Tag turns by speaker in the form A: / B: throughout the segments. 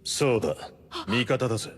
A: そうだ、味方だぜ。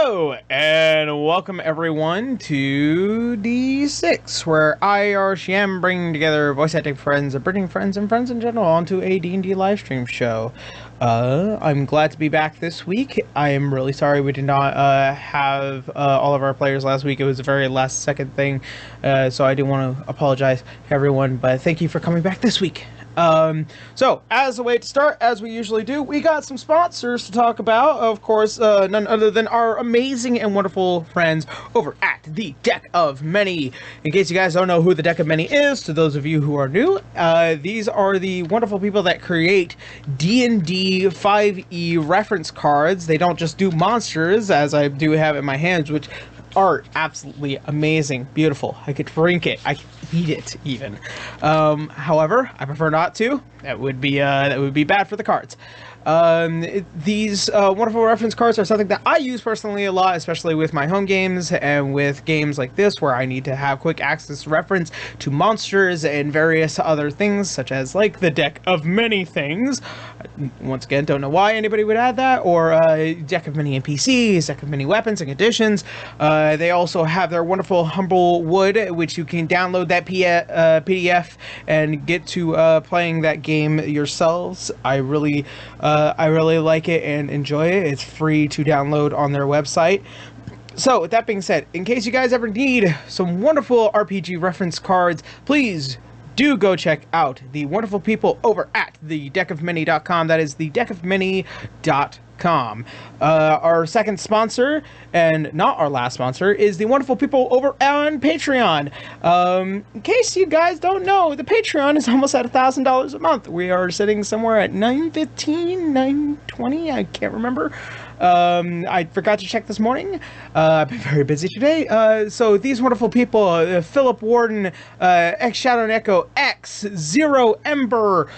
B: Hello, and welcome everyone to D6, where I, RCM, bring together voice acting friends, bringing friends, and friends in general onto a D&D live stream show. I'm glad to be back this week. I am really sorry we did not have all of our players last week. It was a very last second thing, so I do want to apologize to everyone, but thank you for coming back this week. So, as a way to start, as we usually do, we got some sponsors to talk about. Of course, none other than our amazing and wonderful friends over at the Deck of Many. In case you guys don't know who the Deck of Many is, to those of you who are new, these are the wonderful people that create D&D 5e reference cards. They don't just do monsters, as I do have in my hands, which are absolutely amazing, beautiful. I could drink it. I could eat it even. However, I prefer not to. That would be bad for the cards. These wonderful reference cards are something that I use personally a lot, especially with my home games and with games like this where I need to have quick access reference to monsters and various other things, such as like the Deck of Many things. Once again, don't know why anybody would add that, or Deck of Many NPCs, Deck of Many weapons and conditions. They also have their wonderful Humble Wood, which you can download that PDF and get to playing that game yourselves. I really like it and enjoy it. It's free to download on their website. So, with that being said, in case you guys ever need some wonderful RPG reference cards, please do go check out the wonderful people over at thedeckofmany.com. That is thedeckofmany.com. Our second sponsor, and not our last sponsor, is the wonderful people over on Patreon. In case you guys don't know, the Patreon is almost at $1,000 a month. We are sitting somewhere at $915, $920, I can't remember. I forgot to check this morning. I've been very busy today. So these wonderful people, Philip Warden, X Shadow and Echo, X, Zero Ember,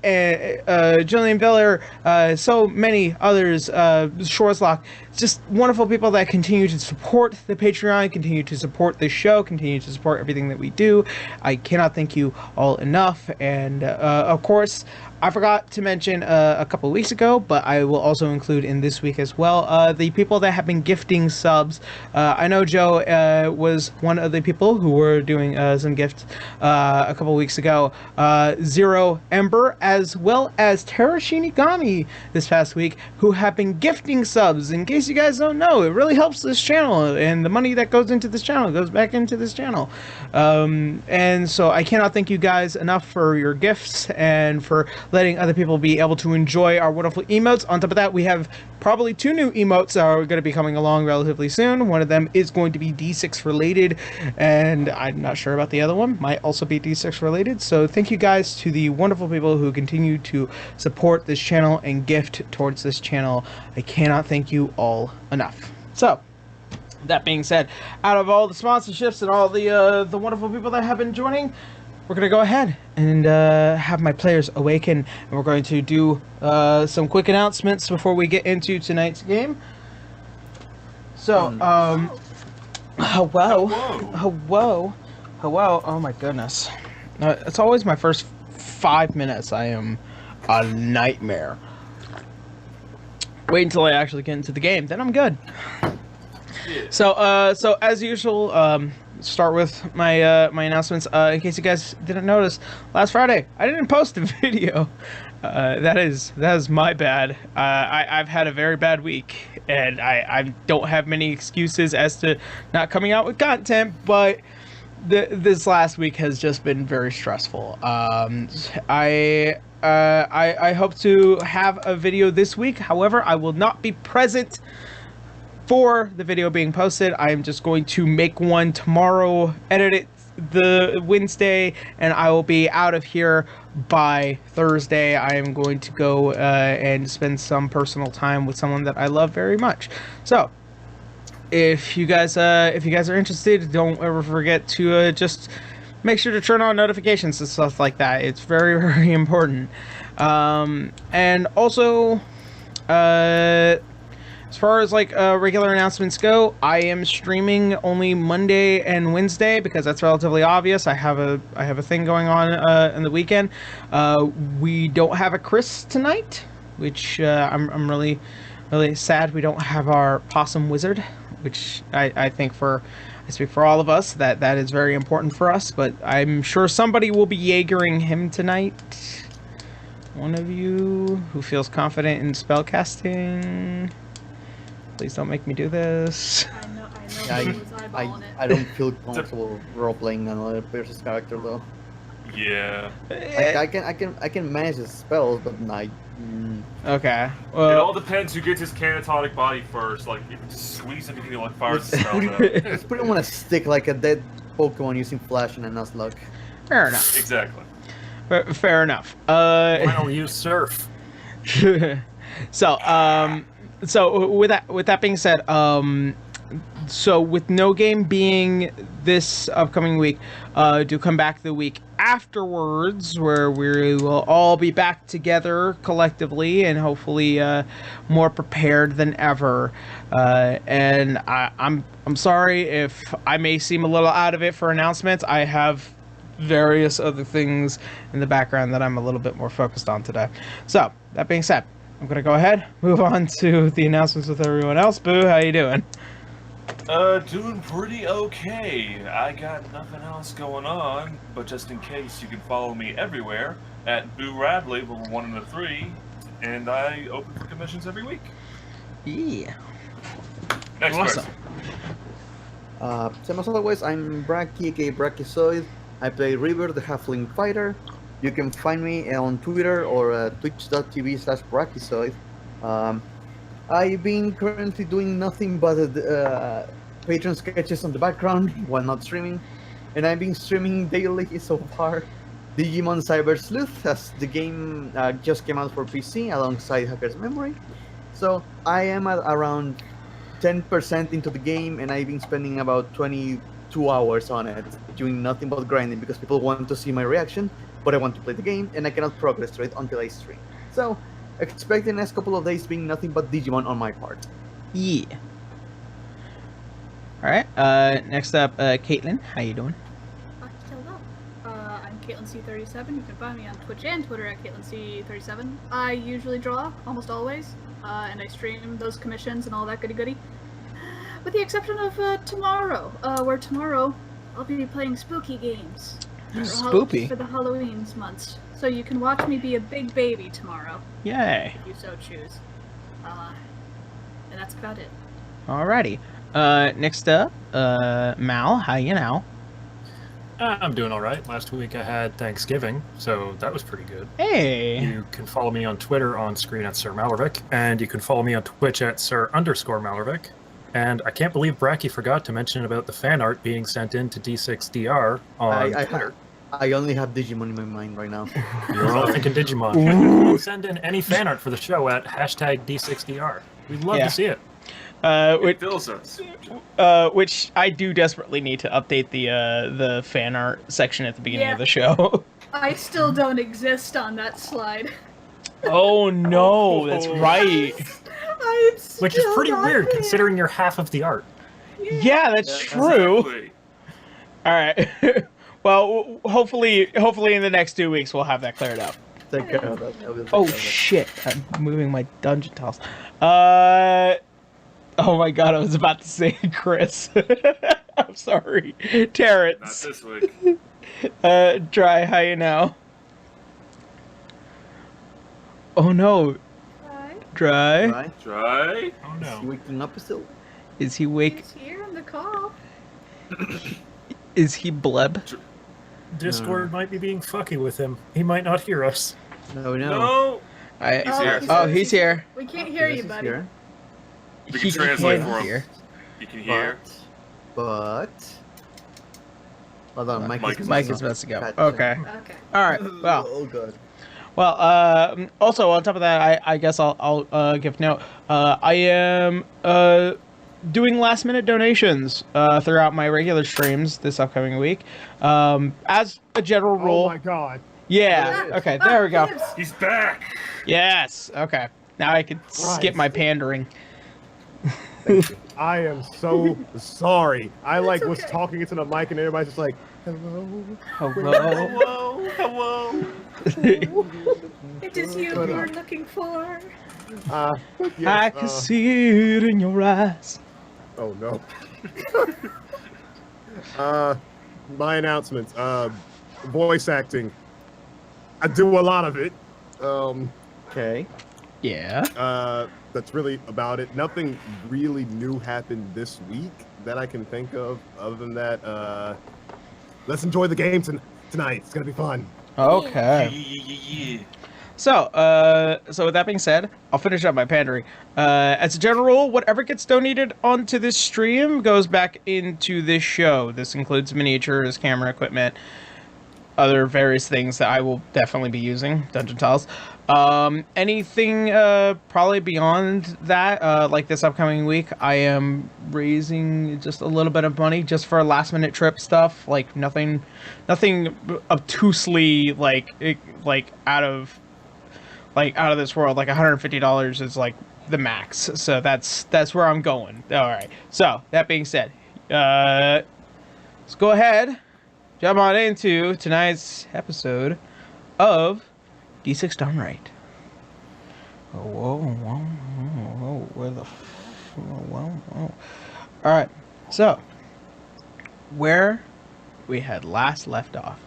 B: Jillian Viller, so many others, Shoreslock, just wonderful people that continue to support the Patreon, continue to support the show, continue to support everything that we do. I cannot thank you all enough. And of course, I forgot to mention a couple of weeks ago, but I will also include in this week as well, the people that have been gifting subs. I know Joe was one of the people who were doing some gifts a couple of weeks ago. Zero Ember, as well as Tara Shinigami this past week, who have been gifting subs. In case you guys don't know, it really helps this channel, and the money that goes into this channel goes back into this channel. And so I cannot thank you guys enough for your gifts and for letting other people be able to enjoy our wonderful emotes. On top of that, we have probably 2 new emotes that are going to be coming along relatively soon. One of them is going to be D6 related, and I'm not sure about the other one. Might also be D6 related. So thank you guys to the wonderful people who continue to support this channel and gift towards this channel. I cannot thank you all enough. So, that being said, out of all the sponsorships and all the wonderful people that have been joining, we're going to go ahead and have my players awaken, and we're going to do some quick announcements before we get into tonight's game. So, hello, oh my goodness. It's always my first 5 minutes. I am a nightmare. Wait until I actually get into the game, then I'm good. Yeah. So as usual, start with my my announcements. In case you guys didn't notice, last Friday I didn't post a video. That is my bad. I've had a very bad week, and I don't have many excuses as to not coming out with content, but this last week has just been very stressful. I hope to have a video this week. However, I will not be present for the video being posted. I am just going to make one tomorrow, edit it the Wednesday, and I will be out of here by Thursday. I am going to go and spend some personal time with someone that I love very much. So if you guys are interested, don't ever forget to just make sure to turn on notifications and stuff like that. It's very, very important. And also, as far as like regular announcements go, I am streaming only Monday and Wednesday because that's relatively obvious. I have a thing going on in the weekend. We don't have a Chris tonight, which I'm really really sad we don't have our possum wizard, which I think I speak for all of us that is very important for us. But I'm sure somebody will be Jaegering him tonight. One of you who feels confident in spellcasting. Please don't make me do this.
C: I know.
D: I don't feel comfortable role-playing another person's character though.
E: Yeah.
D: I can manage the spells, but
B: Okay.
E: It all depends who gets his catatonic body first. Like, if you just squeeze him, you can like fire the spell out.
D: I pretty want to stick like a dead Pokemon using Flash and a Nuzlocke.
B: Fair enough.
E: Exactly.
B: Fair enough.
F: Why don't you surf?
B: So with that being said, so with no game being this upcoming week, do come back the week afterwards, where we will all be back together collectively and hopefully more prepared than ever. And I'm sorry if I may seem a little out of it for announcements. I have various other things in the background that I'm a little bit more focused on today. So that being said, I'm gonna go ahead, move on to the announcements with everyone else. Boo, how you doing?
E: Doing pretty okay. I got nothing else going on, but just in case, you can follow me everywhere at Boo Radley, where we're 1 and 3, and I open for commissions every week.
B: Yeah.
E: Next
B: Awesome.
E: person.
D: Same as always, I'm Bracky, aka Brachyzoid. I play River, the Halfling Fighter. You can find me on Twitter or twitch.tv/Brachyzoid. I've been currently doing nothing but Patreon sketches on the background while not streaming, and I've been streaming daily so far Digimon Cyber Sleuth, as the game just came out for PC alongside Hacker's Memory. So I am at around 10% into the game, and I've been spending about 22 hours on it, doing nothing but grinding because people want to see my reaction, but I want to play the game, and I cannot progress through it until I stream. So expect the next couple of days being nothing but Digimon on my part.
B: Yeah. All right. Next up, Caitlin, how you doing?
C: I'm Caitlin C37. You can find me on Twitch and Twitter at Caitlin C37. I usually draw, almost always, and I stream those commissions and all that goody-goody. With the exception of tomorrow, where tomorrow I'll be playing spooky games.
B: Spoopy.
C: For the Halloween months. So you can watch me be a big baby tomorrow.
B: Yay.
C: If you so choose. And that's about it.
B: Alrighty. Next up, Mal, how you now?
F: I'm doing all right. Last week I had Thanksgiving, so that was pretty good.
B: Hey.
F: You can follow me on Twitter on screen at Sir Malervik, and you can follow me on Twitch at Sir_Malervik. And I can't believe Bracky forgot to mention about the fan art being sent in to D6DR on Twitter.
D: I only have Digimon in my mind right now.
F: You're all thinking Digimon. Send in any fan art for the show at #D6DR. We'd love to see it.
E: It fills us.
B: Which I do desperately need to update the fan art section at the beginning of the show.
C: I still don't exist on that slide.
B: Oh no, that's right.
F: Which is pretty weird considering you're half of the art.
B: Yeah, that's true.
E: Exactly.
B: All right. Well, hopefully in the next 2 weeks we'll have that cleared up.
D: Take care of that.
B: Oh shit! I'm moving my dungeon tiles. Oh my god! I was about to say Chris. I'm sorry, Terrence.
E: Not this week.
B: Dry. How you now? Oh no. Dry.
E: Try.
F: Oh
D: Is he waking up still?
B: Is he wake?
C: He's here on the call.
B: Is he bleb?
F: Discord might be being fucky with him. He might not hear us.
D: No.
E: No.
B: He's
E: here.
B: Oh, he's here.
C: We can't hear you,
D: This is
C: buddy.
D: here.
E: We can translate
B: can
E: for him.
B: hear.
E: You can hear.
D: But hold on,
E: Mike is
B: Mike is messing up.
D: Gotcha.
B: Okay.
C: Okay.
B: All right. Well.
D: Oh god.
B: Well. Also, on top of that, I guess I'll give note. I am doing last minute donations throughout my regular streams this upcoming week. As a general rule.
G: Oh my god.
B: Yeah. Okay. There we go.
E: He's back.
B: Yes. Okay. Now I can skip my pandering.
G: I am so sorry. I
C: It's
G: was
C: okay.
G: talking into the mic and everybody's just like, hello.
B: Hello.
E: Hello. Hello.
C: It is you
G: But,
C: we're looking for.
G: yes,
B: I can see it in your eyes.
G: Oh no. My announcements. Voice acting. I do a lot of it.
D: Okay.
B: Yeah.
G: That's really about it. Nothing really new happened this week that I can think of. Other than that, let's enjoy the game tonight. It's gonna be fun.
B: Okay.
E: Yeah.
B: So with that being said, I'll finish up my pandering. As a general rule, whatever gets donated onto this stream goes back into this show. This includes miniatures, camera equipment, other various things that I will definitely be using, dungeon tiles. Anything probably beyond that, like this upcoming week, I am raising just a little bit of money just for last minute trip stuff. Like nothing obtusely like out of this world. Like $150 is like the max. So that's where I'm going. All right. So that being said, let's go ahead. Jump on into tonight's episode of D6 Done Right. Whoa, where the whoa. Alright, so, where we had last left off.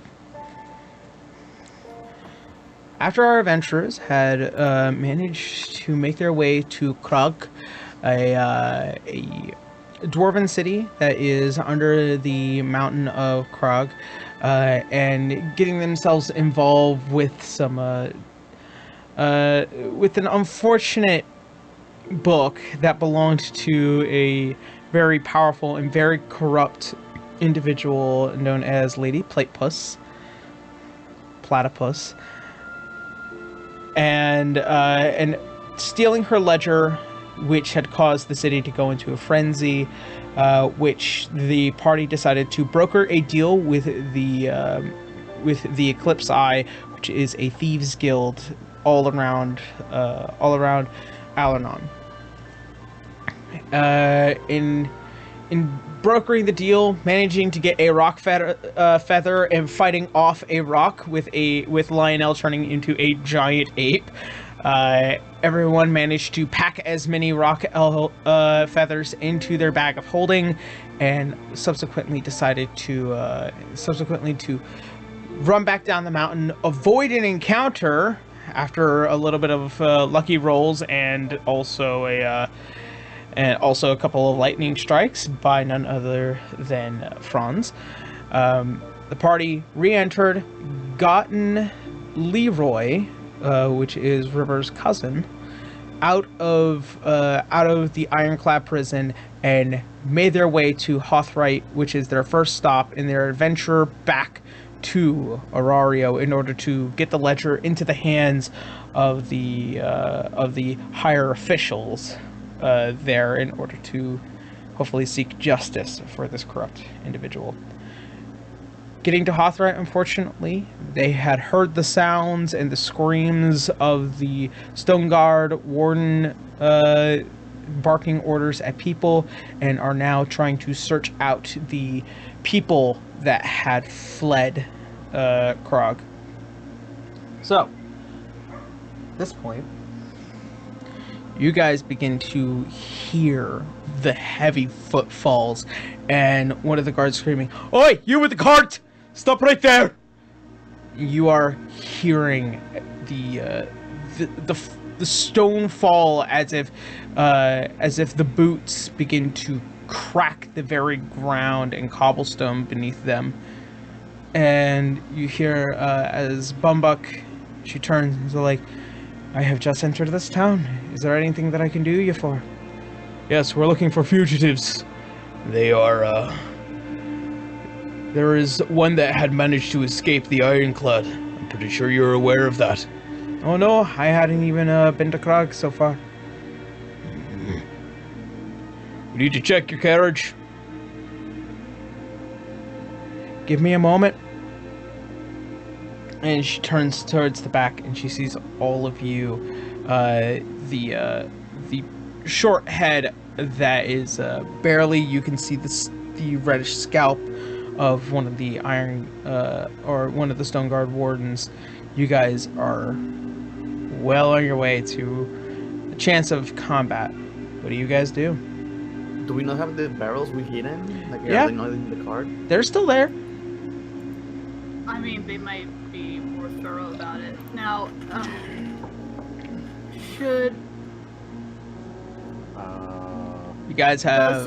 B: After our adventurers had managed to make their way to Krug, a dwarven city that is under the mountain of Krug, and getting themselves involved with some with an unfortunate book that belonged to a very powerful and very corrupt individual known as Lady Platypus, and stealing her ledger, which had caused the city to go into a frenzy, which the party decided to broker a deal with the Eclipse Eye, which is a thieves guild all around Alernon. In brokering the deal, managing to get a rock feather and fighting off a rock with Lionel turning into a giant ape. Everyone managed to pack as many rock feathers into their bag of holding, and subsequently decided to run back down the mountain, avoid an encounter after a little bit of lucky rolls, and also a couple of lightning strikes by none other than Franz. The party re-entered, gotten Leroy, which is River's cousin, out of the Ironclad prison, and made their way to Rite, which is their first stop in their adventure back to Arario in order to get the ledger into the hands of the higher officials there, in order to hopefully seek justice for this corrupt individual. Getting to Rite, unfortunately, they had heard the sounds and the screams of the Stoneguard Warden barking orders at people, and are now trying to search out the people that had fled Krog. So, at this point, you guys begin to hear the heavy footfalls, and one of the guards screaming, "Oi, you with the cart! Stop right there!" You are hearing the stone fall as if the boots begin to crack the very ground and cobblestone beneath them. And you hear as Bumbuck, she turns and like, "I have just entered this town. Is there anything that I can do you for?" "Yes, we're looking for fugitives. They are, there is one that had managed to escape the Ironclad. I'm pretty sure you're aware of that." "Oh no, I hadn't even been to Krog so far." "We need to check your carriage." "Give me a moment." And she turns towards the back, and she sees all of you. The short head that is barely, you can see the reddish scalp of one of the one of the Stoneguard Wardens. You guys are well on your way to a chance of combat. What do you guys do?
D: Do we not have the barrels we hid in? Like,
B: Yeah.
D: are they not in the card?
B: They're still there.
C: I mean, they might be more thorough about it. Now, should
B: You guys have...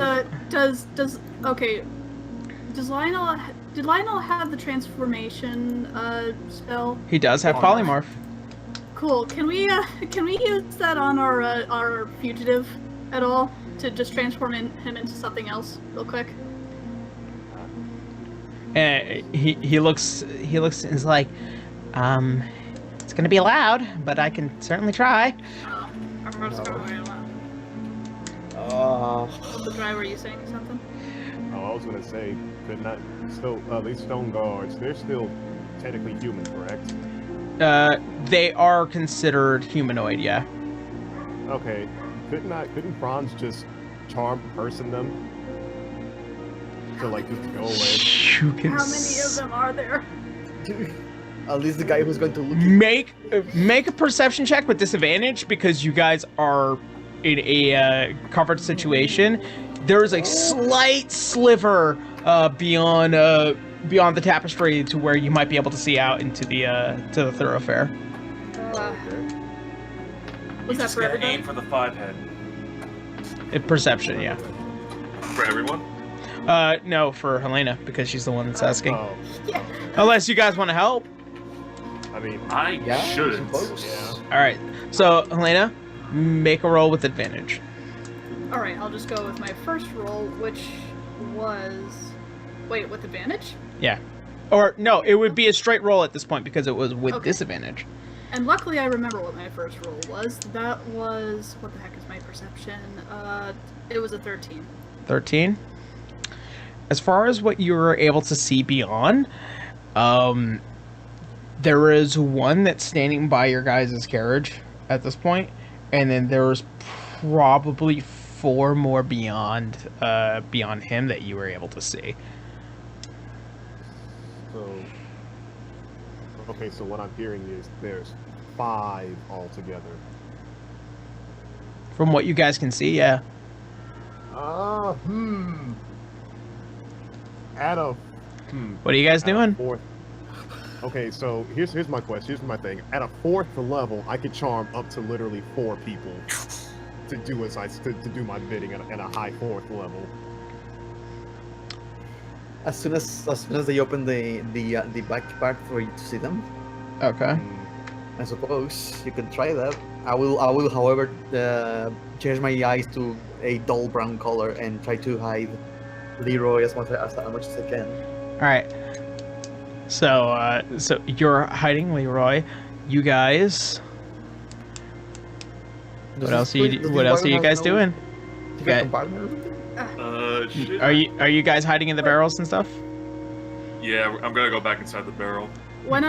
C: okay, did Lionel have the transformation spell?
B: He does have polymorph.
C: Cool. Can we use that on our fugitive at all to just transform him into something else real quick?
B: And he looks and is like, it's gonna be loud, but I can certainly try.
C: I'm just gonna wait. The driver, are you saying something?
G: Oh, I was gonna say, could not still these stone guards, they're still technically human, correct?
B: They are considered humanoid, yeah.
G: Okay. Couldn't Franz just charm person them? To like just go away.
B: You can
C: How many of them are there?
D: At least the guy who's going to look.
B: make a perception check with disadvantage because you guys are in a covered situation. There is a slight sliver beyond the tapestry to where you might be able to see out into the thoroughfare.
C: Was that
E: Just
C: for
E: gotta
C: everybody?
E: aim for the 5-head.
B: Perception, yeah.
E: For everyone?
B: No, for Helena because she's the one that's asking.
G: Oh,
C: Yeah.
B: Unless you guys want to help.
G: I mean,
E: I
D: Yeah,
E: shouldn't.
D: suppose.
G: yeah.
B: All right. So Helena, make a roll with advantage.
C: All right, I'll just go with my first roll, which was with advantage.
B: Yeah. Or no, it would be a straight roll at this point because it was with
C: Okay.
B: disadvantage.
C: And luckily, I remember what my first roll was. That was what the heck is my perception? It was a 13.
B: 13. As far as what you were able to see beyond, there is one that's standing by your guys' carriage at this point, and then there's probably 4 more beyond him that you were able to see.
G: So, okay, so what I'm hearing is there's 5 altogether.
B: From what you guys can see, yeah. What are you guys doing?
G: Okay, so here's my question. Here's my thing. At a 4th level, I could charm up to literally 4 people to do do my bidding at a high 4th level.
D: As soon as they open the back part for you to see them,
B: Okay.
D: I suppose you can try that. I will, however, change my eyes to a dull brown color and try to hide Leroy as much as I can.
B: All right. So you're hiding Leroy. You guys. What else are you guys doing? Okay.
E: Shit.
B: Are you guys hiding in the barrels and stuff?
E: Yeah, I'm gonna go back inside the barrel.
C: When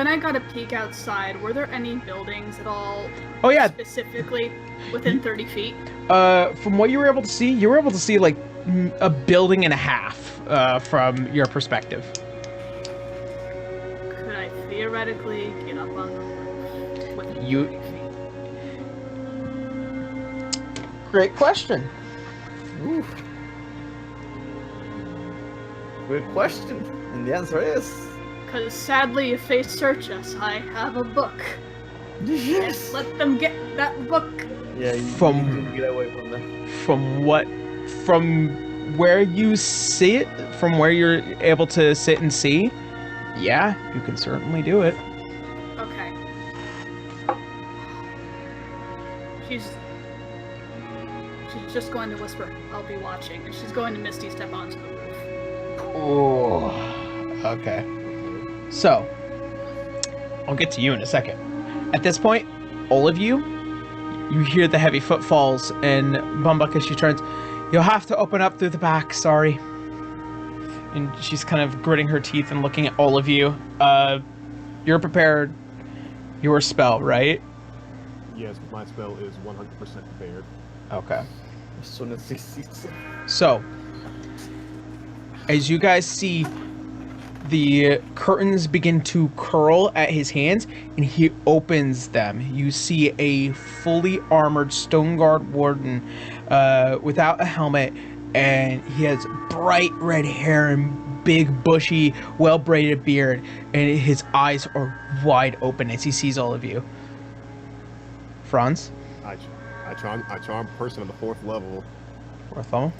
C: I got a peek outside, were there any buildings at all?
B: Oh yeah.
C: Specifically within 30 feet.
B: From what you were able to see, like a building and a half from your perspective.
C: Could I theoretically get up on the roof within 30 feet?
B: Great question.
D: Ooh. Good question, and the answer is
C: Because sadly, if they search us, I have a book.
D: yes.
C: Let them get that book.
D: Yeah, you
B: From-
D: need to get away from them.
B: From where you see it, from where you're able to sit and see, yeah, you can certainly do it.
C: Okay. She's just going to whisper, I'll be watching. And she's going to Misty step onto the roof.
B: Oh, okay. So, I'll get to you in a second. At this point, all of you hear the heavy footfalls, and Bumbuck, as she turns, you'll have to open up through the back, sorry. And she's kind of gritting her teeth and looking at all of you. You're prepared. Your spell, right?
G: Yes, my spell is 100% prepared.
B: Okay.
D: As soon as he sees it.
B: So, as you guys see the curtains begin to curl at his hands, and he opens them. You see a fully armored Stoneguard Warden without a helmet, and he has bright red hair and big, bushy, well-braided beard, and his eyes are wide open as he sees all of you. Franz?
G: I charm person on the 4th level.
B: 4th level?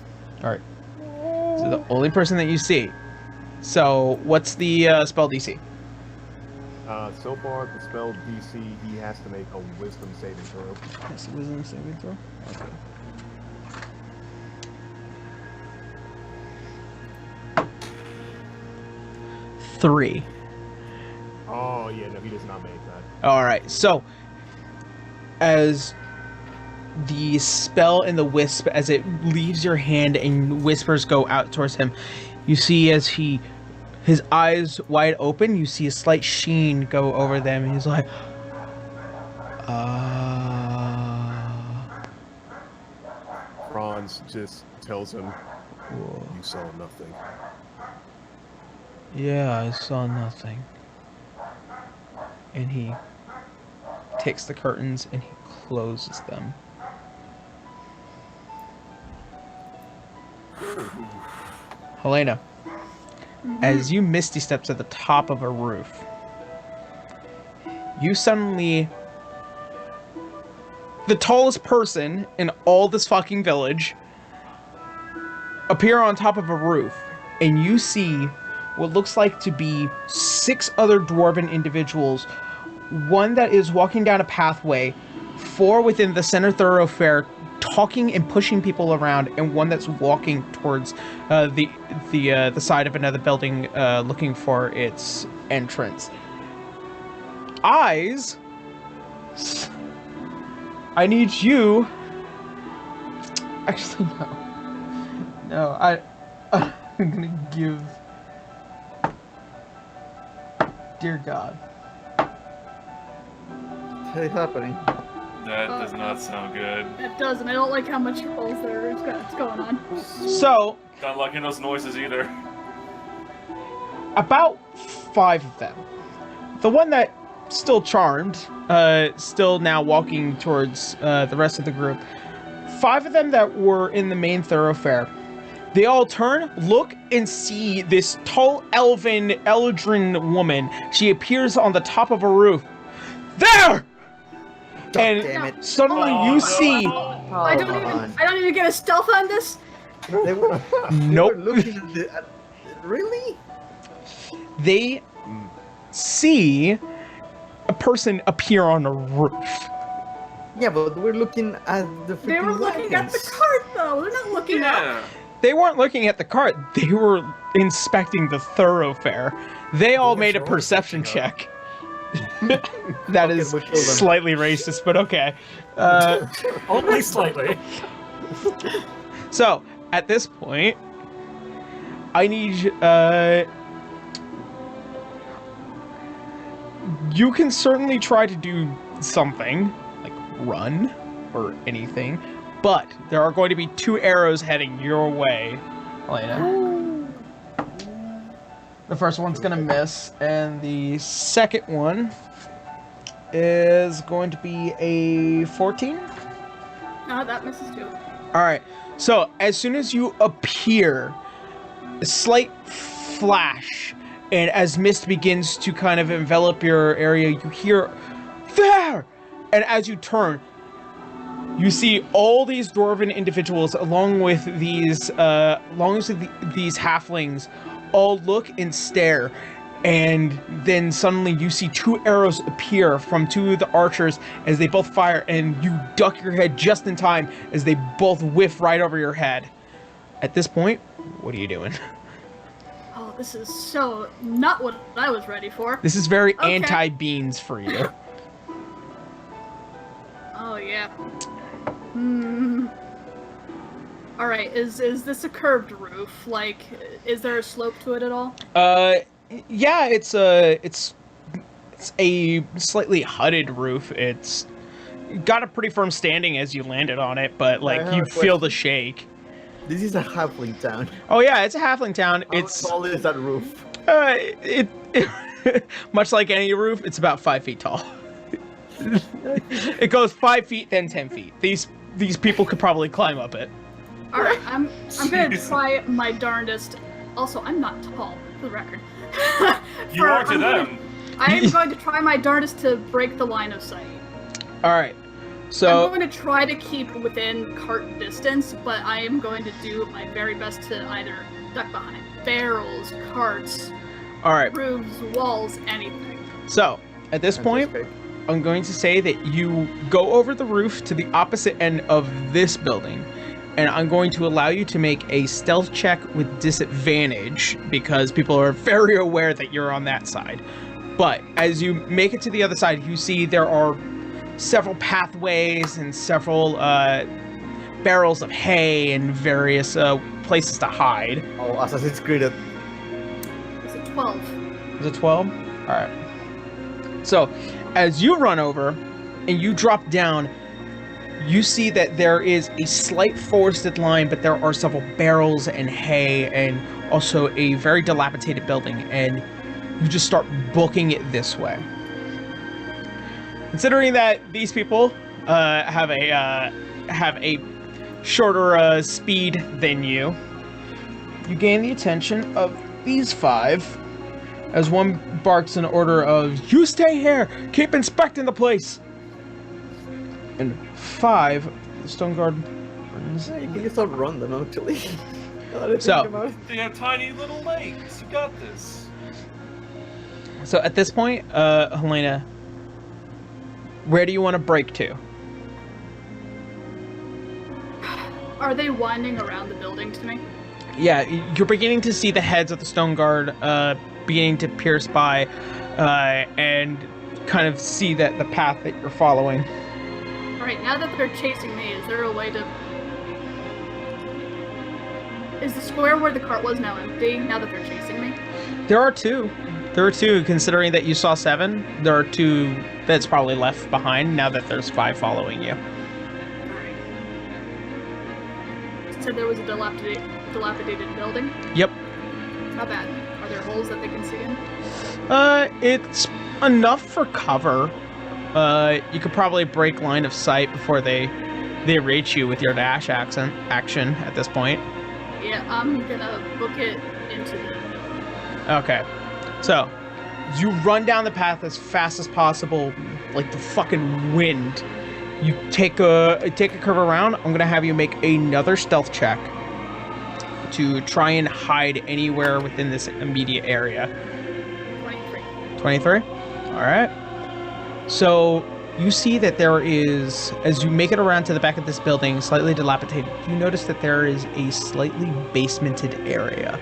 B: Alright. So the only person that you see. So, what's the spell DC?
G: So far, the spell DC, he has to make a wisdom saving throw.
B: Yes, wisdom saving throw? Okay. Three.
G: Oh, yeah, no, he does not make that.
B: Alright, so as the spell and the wisp, as it leaves your hand and whispers go out towards him, you see as his eyes wide open, you see a slight sheen go over them, and he's like,
G: Franz just tells him, you saw nothing.
B: yeah, I saw nothing. And he takes the curtains and he closes them. Helena, as you misty step to the top of a roof, you suddenly, the tallest person in all this fucking village, appear on top of a roof, and you see what looks like to be 6 other dwarven individuals, one that is walking down a pathway, 4 within the center thoroughfare, talking and pushing people around, and one that's walking towards the side of another building, looking for its entrance. Eyes, I need you. Actually, no. I'm gonna give. Dear God.
D: What's happening?
E: That does not sound good.
C: It doesn't. I don't like how much rolls there's going on.
B: So,
E: Not liking those noises either.
B: about 5 of them. The one that still charmed, still now walking towards the rest of the group. 5 of them that were in the main thoroughfare. They all turn, look, and see this tall elven, eldrin woman. She appears on the top of a roof. There! And
D: damn it.
B: suddenly you see...
C: I don't even get a stealth on this.
D: They were,
B: Nope.
D: They were looking at really?
B: They see a person appear on a roof.
D: Yeah, but we're looking at the freaking
C: They were looking at the
D: wagons.
C: cart, though. They're not looking up.
E: Yeah.
B: They weren't looking at the cart. They were inspecting the thoroughfare. They all made a
F: sure.
B: perception check. That is
D: we'll kill them.
B: slightly racist, but okay.
F: Only slightly.
B: So, at this point, I need... you can certainly try to do something, like run or anything, but there are going to be 2 arrows heading your way, Elena. The first one's going to miss, and the second one is going to be a 14.
C: No, that misses too.
B: Alright, so as soon as you appear, a slight flash, and as mist begins to kind of envelop your area, you hear, there! And as you turn, you see all these dwarven individuals, along with these halflings, all look and stare, and then suddenly you see 2 arrows appear from 2 of the archers as they both fire, and you duck your head just in time as they both whiff right over your head. At this point, what are you doing?
C: Oh, this is so not what I was ready for.
B: This is very
C: Okay.
B: anti-beans for you.
C: Oh yeah. Alright, is this a curved roof? Like, is there a slope to it at all?
B: Yeah, it's a slightly hudded roof. It's got a pretty firm standing as you landed on it, but like
D: have
B: you
D: a
B: feel the
D: question.
B: shake.
D: This is a halfling town.
B: Oh yeah, it's a halfling town.
D: How
B: It's
D: tall is that roof?
B: It much like any roof, it's about 5 feet tall. It goes 5 feet, then 10 feet. These people could probably climb up it.
C: All right, I'm gonna
E: Jeez.
C: try my darndest. Also, I'm not tall, for the record.
E: You are to them.
C: I am going to try my darndest to break the line of sight.
B: All right. So
C: I'm going to try to keep within cart distance, but I am going to do my very best to either duck behind barrels, carts,
B: all right.
C: roofs, walls, anything.
B: So at this point, I'm going to say that you go over the roof to the opposite end of this building, and I'm going to allow you to make a stealth check with disadvantage because people are very aware that you're on that side. But as you make it to the other side, you see there are several pathways and several barrels of hay and various places to hide.
D: Oh, Assassin's Creed.
C: Is it 12?
B: Is it 12? All right. So as you run over and you drop down, you see that there is a slight forested line, but there are several barrels and hay and also a very dilapidated building, and you just start booking it this way. Considering that these people have a shorter speed than you, you gain the attention of these 5 as one barks an order of, "You stay here! Keep inspecting the place!" And 5, the Stoneguard Wardens.
D: Yeah, you can just outrun them, actually.
B: So-
E: They have tiny little legs. You got this.
B: So at this point, Helena, where do you want to break to?
C: Are they winding around the building to me?
B: Yeah, you're beginning to see the heads of the Stoneguard beginning to pierce by and kind of see that the path that you're following.
C: Alright, now that they're chasing me, is there a way to... Is the square where the cart was now empty, now that they're chasing me?
B: There are 2. There are 2, considering that you saw 7. There are 2 that's probably left behind now that there's 5 following you.
C: Alright. You said there was a dilapidated building?
B: Yep.
C: Not bad. Are there holes that they can see in?
B: It's enough for cover. You could probably break line of sight before they reach you with your dash action at this point.
C: Yeah, I'm gonna book it into the...
B: Okay. So, you run down the path as fast as possible, like the fucking wind. You take a curve around. I'm gonna have you make another stealth check to try and hide anywhere within this immediate area.
C: 23.
B: 23? Alright. So, you see that there is, as you make it around to the back of this building, slightly dilapidated, you notice that there is a slightly basemented area.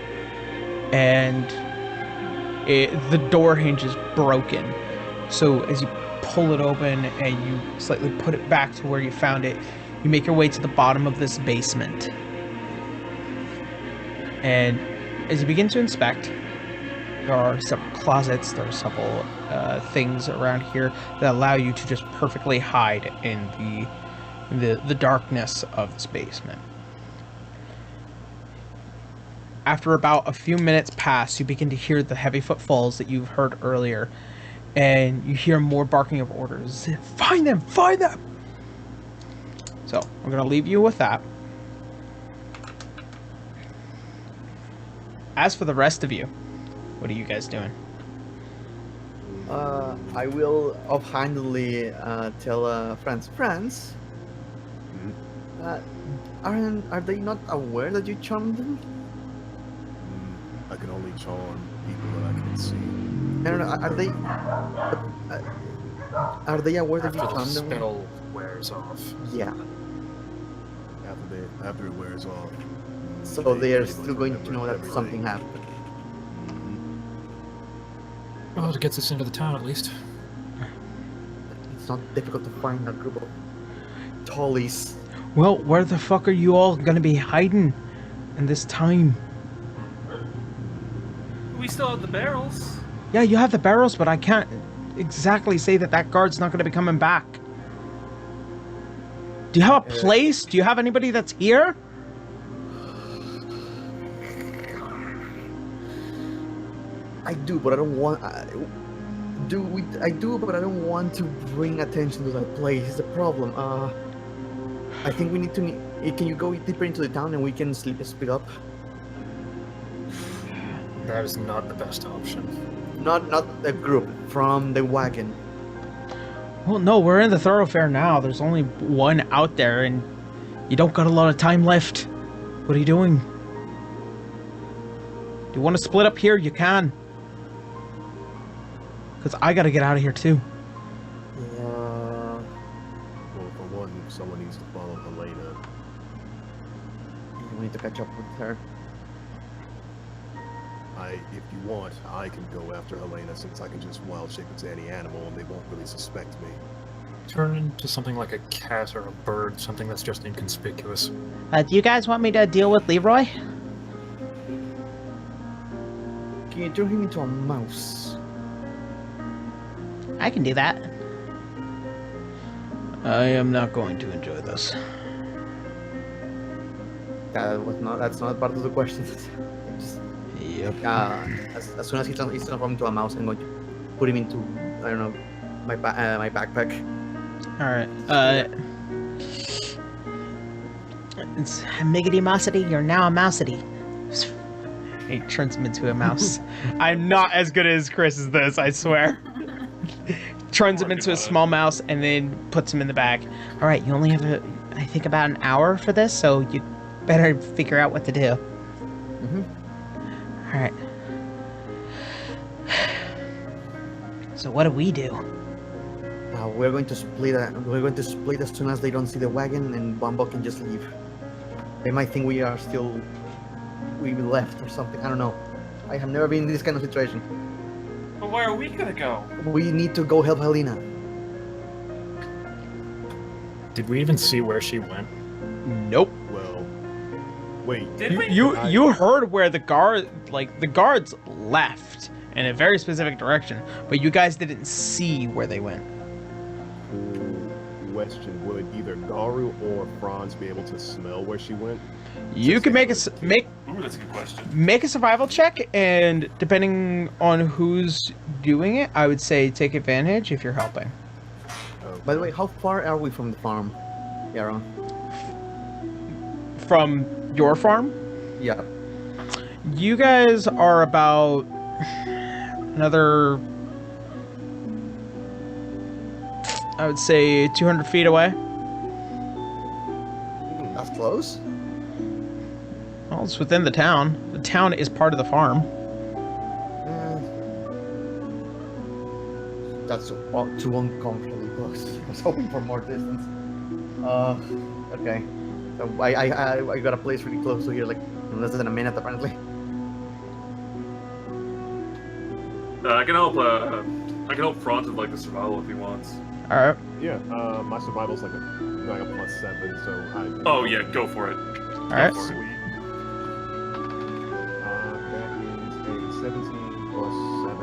B: And the door hinge is broken. So, as you pull it open and you slightly put it back to where you found it, you make your way to the bottom of this basement. And as you begin to inspect, there are several closets, there are several things around here that allow you to just perfectly hide in the darkness of this basement. After about a few minutes pass, you begin to hear the heavy footfalls that you've heard earlier, and you hear more barking of orders. Find them! Find them! So, I'm going to leave you with that. As for the rest of you, what are you guys doing?
D: I will offhandedly tell friends. Are they not aware that you charmed them?
G: I can only charm people that I can see.
D: I don't know. Are they aware that you
F: After the
D: charmed them?
F: spell wears off.
D: Yeah.
G: After it wears off.
D: So they are still
G: remember
D: going to know that
G: everything.
D: something happened.
F: Well, it gets us into the town at least.
D: It's not difficult to find a group of tallies.
B: Well, where the fuck are you all gonna be hiding in this time?
E: We still have the barrels.
B: Yeah, you have the barrels, but I can't exactly say that that guard's not gonna be coming back. Do you have a place? Do you have anybody that's here?
D: I do, but I don't want. I do, but I don't want to bring attention to that place. It's a problem. I think we need to. Can you go deeper into the town and we can split up?
F: That is not the best option.
D: Not a group from the wagon.
B: Well, no, we're in the thoroughfare now. There's only one out there, and you don't got a lot of time left. What are you doing? Do you want to split up here? You can. Because I got to get out of here, too.
G: Well, for one, someone needs to follow Helena.
D: We need to catch up with her.
G: If you want, I can go after Helena since I can just wild shape into any animal and they won't really suspect me.
F: Turn into something like a cat or a bird, something that's just inconspicuous.
B: Do you guys want me to deal with Leroy?
D: Can you turn him into a mouse?
B: I can do that. I am not going to enjoy this.
D: That's not part of the question.
B: Yep.
D: As soon as he's transformed into a mouse, I'm going to put him into, I don't know, my backpack.
B: Alright, it's Miggity-mousity, you're now a mousity. He turns him into a mouse. I'm not as good as Chris as this, I swear. Turns him into a small mouse and then puts him in the bag. Alright, you only have, I think, about an hour for this, so you better figure out what to do.
D: Mm-hmm.
B: Alright. So what do we do?
D: We're going to split. We're going to split as soon as they don't see the wagon, and Bumbo can just leave. They might think we left or something. I don't know. I have never been in this kind of situation.
E: But where are we gonna go?
D: We need to go help Helena.
F: Did we even see where she went?
B: Nope.
G: Well, wait.
E: Did we?
B: You heard where the guards left in a very specific direction, but you guys didn't see where they went.
G: Question: would either Garu or Franz be able to smell where she went?
B: You can make
E: Ooh, that's a good question.
B: a survival check, and depending on who's doing it, I would say take advantage if you're helping.
D: By the way, how far are we from the farm, Yaron?
B: From your farm?
D: Yeah.
B: You guys are about another, I would say, 200 feet away.
D: That's close.
B: Well, it's within the town. The town is part of the farm.
D: That's too uncomfortably close. I was hoping for more distance. Okay. So I got a place really close to here, like in less than a minute apparently.
E: I can help Franz with like the survival if he wants.
B: All right.
G: Yeah. My survival's like a +7, so I.
E: Oh yeah, go for it.
B: All right.
G: Sweet. That means a 17 plus 7,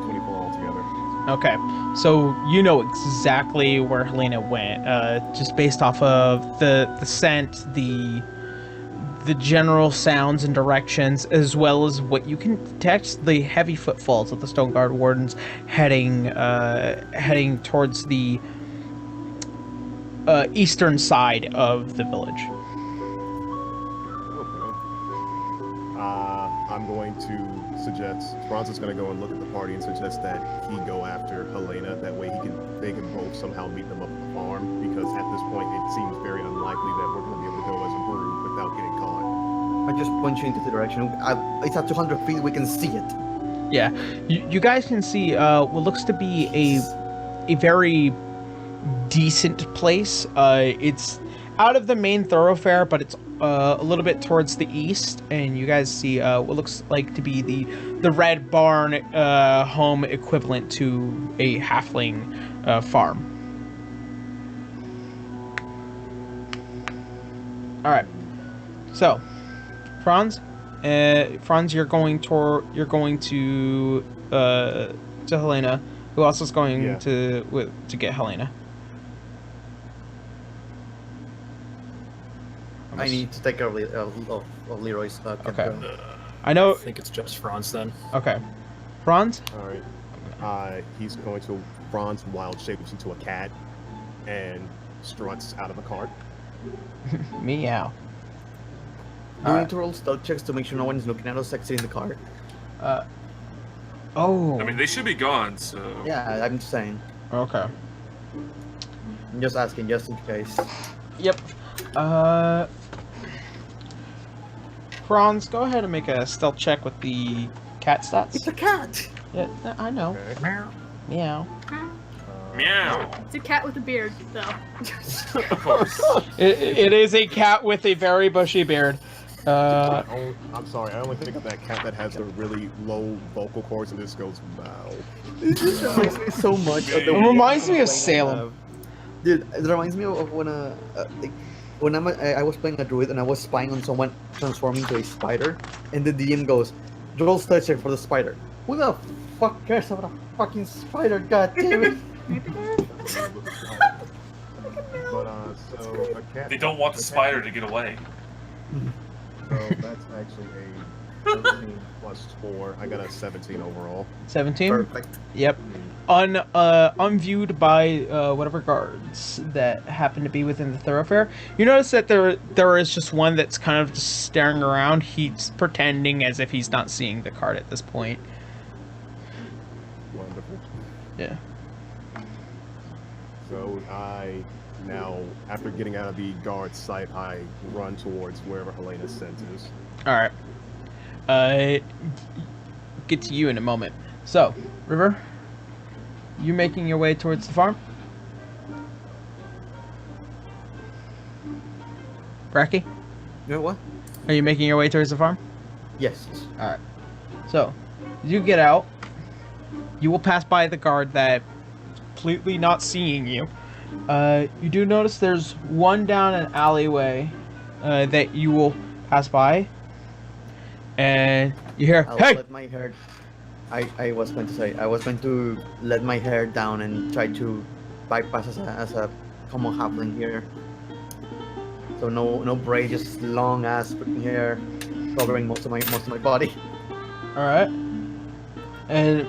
G: 24 altogether.
B: Okay, so you know exactly where Helena went, just based off of the scent, the general sounds and directions, as well as what you can detect, the heavy footfalls of the Stoneguard Wardens heading towards the eastern side of the village.
G: I'm going to suggest Franz is going to go and look at the party and suggest that he go after Helena. That way they can both somehow meet them up at the farm, because at this point it seems very unlikely that we're going to be able to go as a brood without getting caught.
D: I just point you into the direction. It's at 200 feet. We can see it.
B: Yeah, you guys can see what looks to be a very decent place. It's out of the main thoroughfare, but it's a little bit towards the east, and you guys see what looks like to be the Red Barn home equivalent to a halfling farm. All right, so Franz, you're going to Helena. Who else is going to get Helena?
D: I need to take care of Leroy's.
B: Okay. I know.
F: I think it's just Franz then.
B: Okay. Bronze?
G: Alright. He's going to Franz wild shapes into a cat and struts out of the cart.
B: Meow.
D: Do we need to roll stealth checks to make sure no one is looking at us exiting the cart?
B: Oh.
E: I mean, they should be gone, so...
D: Yeah, I'm just saying.
B: Okay.
D: I'm just asking, just in case.
B: Yep. Bronze, go ahead and make a stealth check with the cat stats.
D: It's a cat!
B: Yeah, I know.
G: Okay.
B: Meow.
E: Meow!
C: It's a cat with a beard, though.
E: Of course.
B: It is a cat with a very bushy beard.
G: I'm sorry, I only think of that cat that has the really low vocal cords and just goes, wow.
D: This just reminds me so much of the.
B: It reminds me of Salem.
D: Dude, it reminds me of when I was playing a druid and I was spying on someone transforming into a spider, and the DM goes, "Roll stealth check for the spider." Who the fuck cares about a fucking spider? God damn it!
G: But, so, a cat...
E: They don't want the spider to get away.
G: So, that's actually a 13 plus 4. I got a 17 overall.
B: 17?
D: Perfect.
B: Yep. Unviewed by whatever guards that happen to be within the thoroughfare. You notice that there is just one that's kind of just staring around. He's pretending as if he's not seeing the card at this point.
G: Wonderful.
B: Yeah.
G: So I now, after getting out of the guard's sight, I run towards wherever Helena's scent is.
B: Alright. Get to you in a moment. So, River, you making your way towards the farm? Bracky,
D: You know what?
B: are you making your way towards the farm?
D: Yes.
B: Alright. So, as you get out, you will pass by the guard that completely not seeing you. You do notice there's one down an alleyway that you will pass by, and you hear,
D: I'll
B: "Hey!"
D: let my hair. I was going to say I was going to let my hair down and try to bypass as a common halfling here. So no braid, just long ass freaking hair covering most of my body.
B: All right. And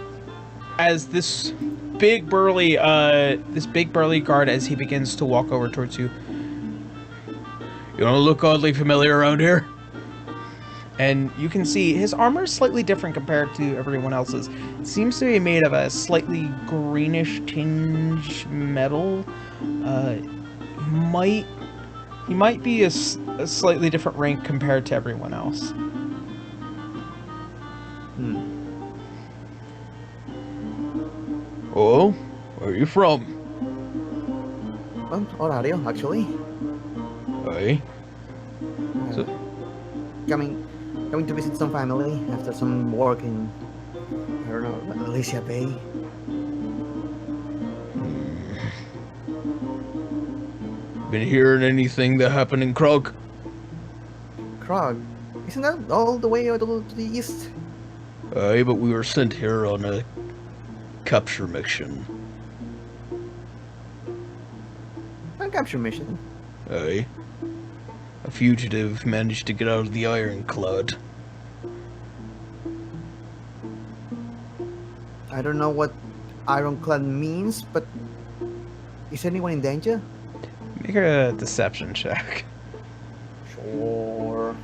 B: as this big burly guard, as he begins to walk over towards you, "You don't look oddly familiar around here." And you can see his armor is slightly different compared to everyone else's. It seems to be made of a slightly greenish tinge metal. He might be a slightly different rank compared to everyone else. Oh, where are you from?
D: Horario, actually.
B: Hey. So,
D: Coming to visit some family after some work in, I don't know, Alicia Bay.
B: been hearing anything that happened in Krog?
D: Krog, isn't that all the way to the east?
B: Aye, but we were sent here on a capture mission.
D: A capture mission.
B: Aye. A fugitive managed to get out of the Ironclad.
D: I don't know what Ironclad means, but is anyone in danger?
B: Make a deception check.
D: Sure.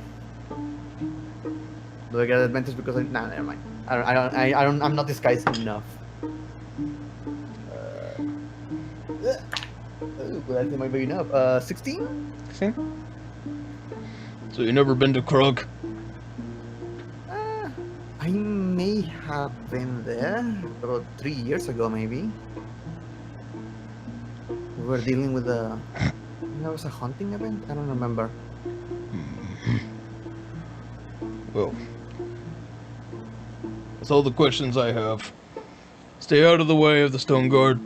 D: Do I get advantage because nah, never mind. I'm not disguised enough. But I think might be enough. 16?
B: 16? So you never been to Krog?
D: I may have been there about 3 years ago, maybe. We were dealing with a. There was a hunting event. I don't remember.
B: Well, that's all the questions I have. Stay out of the way of the Stoneguard,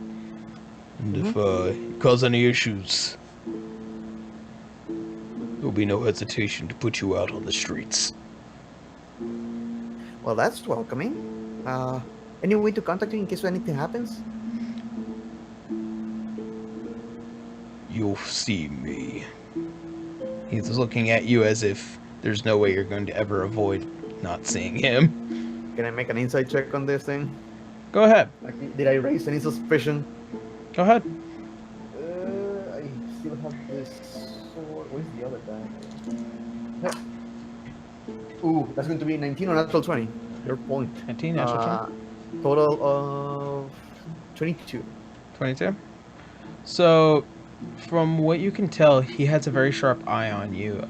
B: and if you cause any issues, there'll be no hesitation to put you out on the streets.
D: Well, that's welcoming. Any way to contact you in case anything happens?
B: You'll see me. He's looking at you as if there's no way you're going to ever avoid not seeing him.
D: Can I make an insight check on this thing?
B: Go ahead.
D: Like, did I raise any suspicion?
B: Go ahead.
D: I still have this sword. Where's the other guy? Ooh, that's going to be 19 or natural 20. Your point.
B: 19, natural 20.
D: Total of 22.
B: 22. So, from what you can tell, he has a very sharp eye on you.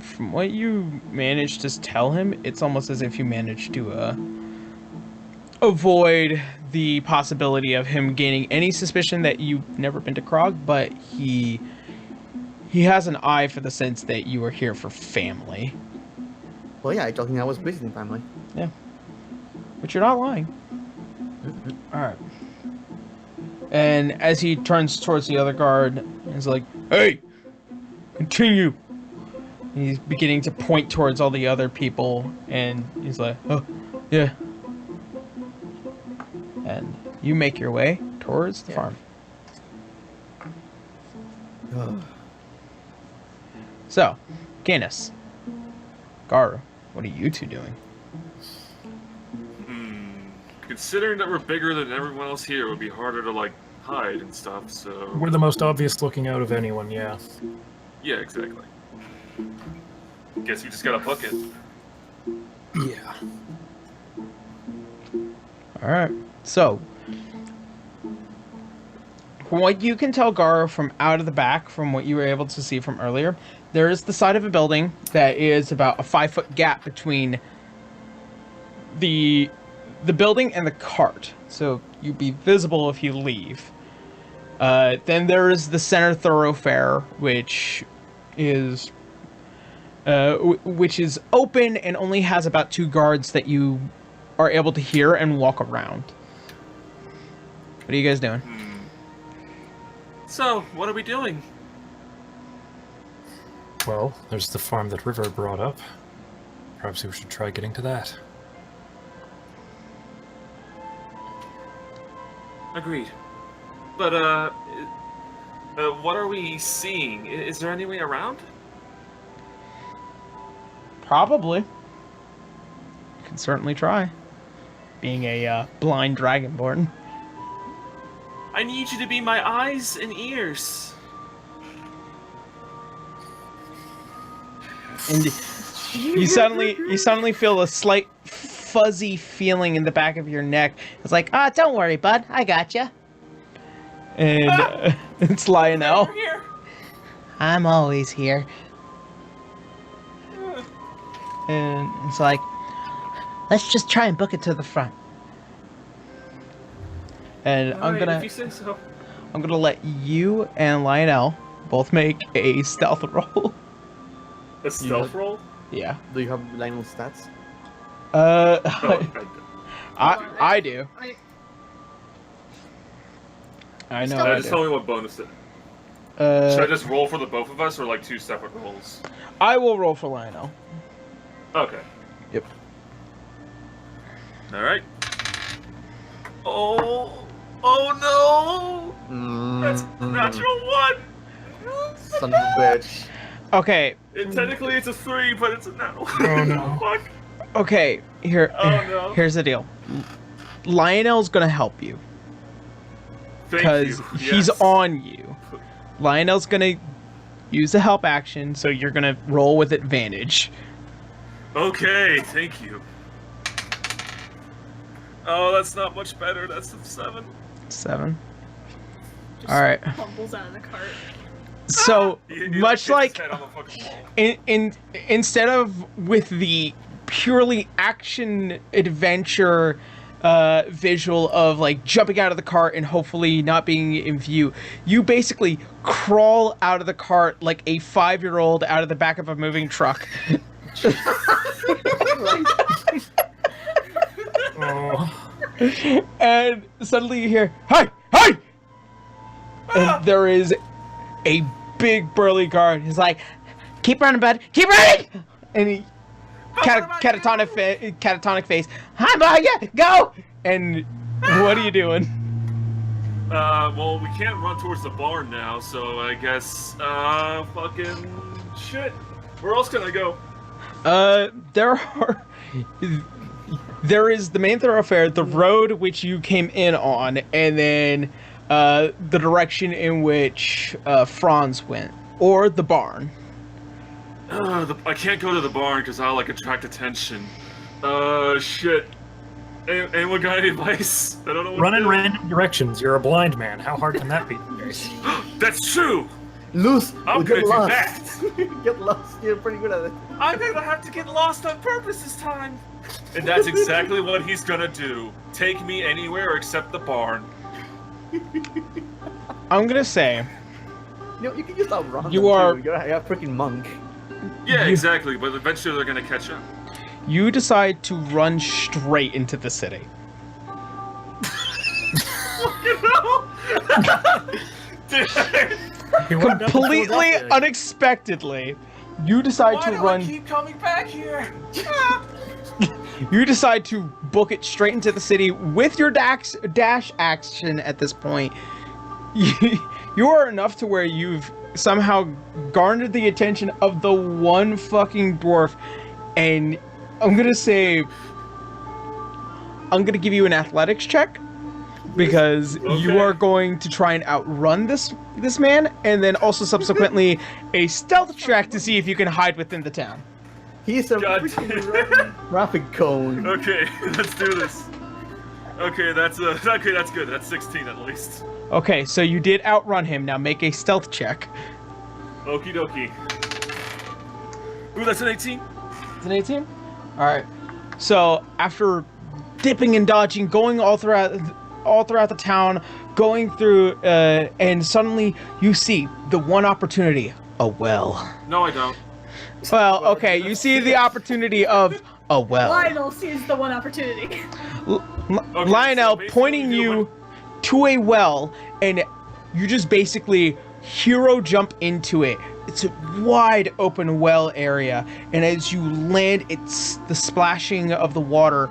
B: From what you managed to tell him, it's almost as if you managed to avoid the possibility of him gaining any suspicion that you've never been to Krog, but he has an eye for the sense that you are here for family.
D: Well, yeah, I told him I was visiting family.
B: Yeah. But you're not lying. Alright. And as he turns towards the other guard, he's like, "Hey! Continue!" And he's beginning to point towards all the other people, and he's like, "Oh, yeah." And you make your way towards the farm. So, Canis, Garu, what are you two doing?
E: Considering that we're bigger than everyone else here, it would be harder to, like, hide and stuff, so...
F: We're the most obvious looking out of anyone, yeah.
E: Yeah, exactly. Guess we just gotta book it.
F: Yeah.
B: Alright, so... From what you can tell, Garu, from out of the back, from what you were able to see from earlier, there is the side of a building that is about a 5-foot gap between the building and the cart, so you'd be visible if you leave. Then there is the center thoroughfare, which is open and only has about 2 guards that you are able to hear and walk around. What are you guys doing?
E: So, what are we doing?
F: Well, there's the farm that River brought up. Perhaps we should try getting to that.
E: Agreed. But, what are we seeing? Is there any way around?
B: Probably. You can certainly try. Being a blind dragonborn.
E: I need you to be my eyes and ears.
B: And you suddenly feel a slight fuzzy feeling in the back of your neck. It's like, don't worry, bud, I got you. And it's Lionel.
E: Here.
B: I'm always here. And it's like, let's just try and book it to the front. And
E: If you say so.
B: I'm gonna let you and Lionel both make a stealth roll.
E: A stealth roll?
B: Yeah.
D: Do you have Lionel stats?
B: I do. I know. I
E: just
B: do.
E: tell me what bonus it. Should I just roll for the both of us, or like 2 separate rolls?
B: I will roll for Lionel.
E: Okay.
B: Yep.
E: All right. Oh no! That's natural 1.
D: Son of a bitch.
B: Okay.
E: Technically, it's a 3, but it's a natural.
F: Oh no!
E: Fuck.
B: Okay. Here's the deal. Lionel's gonna help you because he's on you. Lionel's gonna use the help action, so you're gonna roll with advantage.
E: Okay, thank you. Oh, that's not much better. That's a 7.
B: 7.
C: Just
B: All right.
C: fumbles out of the cart.
B: So much like
E: his head on the fucking wall.
B: instead of with the purely action adventure visual of like jumping out of the cart and hopefully not being in view, you basically crawl out of the cart like a 5-year-old out of the back of a moving truck. And suddenly you hear, "Hey! Hey!" And there is a big burly guard. He's like, "Keep running, bud! Keep running!" And he catatonic face. "Hi, bud! Go!" And what are you doing?
E: Well, we can't run towards the barn now, so I guess, fucking shit. Where else can I go?
B: There is the main thoroughfare, the road which you came in on, and then the direction in which Franz went, or the barn.
E: I can't go to the barn because I'll like attract attention. Shit. Anyone got any advice? I don't know what
F: Run
E: to
F: in
E: do.
F: random directions. You're a blind man. How hard can that be?
E: That's true!
D: Lose.
E: I'm
D: get
E: gonna do
D: lost.
E: that!
D: Get lost. You're pretty good at it.
E: I'm gonna have to get lost on purpose this time! And that's exactly what he's gonna do. Take me anywhere except the barn.
B: I'm gonna say
D: You know, you can just outrun
B: You
D: them,
B: are-
D: too. You're a freaking monk.
E: Yeah,
B: You-
E: exactly, but eventually they're gonna catch up.
B: you decide to run straight into the city.
F: He went down to
B: Completely
F: Philadelphia.
B: unexpectedly, you decide
E: Why
B: to
E: do
B: run.
E: I keep coming back here?
B: You decide to book it straight into the city with your dash action at this point. You are enough to where you've somehow garnered the attention of the one fucking dwarf, and I'm gonna say, I'm gonna give you an athletics check because you
E: Okay.
B: are going to try and outrun this man, and then also subsequently a stealth check to see if you can hide within the town.
D: He's a
E: God
D: freaking
E: damn.
D: running traffic cone.
E: Okay, let's do this. Okay, that's good. That's 16 at least.
B: Okay, so you did outrun him. Now make a stealth check.
E: Okie dokie. Ooh, that's an 18.
B: It's an 18? Alright. So, after dipping and dodging, going all throughout the town, going through, and suddenly you see the one opportunity. A well.
E: No, I don't.
B: Well, okay, you see the opportunity of a well.
C: Lionel sees the one opportunity.
E: Okay,
B: Lionel
E: so basically
B: pointing
E: you
B: you to a well, and you just basically hero jump into it. It's a wide open well area, and as you land, it's the splashing of the water.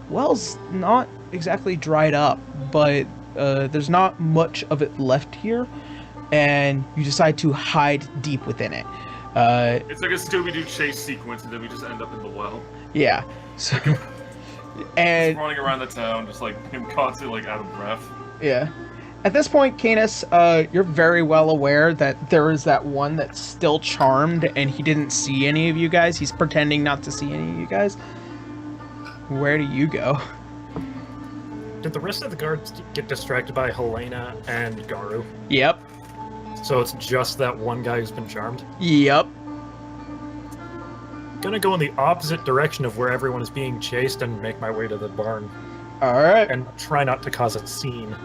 B: Well's not exactly dried up, but there's not much of it left here, and you decide to hide deep within it.
E: It's like a Scooby-Doo chase sequence, and then we just end up in the well.
B: Yeah. So,
E: Just
B: and
E: running around the town, just like him constantly like out of breath.
B: yeah. At this point, Canis, you're very well aware that there is that one that's still charmed, and he didn't see any of you guys. He's pretending not to see any of you guys. Where do you go?
F: Did the rest of the guards get distracted by Helena and Garu?
B: Yep.
F: So it's just that one guy who's been charmed?
B: Yep.
F: Gonna go in the opposite direction of where everyone is being chased and make my way to the barn.
B: Alright.
F: And try not to cause a scene.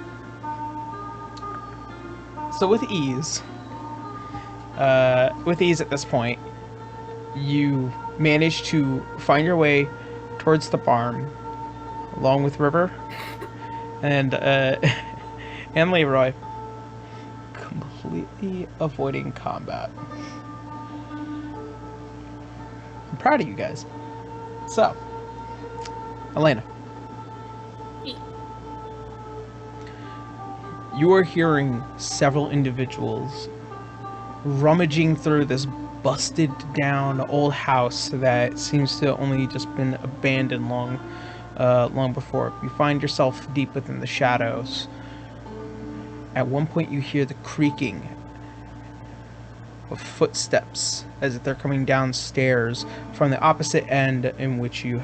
B: So with ease at this point, you manage to find your way towards the barn, along with River and and Leroy, completely avoiding combat. I'm proud of you guys. So, Elena, you are hearing several individuals rummaging through this busted down old house that seems to only just been abandoned long before. You find yourself deep within the shadows. At one point you hear the creaking of footsteps as if they're coming downstairs from the opposite end in which you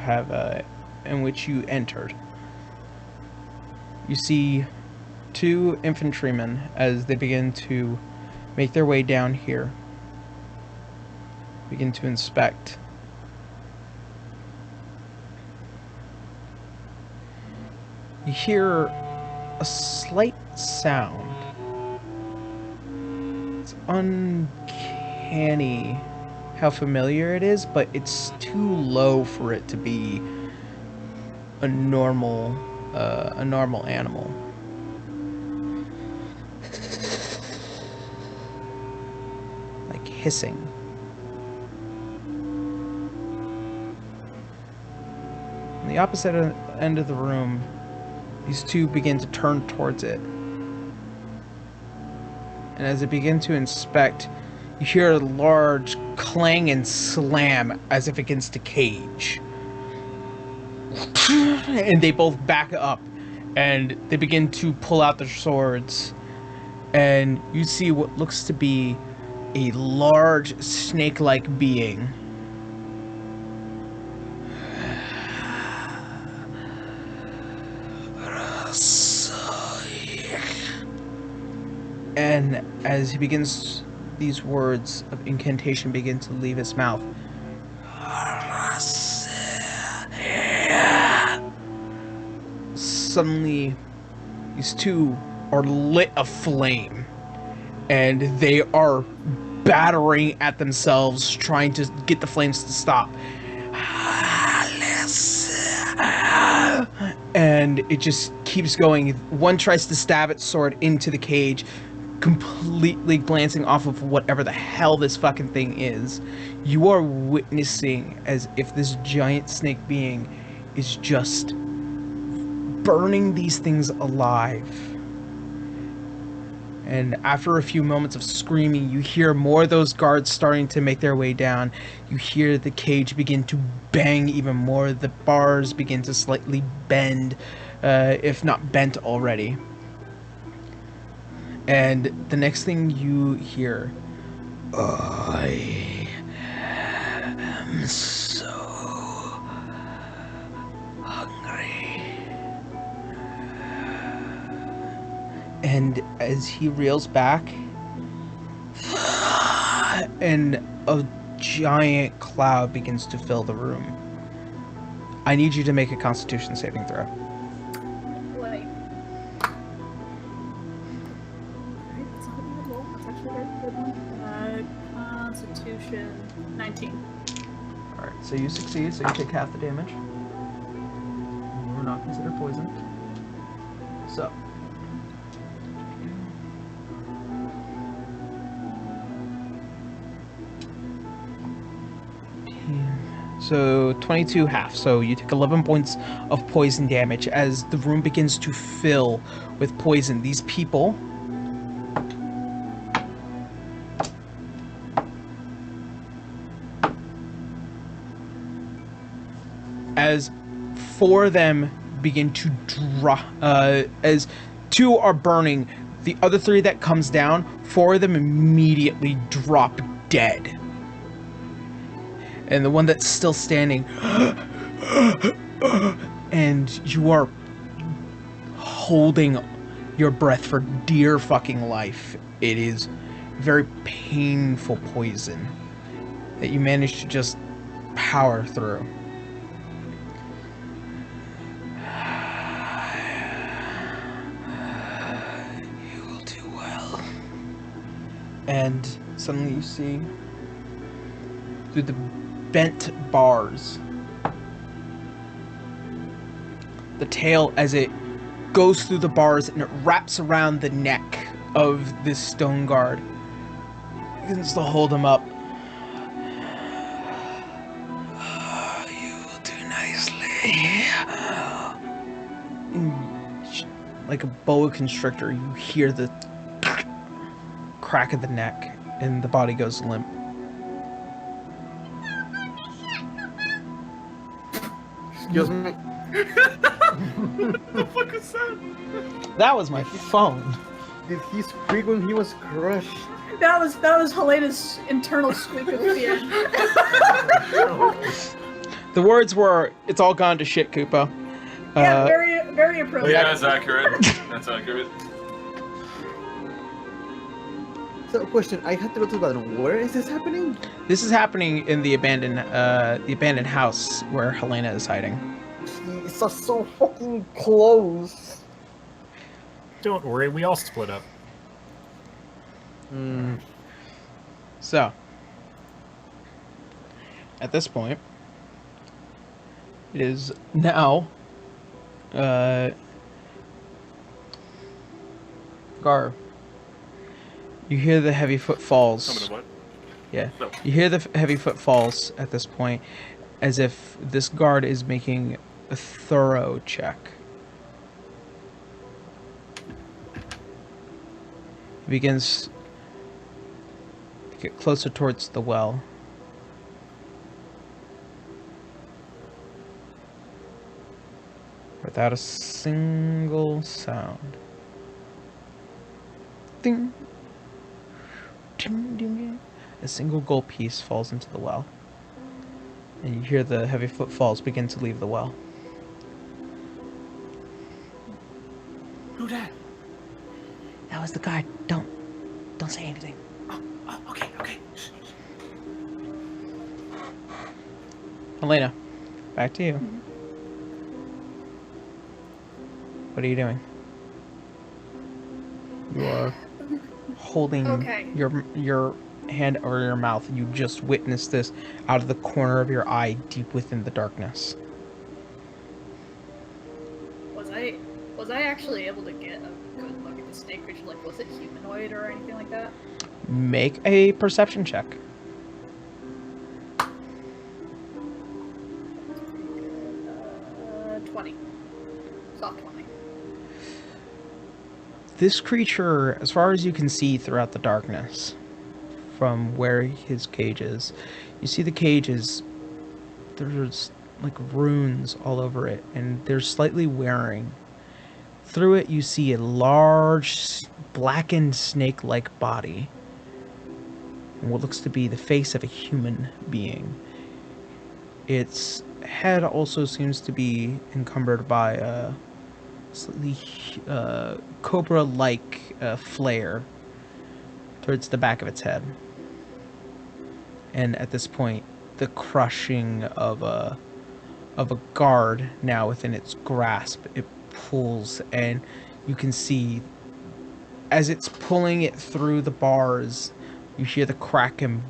B: entered. You see two infantrymen as they begin to make their way down here, begin to inspect. You hear a slight sound. It's uncanny how familiar it is, but it's too low for it to be a normal animal. Like hissing. On the opposite end of the room, these two begin to turn towards it. And as they begin to inspect, you hear a large clang and slam as if against a cage. And they both back up, and they begin to pull out their swords. And you see what looks to be a large snake-like being. And as he begins, these words of incantation begin to leave his mouth. Suddenly, these two are lit aflame, and they are battering at themselves, trying to get the flames to stop. And it just keeps going. One tries to stab its sword into the cage, completely glancing off of whatever the hell this fucking thing is. You are witnessing as if this giant snake being is just burning these things alive. And after a few moments of screaming, you hear more of those guards starting to make their way down. You hear the cage begin to bang even more. The bars begin to slightly bend, if not bent already. And the next thing you hear, I am so hungry. And as he reels back, and a giant cloud begins to fill the room. I need you to make a Constitution saving throw.
C: Like, alright, that's not a bad roll. That's actually a very good one. Constitution 19.
B: Alright, so you succeed, so you take half the damage. You are not considered poisoned. So. So 22 half, so you take 11 points of poison damage as the room begins to fill with poison. These people as 4 of them begin to drop, as 2 are burning, the other 3 that comes down, 4 of them immediately drop dead. And the one that's still standing, and you are holding your breath for dear fucking life. It is very painful poison that you managed to just power through. You will do well. And suddenly you see through the bent bars, the tail as it goes through the bars and it wraps around the neck of this stone guard. You can still hold him up. You will do nicely. Like a boa constrictor, you hear the crack of the neck and the body goes limp.
D: Excuse me.
E: What the fuck is that?
B: That was my phone.
D: Did he squeak when he was crushed?
C: That was Helena's internal squeak of fear.
B: The words were, "It's all gone to shit, Koopa."
C: Yeah, very, very appropriate.
E: Yeah, that's accurate. That's accurate.
D: So, question: I had to go to the bathroom. Where is this happening?
B: This is happening in the abandoned house where Helena is hiding.
D: It's so fucking close.
F: Don't worry, we all split up.
B: So, at this point, it is now, Gar. You hear the heavy footfalls.
E: What?
B: Yeah,
E: No.
B: you hear the heavy footfalls at this point, as if this guard is making a thorough check. He begins Get closer towards the well. Without a single sound. Ding. Ding, ding, ding. A single gold piece falls into the well. And you hear the heavy footfalls begin to leave the well.
E: Who that?
B: That was the guard. Don't say anything.
E: Oh, okay.
B: Elena, back to you. What are you doing? You are holding your hand over your mouth. You just witnessed this out of the corner of your eye, deep within the darkness.
C: Was I actually able to get a good look at the snake creature? Like, was it humanoid or anything like that?
B: Make a perception check.
C: 20. Soft 20.
B: This creature, as far as you can see throughout the darkness, from where his cage is, you see the cage is, there's like runes all over it, and they're slightly wearing. Through it, you see a large, blackened snake-like body, and what looks to be the face of a human being. Its head also seems to be encumbered by a slightly cobra-like flare towards the back of its head. And at this point, the crushing of a guard now within its grasp, it pulls, and you can see as it's pulling it through the bars, you hear the crack and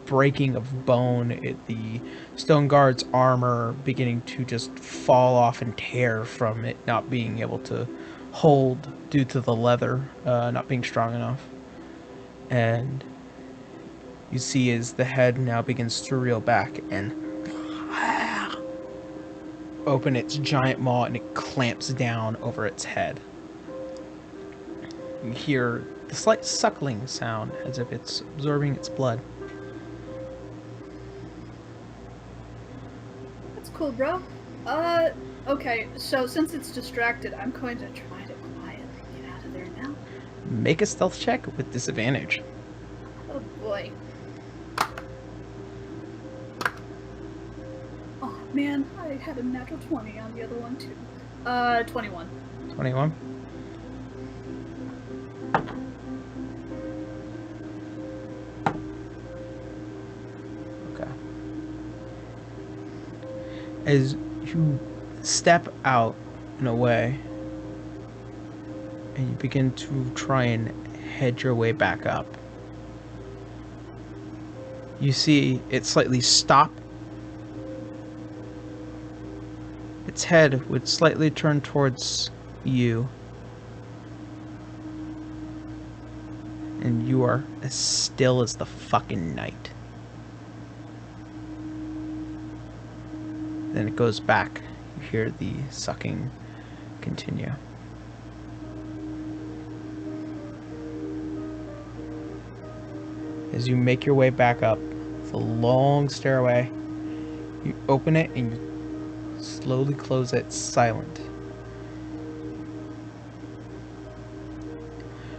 B: breaking of bone, the Stoneguard's armor beginning to just fall off and tear from it not being able to hold due to the leather not being strong enough. And you see as the head now begins to reel back and open its giant maw, and it clamps down over its head. You hear the slight suckling sound as if it's absorbing its blood.
C: That's cool, bro. Okay, so since it's distracted, I'm going to try to quietly get out of there now.
B: Make a stealth check with disadvantage.
C: Oh boy. Oh man, I had a natural 20 on the other one too. 21.
B: 21. Okay. As you step out and away, and you begin to try and head your way back up, you see it slightly stop. Its head would slightly turn towards you, and you are as still as the fucking night. Then it goes back. You hear the sucking continue. As you make your way back up the long stairway, you open it and you slowly close it, silent.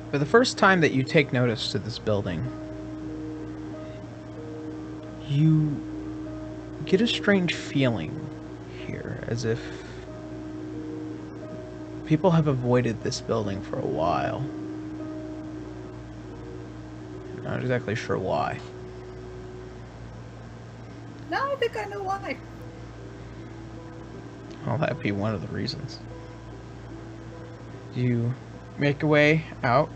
B: For the first time that you take notice to this building, you get a strange feeling here, as if people have avoided this building for a while. Not exactly sure why.
C: Now I think I know why.
B: Well, that'd be one of the reasons. You make your way out.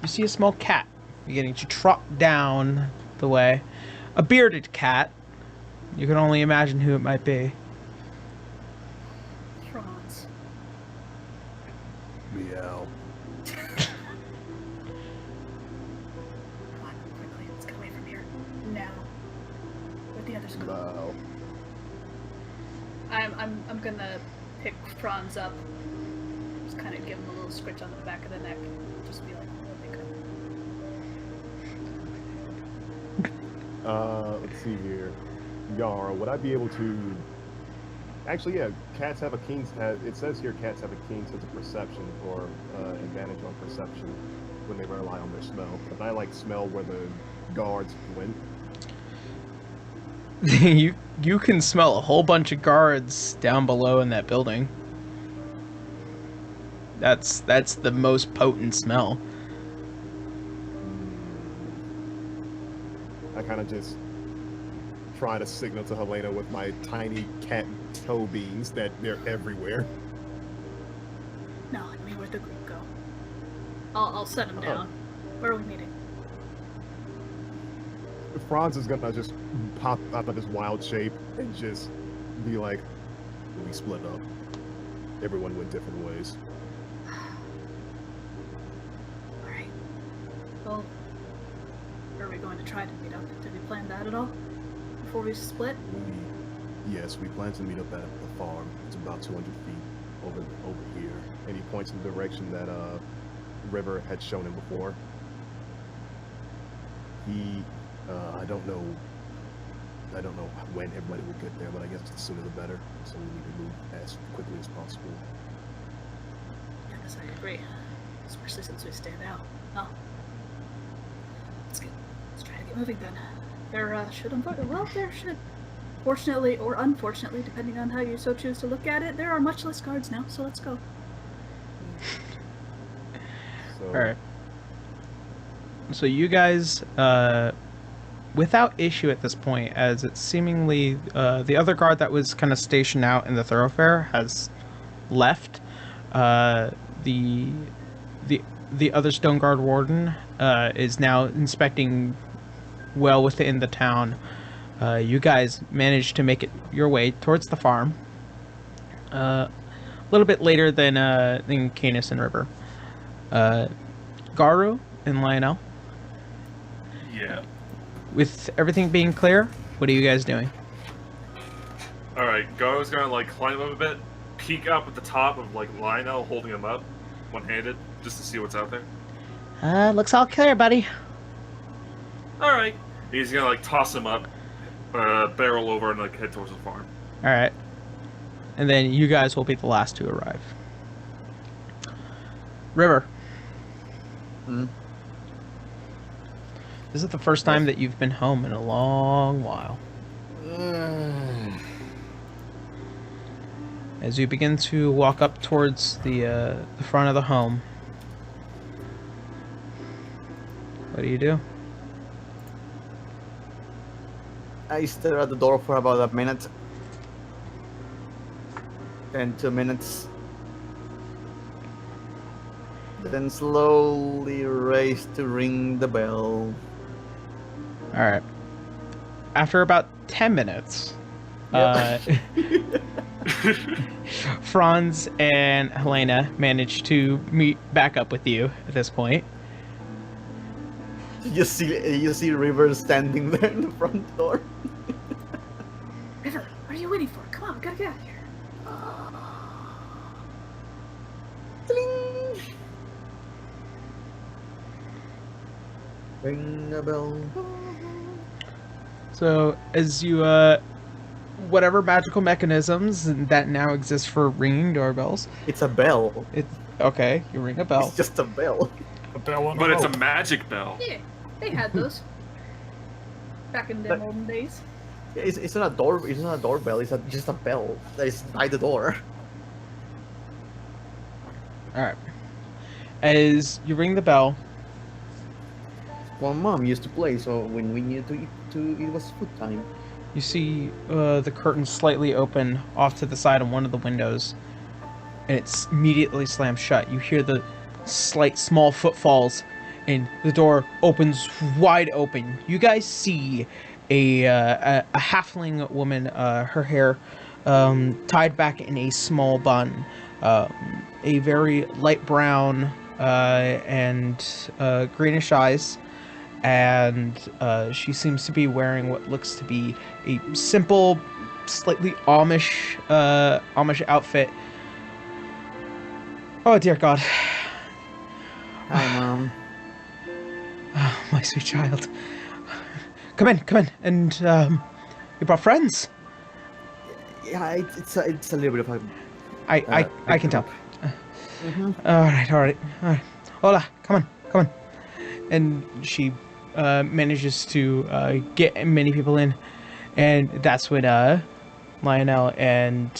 B: You see a small cat beginning to trot down the way. A bearded cat. You can only imagine who it might be.
C: Franz.
G: Meow.
C: Come on, quickly, let's get away from here. Now. Where'd the others go?
G: Wow.
C: I'm gonna pick Franz up. Just kind of give him a little scritch on the back of the neck. Just be like, where'd they go?
G: Let's see here. Yara, would I be able to... Actually, yeah, cats have a keen... It says here cats have a keen sense of perception, or advantage on perception when they rely on their smell. Can I, like, smell where the guards went?
B: You can smell a whole bunch of guards down below in that building. That's the most potent smell.
G: I kind of just try to signal to Helena with my tiny cat toe beans that they're everywhere.
C: No, I mean, where'd the group go? I'll set him down. Where are we meeting?
G: Franz is gonna just pop out of his wild shape and just be like, we split up. Everyone went different ways.
C: Alright. Well, where are we going to try to meet up? Did we plan that at all? Before we split?
G: Yes, we plan to meet up at the farm. It's about 200 feet over here. And he points in the direction that River had shown him before. I don't know when everybody will get there, but I guess the sooner the better. So we need to move as quickly as possible.
C: Yes, I agree. Especially since we stand out. Oh. Let's try to get moving then. There should, fortunately or unfortunately, depending on how you so choose to look at it, there are much less guards now, so let's go.
B: Alright. So you guys, without issue at this point, as it's seemingly the other guard that was kind of stationed out in the thoroughfare has left. The other Stoneguard Warden is now inspecting well within the town. You guys managed to make it your way towards the farm. A little bit later than Canis and River. Garu and Lionel.
E: Yeah.
B: With everything being clear, what are you guys doing?
E: Alright, Garu's gonna like climb up a bit, peek up at the top of like Lionel holding him up, one-handed, just to see what's out there.
B: Looks all clear, buddy.
E: Alright. He's gonna like toss him up, barrel over and like head towards the farm.
B: Alright. And then you guys will be the last to arrive. River. This is the first time that you've been home in a long while. As you begin to walk up towards the front of the home, what do?
D: I stare at the door for about a minute. Then 2 minutes. Then slowly race to ring the bell.
B: Alright. After about 10 minutes, Franz and Helena managed to meet back up with you at this point.
D: You see River standing there in the front door.
C: River, what are you waiting for? Come on, we gotta get out of here.
D: Ding! Ring the bell.
B: So, as you, whatever magical mechanisms that now exist for ringing doorbells.
D: It's a bell.
B: Okay, you ring a bell.
D: It's just a bell.
F: A bell on
E: But
F: the
E: it's a
F: rope.
E: magic bell.
C: Yeah, they had those. Back in the olden days.
D: It's not a door. It's not a doorbell. It's just a bell that is by the door.
B: Alright. As you ring the bell,
D: Well, Mom used to play, so when we needed to eat, it was food time.
B: you see the curtain slightly open off to the side of one of the windows, and it's immediately slammed shut. You hear the small footfalls, and the door opens wide open. You guys see a halfling woman, her hair tied back in a small bun, a very light brown and greenish eyes, and she seems to be wearing what looks to be a simple, slightly Amish outfit. Oh dear God.
D: Hi, Mom.
B: Oh, my sweet child. come in, and you brought friends.
D: Yeah, it's a little bit of a.
B: I can tell.
D: Mhm.
B: All right. Hola, come on. And she manages to get many people in, and that's when Lionel and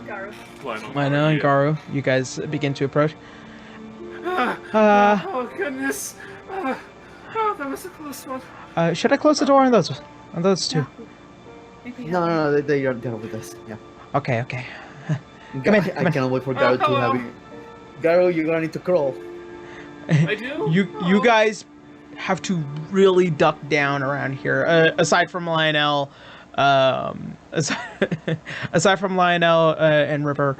C: Garu.
B: Lionel and Garu, you guys begin to approach.
E: Oh goodness! Oh, that was a close one.
B: Should I close the door on those two?
D: No, they are there with us. Yeah.
B: Okay.
D: Come
B: in,
D: I
B: come in.
D: cannot wait for Garo to have you. Garo, you're gonna need to crawl.
E: I do.
B: You guys have to really duck down around here. Aside from Lionel, aside from Lionel and River,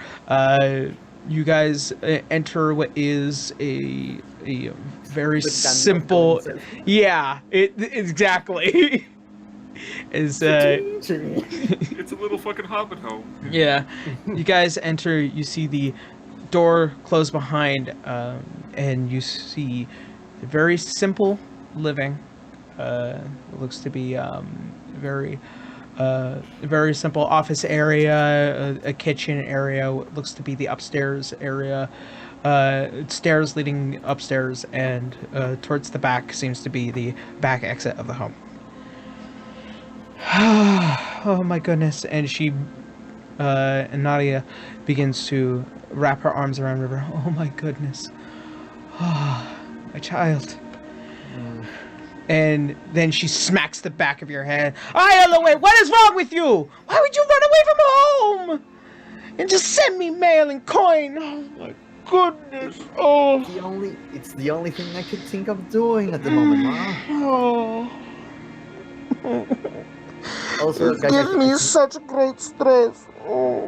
B: you guys enter what is a very simple. Yeah, exactly. Is
E: It's a little fucking hobbit home.
B: yeah, you guys enter. You see the door close behind, and you see a very simple living. It looks to be very simple office area, a kitchen area. What looks to be the upstairs area. Stairs leading upstairs, and towards the back seems to be the back exit of the home. Oh my goodness. And she and Nadia begins to wrap her arms around River. Oh my goodness. Oh, my child. And then she smacks the back of your head. Iolaway, what is wrong with you? Why would you run away from home? And just send me mail and coin. Oh my goodness. Oh.
D: It's the only thing I could think of doing at the moment, Ma.
B: Oh.
D: Also,
B: It
D: guys,
B: gives me such great stress. Oh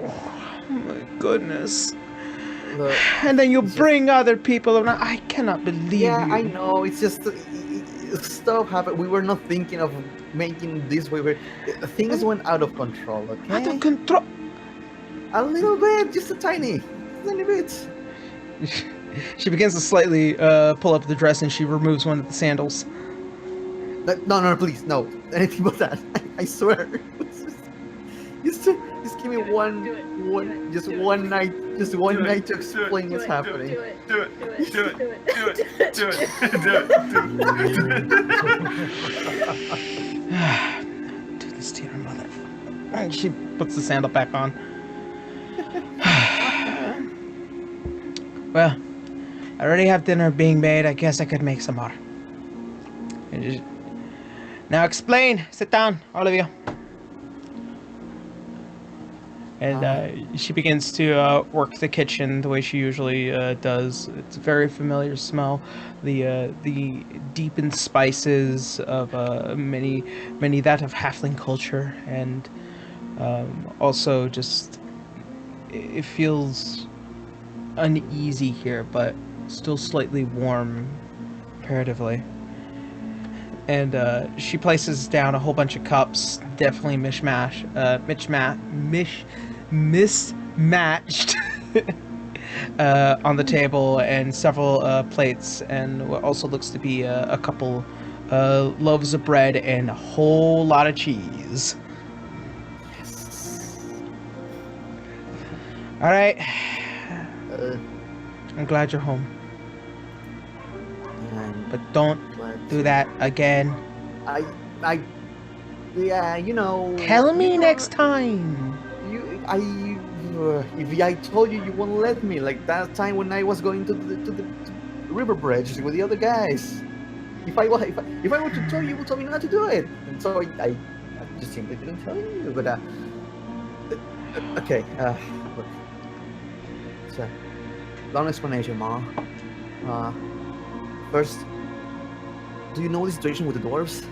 B: my goodness.
D: Look,
B: And then you bring other people around. I cannot believe
D: yeah,
B: you.
D: I know. It's just stuff happened. We were not thinking of making this way. Things went out of control. Okay.
B: Out of control.
D: A little bit, just a tiny bit.
B: She begins to slightly pull up the dress, and she removes one of the sandals.
D: No, please, no. Anything but that. I swear. Just give me one night to explain what's happening.
E: Do it.
B: Do this to your mother. And she puts the sandal back on. Well, I already have dinner being made. I guess I could make some more. Now explain. Sit down, all of you. And she begins to work the kitchen the way she usually does. It's a very familiar smell. The deepened spices of many that of halfling culture, and also just it feels uneasy here, but still slightly warm comparatively. And she places down a whole bunch of cups, definitely mismatched, on the table, and several plates, and what also looks to be a couple loaves of bread and a whole lot of cheese.
D: Yes.
B: All right. I'm glad you're home, but don't do that again.
D: Yeah, you know.
B: Tell me next time.
D: If I told you, you won't let me. Like that time when I was going to the river bridge with the other guys. If I were to tell you, you would tell me not to do it. And so I just simply didn't tell you. But okay. Look. It's a long explanation, Ma. First, do you know the situation with the dwarves?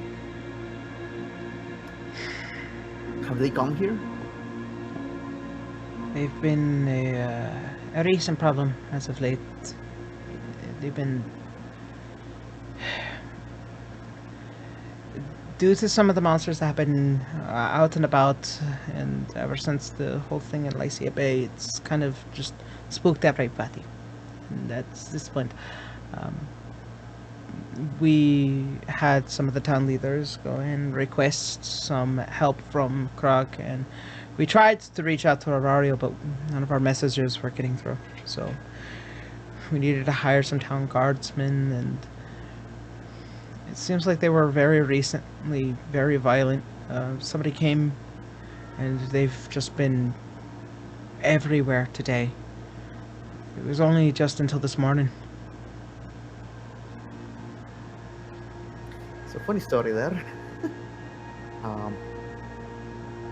D: Have they come here?
B: They've been a recent problem as of late. They've been... Due to some of the monsters that have been out and about, and ever since the whole thing in Lycia Bay, it's kind of just spooked everybody. And that's this point. we had some of the town leaders go and request some help from Krug, and we tried to reach out to Arario, but none of our messengers were getting through. So we needed to hire some town guardsmen, and it seems like they were very recently very violent. Somebody came, and they've just been everywhere today. It was only just until this morning.
D: So funny story there.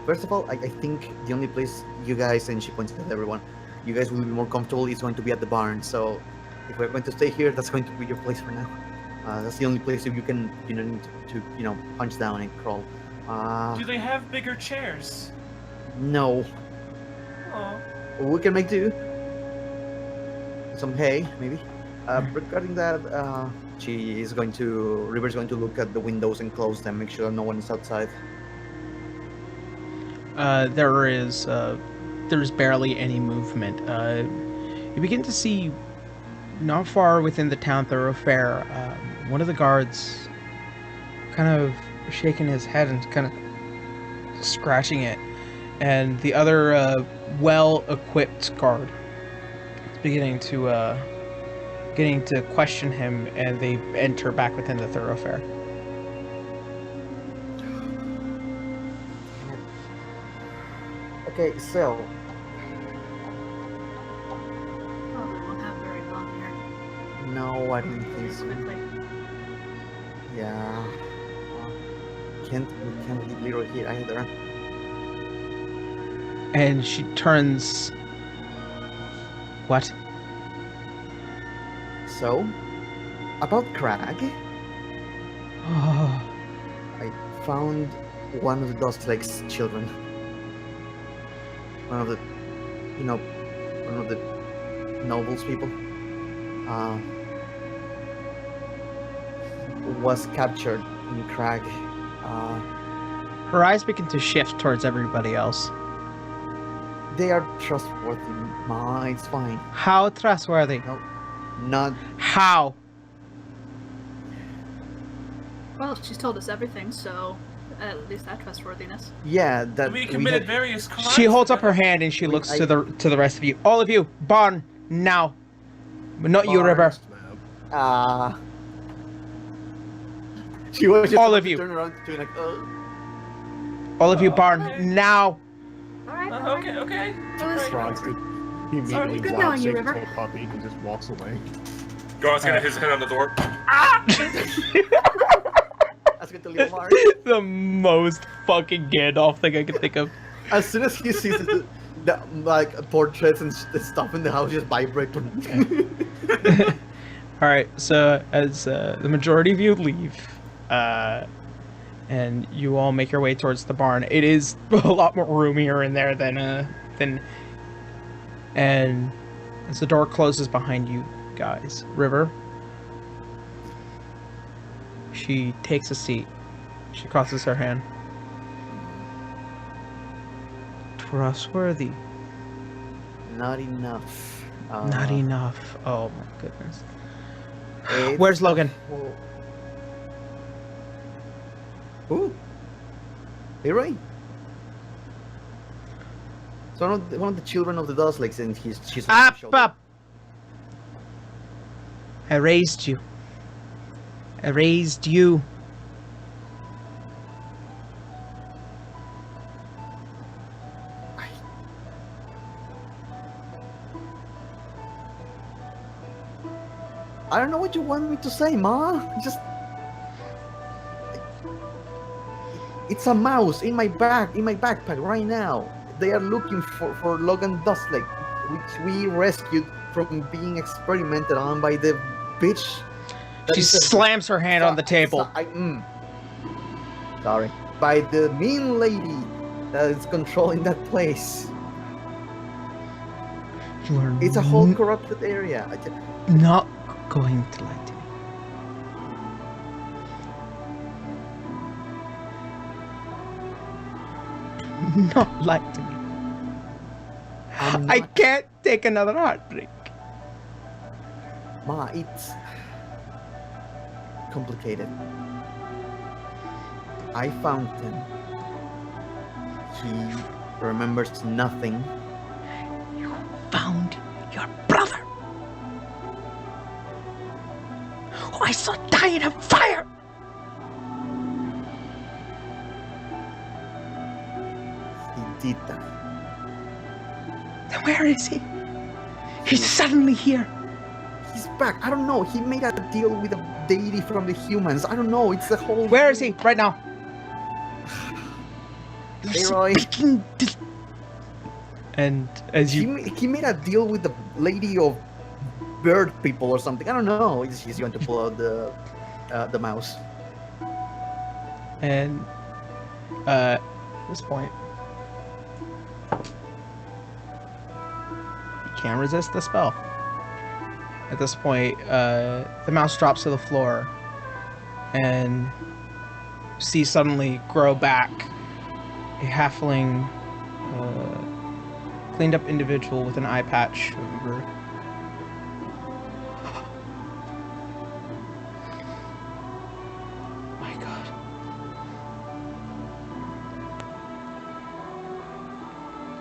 D: First of all, I think the only place you guys, and she points at everyone, you guys will be more comfortable is going to be at the barn. So if we're going to stay here, that's going to be your place for now. That's the only place if you can, need to punch down and crawl.
E: Do they have bigger chairs?
D: No.
E: Oh.
D: We can make do. Some hay, maybe. Regarding that, River's going to look at the windows and close them, make sure no one is outside.
B: There's barely any movement. You begin to see, not far within the town thoroughfare, one of the guards kind of shaking his head and kind of scratching it, and the other well-equipped guard is beginning to question him, and they enter back within the thoroughfare.
D: Okay, so
C: Probably won't have very long here.
D: no, I don't think so.
C: Quickly.
D: Yeah. We can't leave Leroy here either.
B: And she turns. What?
D: So, about Crag,
B: Oh,
D: I found one of the Dustlake's children. One of the nobles people. Was captured in Crag.
B: her eyes begin to shift towards everybody else.
D: They are trustworthy. Ma, it's fine.
B: How trustworthy?
D: No, not.
B: How?
C: Well, she's told us everything, so at least that trustworthiness.
D: Yeah, that
E: We
D: we
E: committed
D: had-
E: various crimes.
B: She holds up her
E: together.
B: hand and she looks
D: I-
B: to the rest of you. All of you, barn now. But not you, River.
G: Bards, man.
D: She was just
B: All
D: about
B: of
D: to
B: you.
D: turn around to like,
B: All of you, barn
E: Okay.
B: now.
C: Alright,
E: Okay, okay.
G: Franz did- he immediately
C: good
G: wild
C: knowing you,
G: shakes
C: River.
G: into a puppy and just walks away.
E: Garth's gonna his head on the door.
D: That's going to leave a mark.
B: The most fucking Gandalf thing I can think of.
D: As soon as he sees the like portraits and stuff in the house, just vibrate.
B: All right, so as the majority of you leave, and you all make your way towards the barn, it is a lot more roomier in there than. And as the door closes behind you guys, River, she takes a seat. She crosses her hand. Trustworthy.
D: Not enough.
B: Not enough. Oh my goodness.
D: It's-
B: Where's Logan?
D: Who? Leroy? So one of the children of the Dustlakes, and she's on
B: Up,
D: his shoulder.
B: up! I raised you. I raised you.
D: I don't know what you want me to say, Ma. It's a mouse in my backpack right now. They are looking for Logan Dustlake, which we rescued from being experimented on by the bitch. that
B: She
D: is a-
B: slams her hand on the table.
D: Sorry. By the mean lady that is controlling that place.
B: You are
D: It's a whole corrupted area.
B: not going to lie to me. Not lie to me.
D: I'm
B: I
D: not-
B: can't take another heartbreak.
D: Ma, complicated. I found him. He remembers nothing.
B: You found your brother, who I saw die in a fire.
D: He did die.
B: Then where is he? He's suddenly here.
D: He's back. I don't know. He made a deal with a deity from the humans. I don't know. It's the whole.
B: Where is he right now? You're
D: Leroy.
B: speaking. And as you
D: He made a deal with the lady of bird people or something. I don't know. He's going to pull out the mouse.
B: and at this point, you can't resist the spell. At this point, the mouse drops to the floor, and see suddenly grow back a halfling, cleaned up individual with an eye patch over. My God.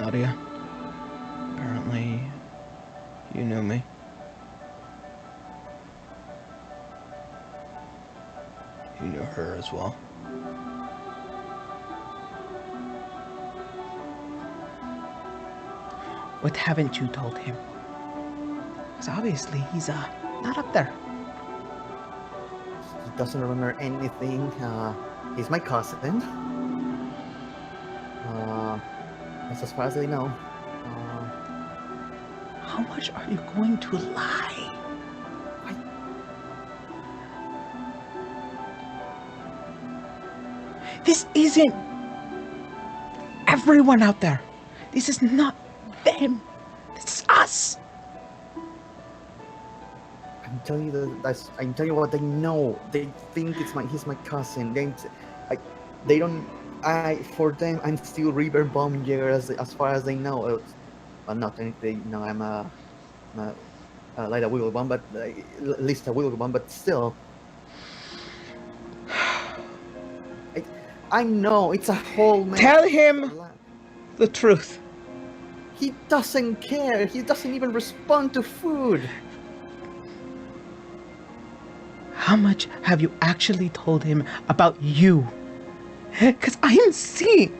B: Nadia, apparently you knew me. You knew her as well. What haven't you told him? Because obviously he's not up there.
D: He doesn't remember anything. He's my cousin. That's as far as I know.
B: How much are you going to lie? This isn't everyone out there. This is not them. This is us.
D: I'm telling you I'm telling you what they know. They think he's my cousin. They don't. For them, I'm still River Bomber as far as they know. Well, not technically, no, I'm like a Wigglebum, but at least a Wigglebum, but still. I know it's a whole mess.
B: Tell him the truth.
D: He doesn't care. He doesn't even respond to food.
B: How much have you actually told him about you? Because I am seeing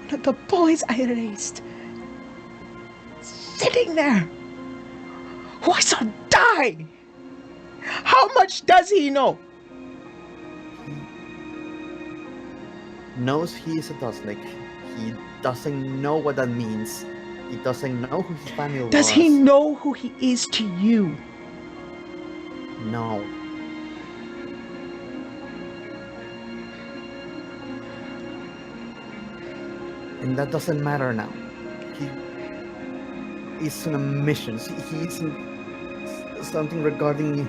B: one of the boys I raised sitting there, who I saw die. How much does he know?
D: Knows he is a Dustlick. He doesn't know what that means. He doesn't know who his family was.
B: Does he know who he is to you?
D: No. And that doesn't matter now. He is on a mission. He isn't something regarding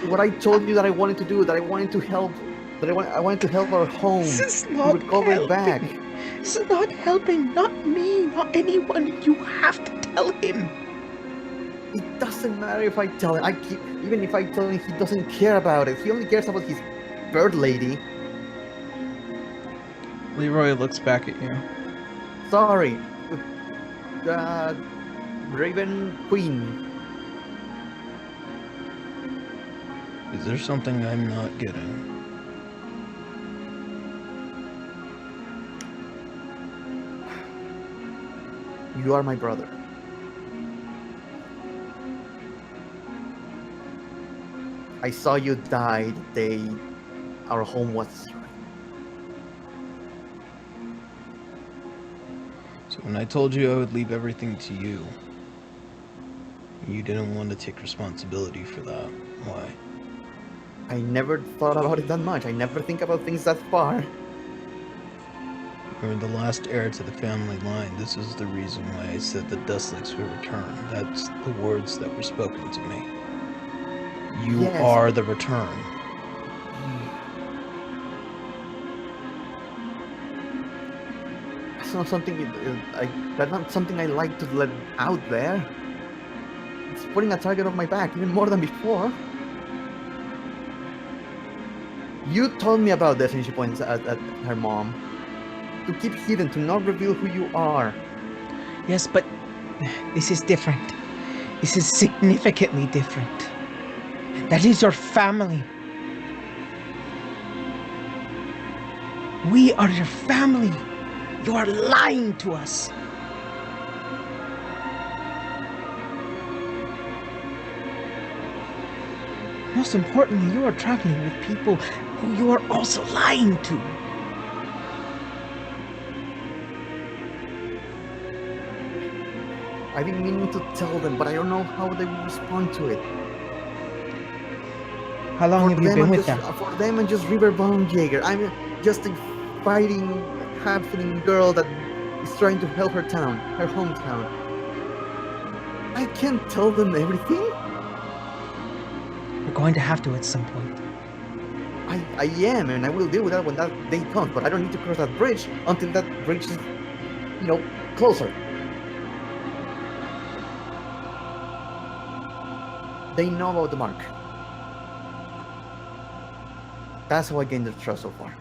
D: what I told you that I wanted to do, that I wanted to help. I wanted to help our home.
B: This is not
D: recover it back.
B: This is not helping. Not me. Not anyone. You have to tell him.
D: It doesn't matter if I tell him. Even if I tell him, he doesn't care about it. He only cares about his bird lady.
B: Leroy looks back at you.
D: Sorry. Raven Queen.
B: Is there something I'm not getting?
D: You are my brother. I saw you die the day our home was destroyed.
B: So when I told you I would leave everything to you, you didn't want to take responsibility for that. Why?
D: I never thought about it that much. I never think about things that far.
B: You're the last heir to the family line. This is the reason why I said the Dustlicks will return. That's the words that were spoken to me. You
D: Yes.
B: are the return.
D: It's not something that's not something I like to let out there. It's putting a target on my back, even more than before. You told me about this, and she points at her mom. To keep hidden, to not reveal who you are.
B: Yes, but this is different. This is significantly different. That is your family. We are your family. You are lying to us. Most importantly, you are traveling with people who you are also lying to.
D: I've been meaning to tell them, but I don't know how they will respond to it.
B: How long have you been with them?
D: For them, I'm just River Jaeger. I'm just a fighting, halfling girl that is trying to help her town, her hometown. I can't tell them everything.
B: You're going to have to at some point.
D: I am, and I will deal with that when that day comes, but I don't need to cross that bridge until that bridge is, closer. They know about the mark. That's how I gained their trust so far.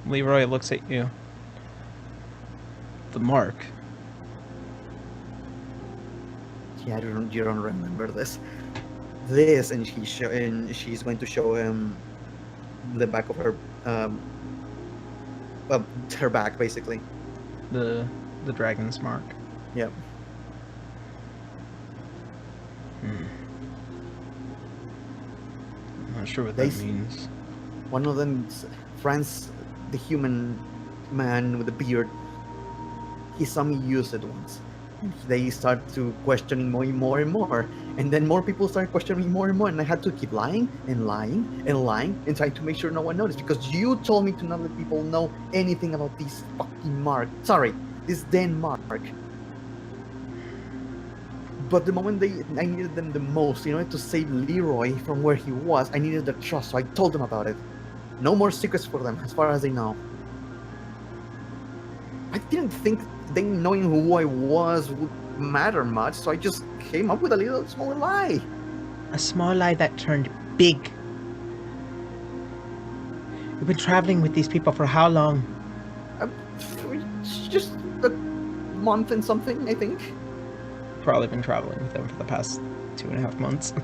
B: Leroy looks at you. The mark.
D: Yeah, you don't remember this. This, and she's going to show him the back of her, her back basically.
B: The dragon's mark.
D: Yep.
B: I'm not sure what that means.
D: One of them, France, the human man with the beard, he saw me use it once. They start to questioning me more and more, and then more people start questioning me more and more, and I had to keep lying and lying and lying and trying to make sure no one noticed, because you told me to not let people know anything about this fucking mark. Sorry, this den mark. But the moment I needed them the most, in order to save Leroy from where he was, I needed their trust, so I told them about it. No more secrets for them, as far as they know. I didn't think they knowing who I was would matter much, so I just came up with a little small lie.
B: A small lie that turned big. You've been traveling with these people for how long?
D: Just a month and something, I think.
B: Probably been traveling with them for the past 2.5 months.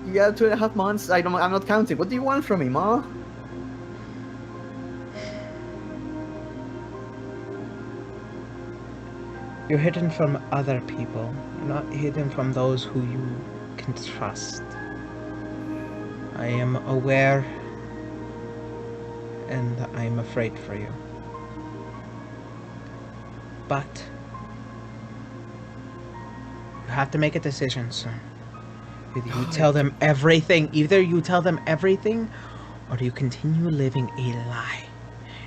D: Yeah, 2.5 months. I'm not counting. What do you want from me, Ma?
B: You're hidden from other people. You're not hidden from those who you can trust. I am aware, and I am afraid for you. But you have to make a decision, son. Either you tell them everything, or you continue living a lie.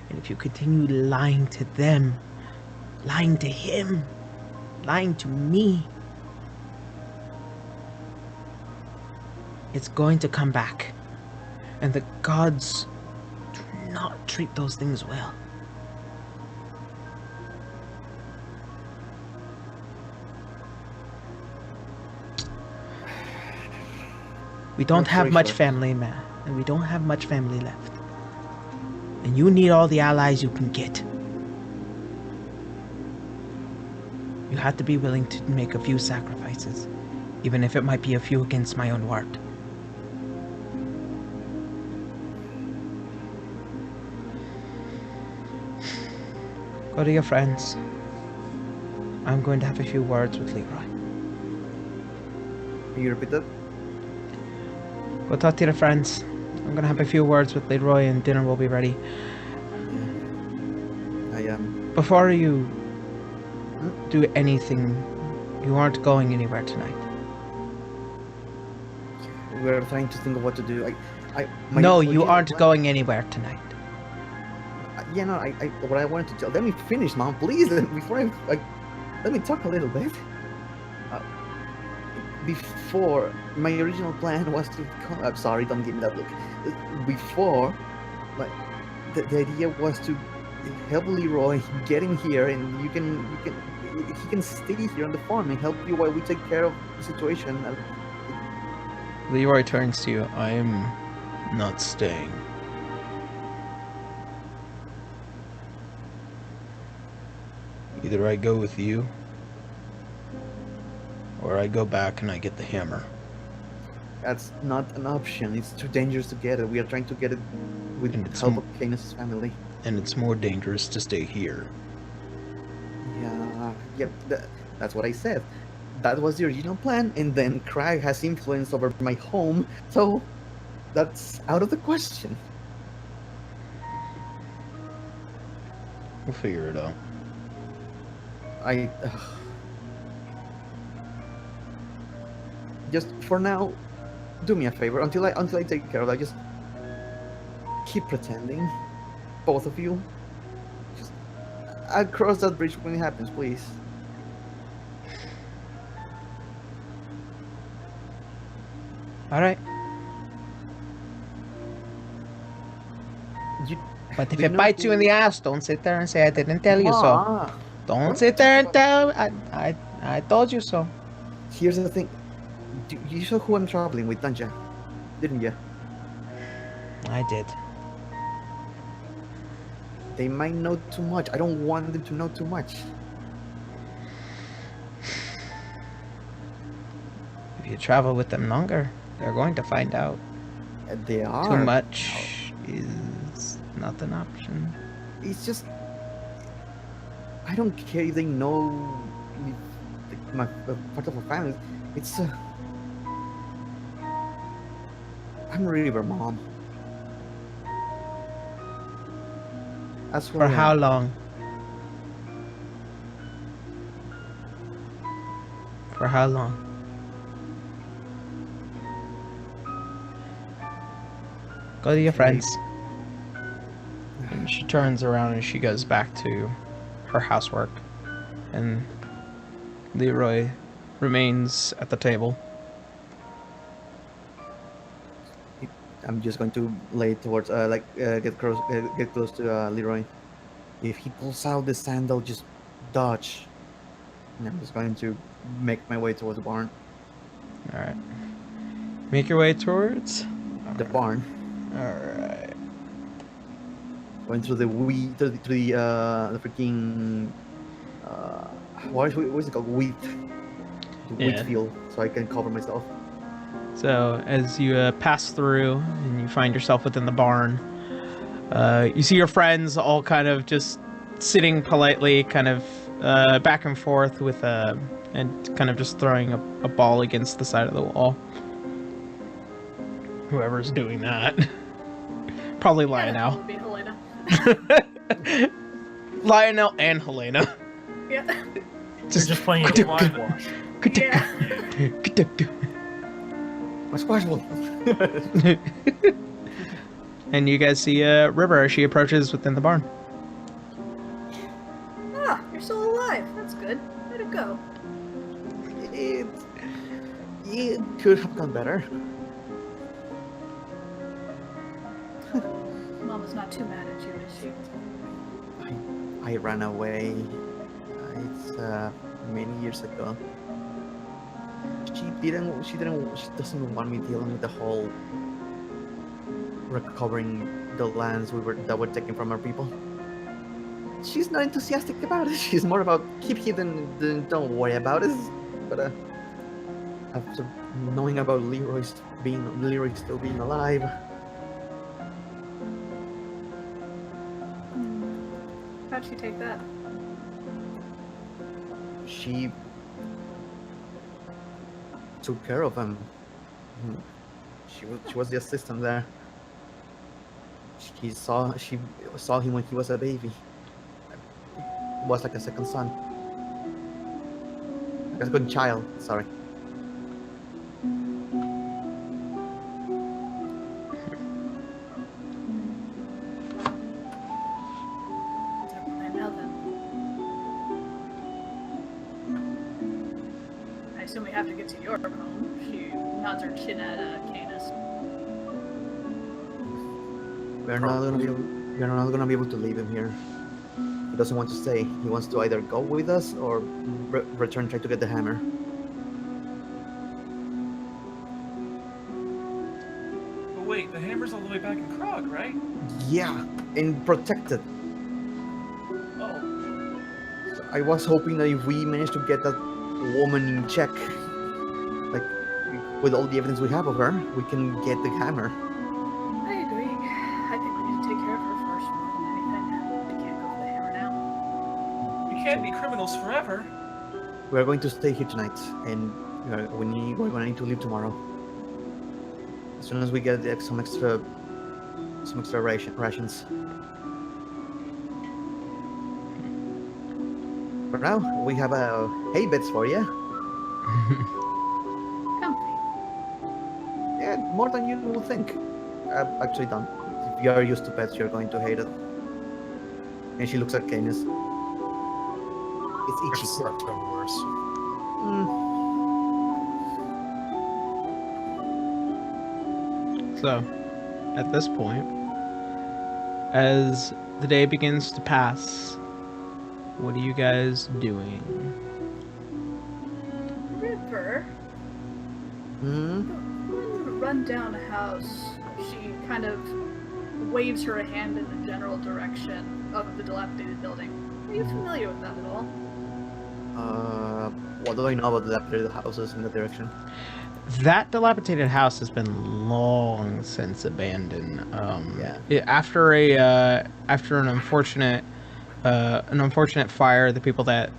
B: And if you continue lying to them, lying to him, lying to me, it's going to come back. And the gods do not treat those things well. We don't have much family, man. And we don't have much family left. And you need all the allies you can get. You have to be willing to make a few sacrifices, even if it might be a few against my own word. Go to your friends. I'm going to have a few words with Leroy.
D: Can you repeat that?
B: Go talk to your friends. I'm gonna have a few words with Leroy and dinner will be ready.
D: I am.
B: Before you do anything, you aren't going anywhere tonight.
D: We're trying to think of what to do.
B: No, you aren't going anywhere tonight.
D: Yeah, no, what I wanted to tell. Let me finish, Mom, please. Before let me talk a little bit. Before, my original plan was to come. I'm sorry, don't give me that look. Before, the idea was to help Leroy get him here, and he can stay here on the farm and help you while we take care of the situation.
B: Leroy turns to you. I am not staying. Either I go with you, or I go back and I get the hammer.
D: That's not an option. It's too dangerous to get it. We are trying to get it with
B: And
D: the
B: it's
D: help of Canis' family.
B: And it's more dangerous to stay here.
D: Yeah, that's what I said. That was the original plan, and then Crag has influence over my home, so that's out of the question.
B: We'll figure it out.
D: Just for now, do me a favor until I take care of that. Just keep pretending, both of you. Just I'll cross that bridge when it happens, please.
B: All right. But if
D: you
B: it
D: know
B: bites you in the ass, don't sit there and say I didn't tell you so. Don't sit there and tell I told you so.
D: Here's the thing. You saw who I'm traveling with, don't you? Didn't you?
B: I did.
D: They might know too much. I don't want them to know too much.
B: If you travel with them longer, they're going to find out.
D: They are.
B: Too much is not an option.
D: It's just I don't care if they know my part of our family. It's I'm River, Mom. That's
B: For how long? For how long? Go to your friends. And she turns around and she goes back to her housework. And Leroy remains at the table.
D: I'm just going to lay towards, get close to Leroy. If he pulls out the sandal, just dodge. And I'm just going to make my way towards the barn.
B: All right. Make your way towards
D: The barn.
B: All right.
D: Going through the the freaking what is it called? Wheat. The wheat field, so I can cover myself.
B: So as you pass through and you find yourself within the barn, you see your friends all kind of just sitting politely, kind of back and forth with and kind of just throwing a ball against the side of the wall. Whoever's doing that. Probably Lionel.
C: Would be Helena.
B: Lionel and Helena.
C: Yeah.
F: Just playing a wash.
C: Yeah.
D: My squash ball.
B: And you guys see River as she approaches within the barn.
C: Ah, you're still alive. That's good. Way to go.
D: It could have gone better.
C: Mama's not too mad at you, is she?
D: I ran away. It's many years ago. She doesn't want me dealing with the whole recovering the lands that were taken from our people. She's not enthusiastic about it. She's more about keep hidden than don't worry about it. But after knowing about Leroy still being alive,
C: How'd she take that?
D: she took care of him. She was the assistant there. She saw him when he was a baby. It was like a second son. Like a second child, sorry.
C: I know then. I assume we have to get to your home. She nods her chin at Canis.
D: We're not gonna be able to leave him here. He doesn't want to stay. He wants to either go with us or return, try to get the hammer.
E: But wait, the hammer's all the way back in Krog, right?
D: Yeah, and protected.
E: Oh.
D: I was hoping that if we managed to get that woman in check, like with all the evidence we have of her, we can get the hammer.
C: I agree. I think we need to take care of her first more than anything. We can't go for the hammer now.
E: We can't be criminals forever.
D: We are going to stay here tonight, and we're going to need to leave tomorrow. As soon as we get some extra rations. For now, we have hay beds for you.
C: Comfy.
D: Yeah, more than you would think. Actually, don't. If you are used to pets, you're going to hate it. And she looks at Canis. It's itchy.
F: It's slept no worse.
B: So, at this point, as the day begins to pass, what are you guys doing?
C: River. Run down a house. She kind of waves her hand in the general direction of the dilapidated building. Are you familiar with that at all?
D: What do I know about the dilapidated houses in that direction?
B: That dilapidated house has been long since abandoned. After an unfortunate fire, the people that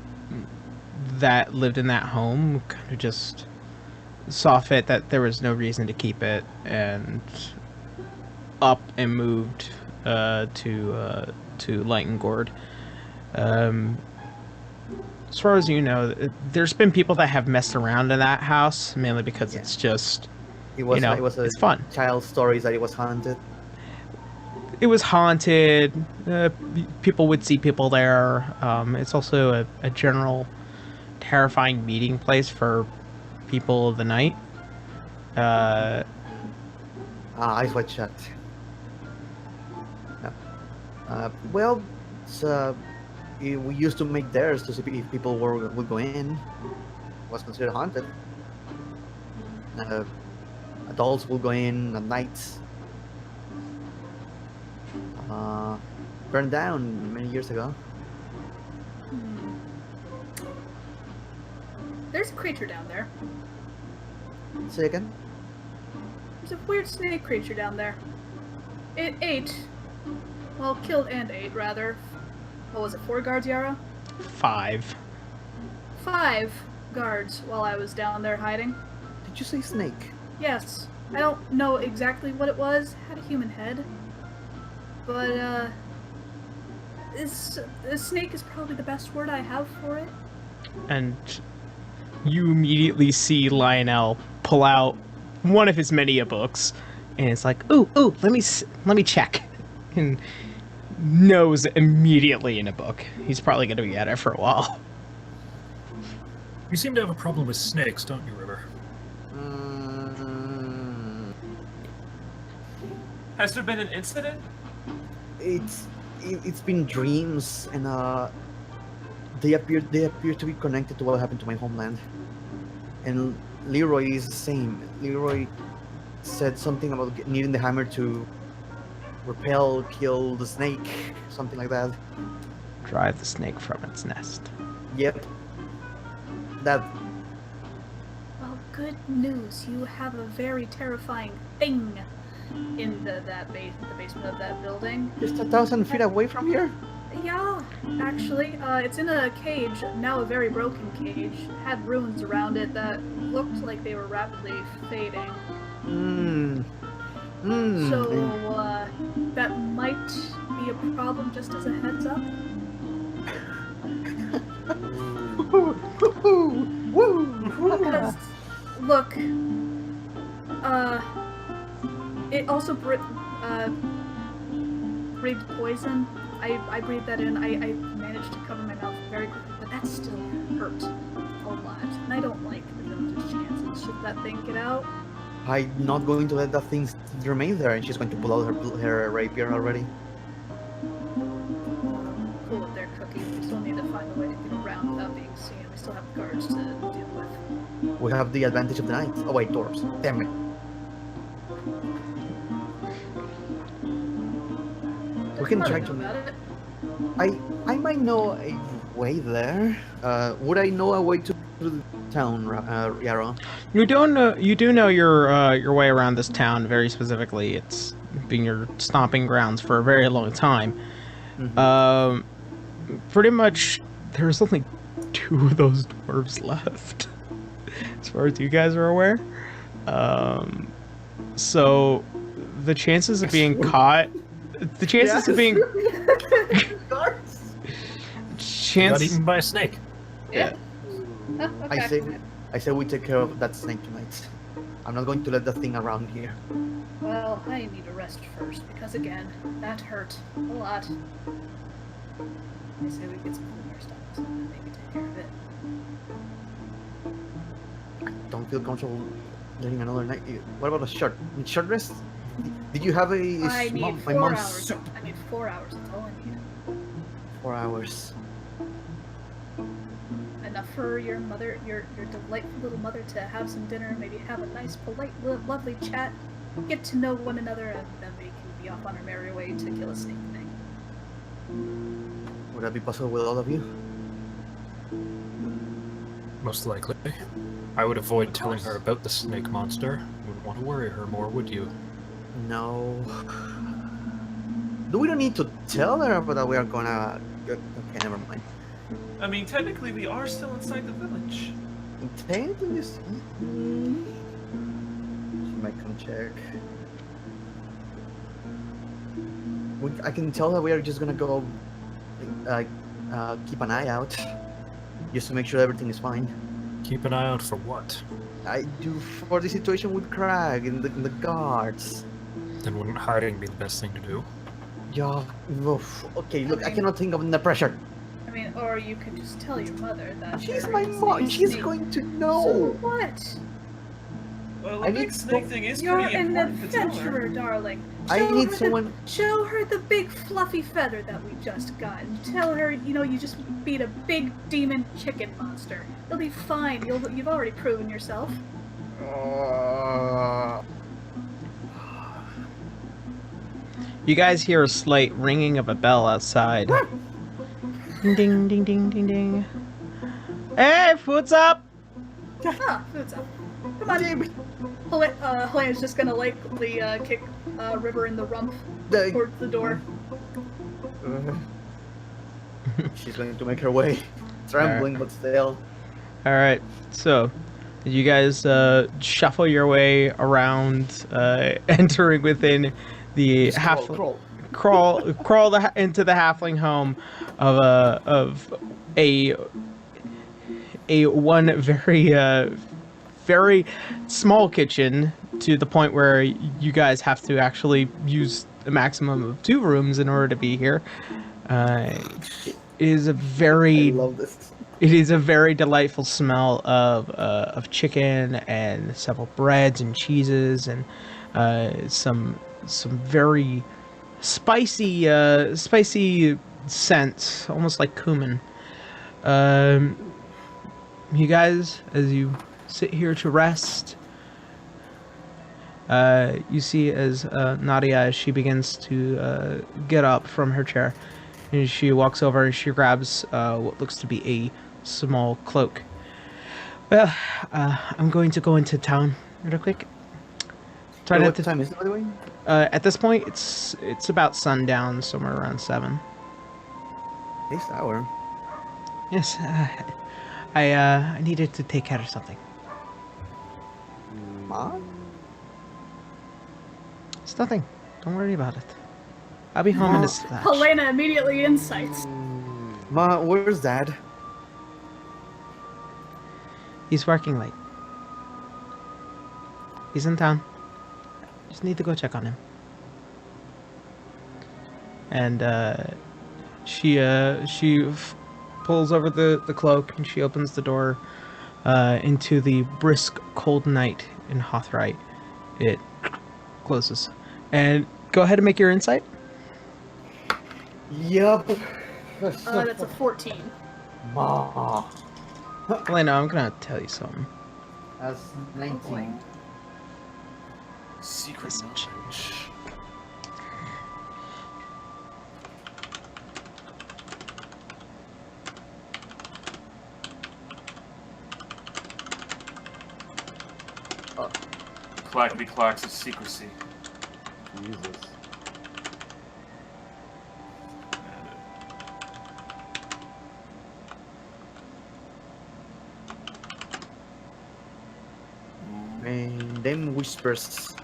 B: lived in that home kind of just saw fit that there was no reason to keep it and up and moved to Lightengord. As far as you know, there's been people that have messed around in that house, mainly because it's just, it's fun.
D: Child stories that it was haunted.
B: It was haunted. People would see people there. It's also a general terrifying meeting place for people of the night.
D: Eyes wide shut. Well, we used to make theirs to see if people would go in. It was considered haunted. Adults will go in at night. Burned down many years ago.
C: There's a creature down there.
D: Say again?
C: There's a weird snake creature down there. It killed and ate, rather. What was it, 4 guards, Yara?
B: 5.
C: 5 guards while I was down there hiding.
D: Did you say snake?
C: Yes. I don't know exactly what it was. Had a human head. But, this snake is probably the best word I have for it.
B: And you immediately see Lionel pull out one of his many books, and it's like, ooh, let me check, and knows immediately in a book. He's probably going to be at it for a while.
F: You seem to have a problem with snakes, don't you, River?
E: Has there been an incident?
D: It's been dreams, and they appear to be connected to what happened to my homeland. And Leroy is the same. Leroy said something about needing the hammer to repel, kill the snake, something like that.
B: Drive the snake from its nest.
D: Yep. That.
C: Well, good news. You have a very terrifying thing in the basement of that building.
D: Just 1,000 feet away from here?
C: Yeah, actually. It's in a cage, now a very broken cage. Had ruins around it that looked like they were rapidly fading. So, that might be a problem, just as a heads up. Because, look, it also breathed poison. I breathed that in. I managed to cover my mouth very quickly, but that still hurt a lot. And I don't like the village's chances should that thing get out.
D: I'm not going to let that thing remain there, and she's going to pull out her rapier already.
C: Cool if they're cooking find a way to get around without being seen. We still have guards to deal with.
D: We have the advantage of the night. Oh wait, dwarves. Damn it. We can try to.
C: About it.
D: I might know a way there. Would I know a way to the town, Yarrow?
B: You don't know. You do know your way around this town very specifically. It's been your stomping grounds for a very long time.
D: Mm-hmm.
B: Pretty much, there's only 2 of those dwarves left, as far as you guys are aware. So the chances of being caught, the chances of being
F: Got
B: chance.
F: eaten by a snake.
B: Yeah.
C: Oh, okay.
D: I say we take care of that snake tonight. I'm not going to let that thing around here.
C: Well, I need a rest first, because again, that hurt a lot. I say we get some cleaner stuff, so then they can take care of it.
D: I don't feel comfortable letting another night. What about a short rest? Did you have a?
C: I need
D: my
C: 4
D: mom's
C: hours.
D: soup?
C: I need 4 hours, that's all I need.
D: 4 hours.
C: Enough for your mother, your delightful little mother, to have some dinner, maybe have a nice, polite, lovely chat, get to know one another, and then we can be off on our merry way to kill a snake thing.
D: Would that be possible with all of you?
F: Most likely. I would avoid telling her about the snake monster. Wouldn't want to worry her more, would you?
D: No. We don't need to tell her that we are gonna. Okay, never mind.
E: I mean, technically, we are still inside the village.
D: Technically, this. She might come check. I can tell her we are just gonna go. Keep an eye out, just to make sure everything is fine.
F: Keep an eye out for what?
D: I do for the situation with Crag and the guards.
F: Then wouldn't hiding be the best thing to do?
D: Yeah. Oof. Okay, look, I cannot think of the pressure.
C: I mean, or you could just tell your mother that
D: She's
C: there
D: my
C: is
D: mom.
C: a
D: She's
C: snake.
D: going to
C: So
D: know.
C: what?
E: Well,
D: I
E: the big
D: need
E: snake
D: to-
E: thing is
C: You're
E: pretty
C: an
E: important to tell her.
C: adventurer, darling.
D: I
C: Show
D: need
C: her
D: someone.
C: Show her the big fluffy feather that we just got. And tell her, you just beat a big demon chicken monster. You'll be fine. You've already proven yourself.
B: You guys hear a slight ringing of a bell outside. Ding ding ding ding ding ding. Hey, food's up.
C: Ah, food's up. Come on. Helena's just gonna lightly kick River in the rump towards the door.
D: She's going to make her way. Trembling, but still.
B: All right, so you guys shuffle your way around, entering within the crawl into the halfling home of a one very small kitchen, to the point where you guys have to actually use a maximum of 2 rooms in order to be here. It is a very
D: I love this.
B: It is a very delightful smell of chicken and several breads and cheeses and some very spicy scents, almost like cumin. You guys, as you sit here to rest, you see as Nadia, as she begins to get up from her chair, and she walks over and she grabs what looks to be a small cloak. Well, I'm going to go into town real quick. Try not
D: What
B: to.
D: time is it, by the way?
B: At this point, it's about sundown, somewhere around 7.
D: This hour.
B: Yes, I needed to take care of something.
D: Ma?
B: It's nothing. Don't worry about it. I'll be home in a flash.
C: Helena immediately insights.
D: Ma, where's Dad?
B: He's working late. He's in town. Just need to go check on him. And she pulls over the cloak and she opens the door into the brisk cold night in Rite. It closes. And go ahead and make your insight.
D: Yup.
C: That's a 14.
D: Ma.
B: Elena, I'm gonna tell you something.
D: That's 19.
E: Secret knowledge. Clackety clacks of secrecy.
G: Jesus.
D: Man, them whispers.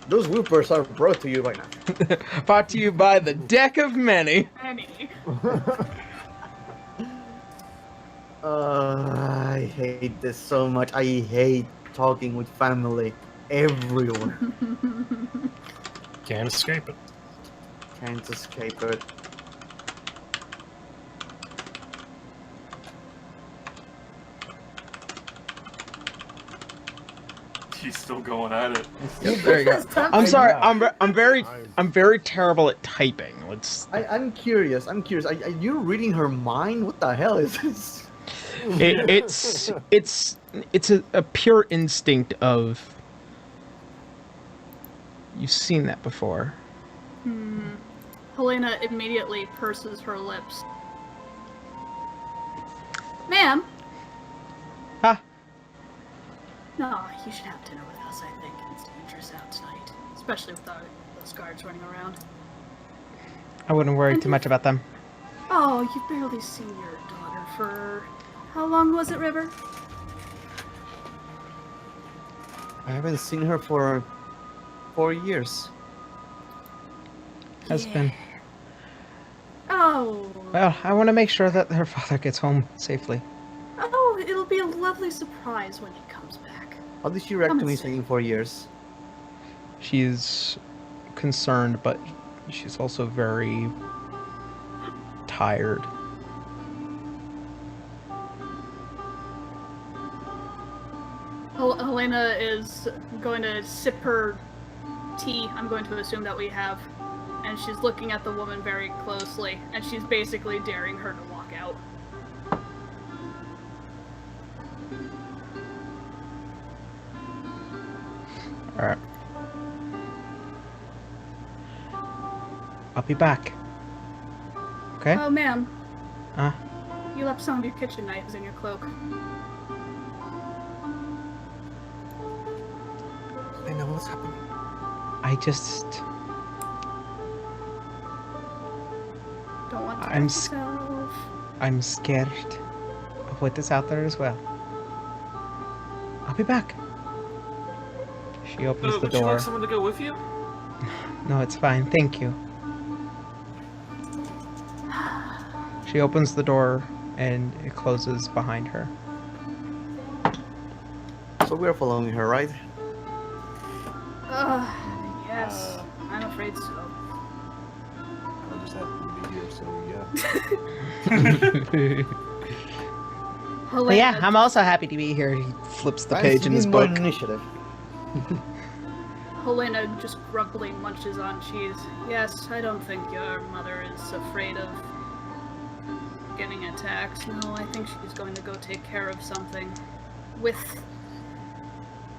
D: Those whispers are brought to you right now.
B: Brought to you by the Deck of Many.
C: Annie.
D: I hate this so much. I hate talking with family everywhere.
F: Can't escape it.
D: Can't escape it.
E: He's still going at it.
B: There you go. I'm sorry. I'm very terrible at typing. Let's.
D: I'm curious. Are you reading her mind? What the hell is this?
B: It's a pure instinct of. You've seen that before.
C: Helena immediately purses her lips. Ma'am?
B: Huh?
C: No, you should have dinner with us, I think. It's dangerous out tonight. Especially with those guards running around.
B: I wouldn't worry too much about them.
C: Oh, you've barely seen your daughter for... How long was it, River?
D: I haven't seen her for 4 years.
B: Has been.
C: Oh.
B: Well, I want to make sure that her father gets home safely.
C: Oh, it'll be a lovely surprise when he comes back.
D: How did she react to
C: Come
D: me
C: and sit.
D: saying 4 years?
B: She's concerned, but she's also very tired.
C: Helena is going to sip her tea, I'm going to assume that we have, and she's looking at the woman very closely, and she's basically daring her to walk out.
B: Alright. I'll be back. Okay?
C: Oh, ma'am.
B: Huh?
C: You left some of your kitchen knives in your cloak.
D: I know what's happening.
B: I just...
C: Don't want to
B: I'm
C: hurt yourself.
B: I'm scared of what is out there as well. I'll be back. She opens the
E: Would you
B: door.
E: like someone to go with you?
B: No, it's fine. Thank you. She opens the door and it closes behind her.
D: So we're following her, right?
C: Yes, I'm afraid so.
G: I just happen to be here, so yeah.
B: But yeah, I'm also happy to be here. He flips the page in his book.
D: Initiative.
C: Helena just grumpily munches on cheese. Yes, I don't think your mother is afraid of getting attacked. No, I think she's going to go take care of something with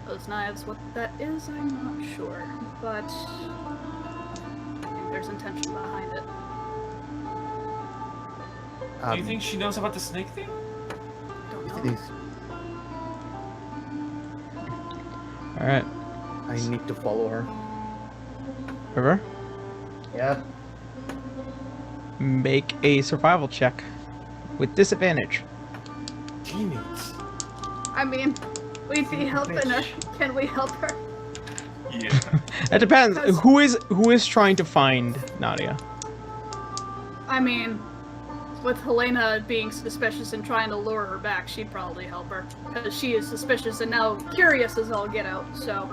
C: those knives. What that is, I'm not sure. But I think there's intention behind it.
E: Do you think she knows about the snake thing?
C: Don't know.
D: Please,
B: Alright.
D: I need to follow her.
B: River,
D: Yeah.
B: make a survival check with disadvantage.
D: Damn it.
C: I mean, we'd be helping her. Can we help her?
E: Yeah.
B: It depends.
C: Because-
B: Who is trying to find Nadia?
C: I mean, with Helena being suspicious and trying to lure her back, she'd probably help her. Because she is suspicious and now curious as all get out, so...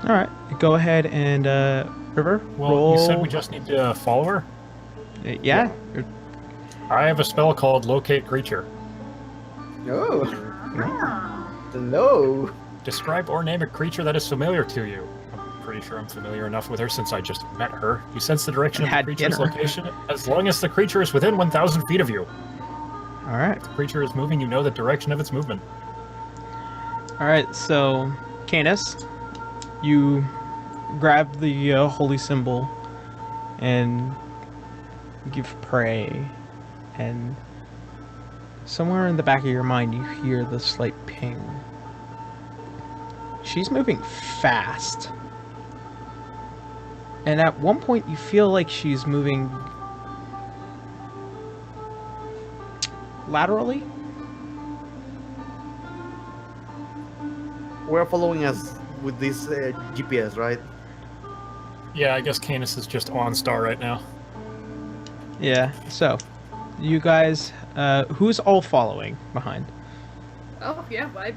B: Alright, go ahead and, River,
F: Well,
B: roll...
F: you said we just need to follow her?
B: Yeah? you're-
F: I have a spell called Locate Creature.
D: Oh,
C: Ah.
D: hello.
F: Describe or name a creature that is familiar to you. pretty sure I'm familiar enough with her since I just met her. You sense the direction
B: And
F: of
B: had
F: the creature's
B: dinner.
F: location as long as the creature is within 1,000 feet of you.
B: All right.
F: If the creature is moving, you know the direction of its movement.
B: All right. So, Canis, you grab the holy symbol and give pray, and somewhere in the back of your mind you hear the slight ping. She's moving fast, and at one point you feel like she's moving laterally.
D: We're following us with this GPS, right?
F: Yeah, I guess Canis is just on star right now.
B: Yeah, so you guys, who's all following behind?
C: Oh, yeah, I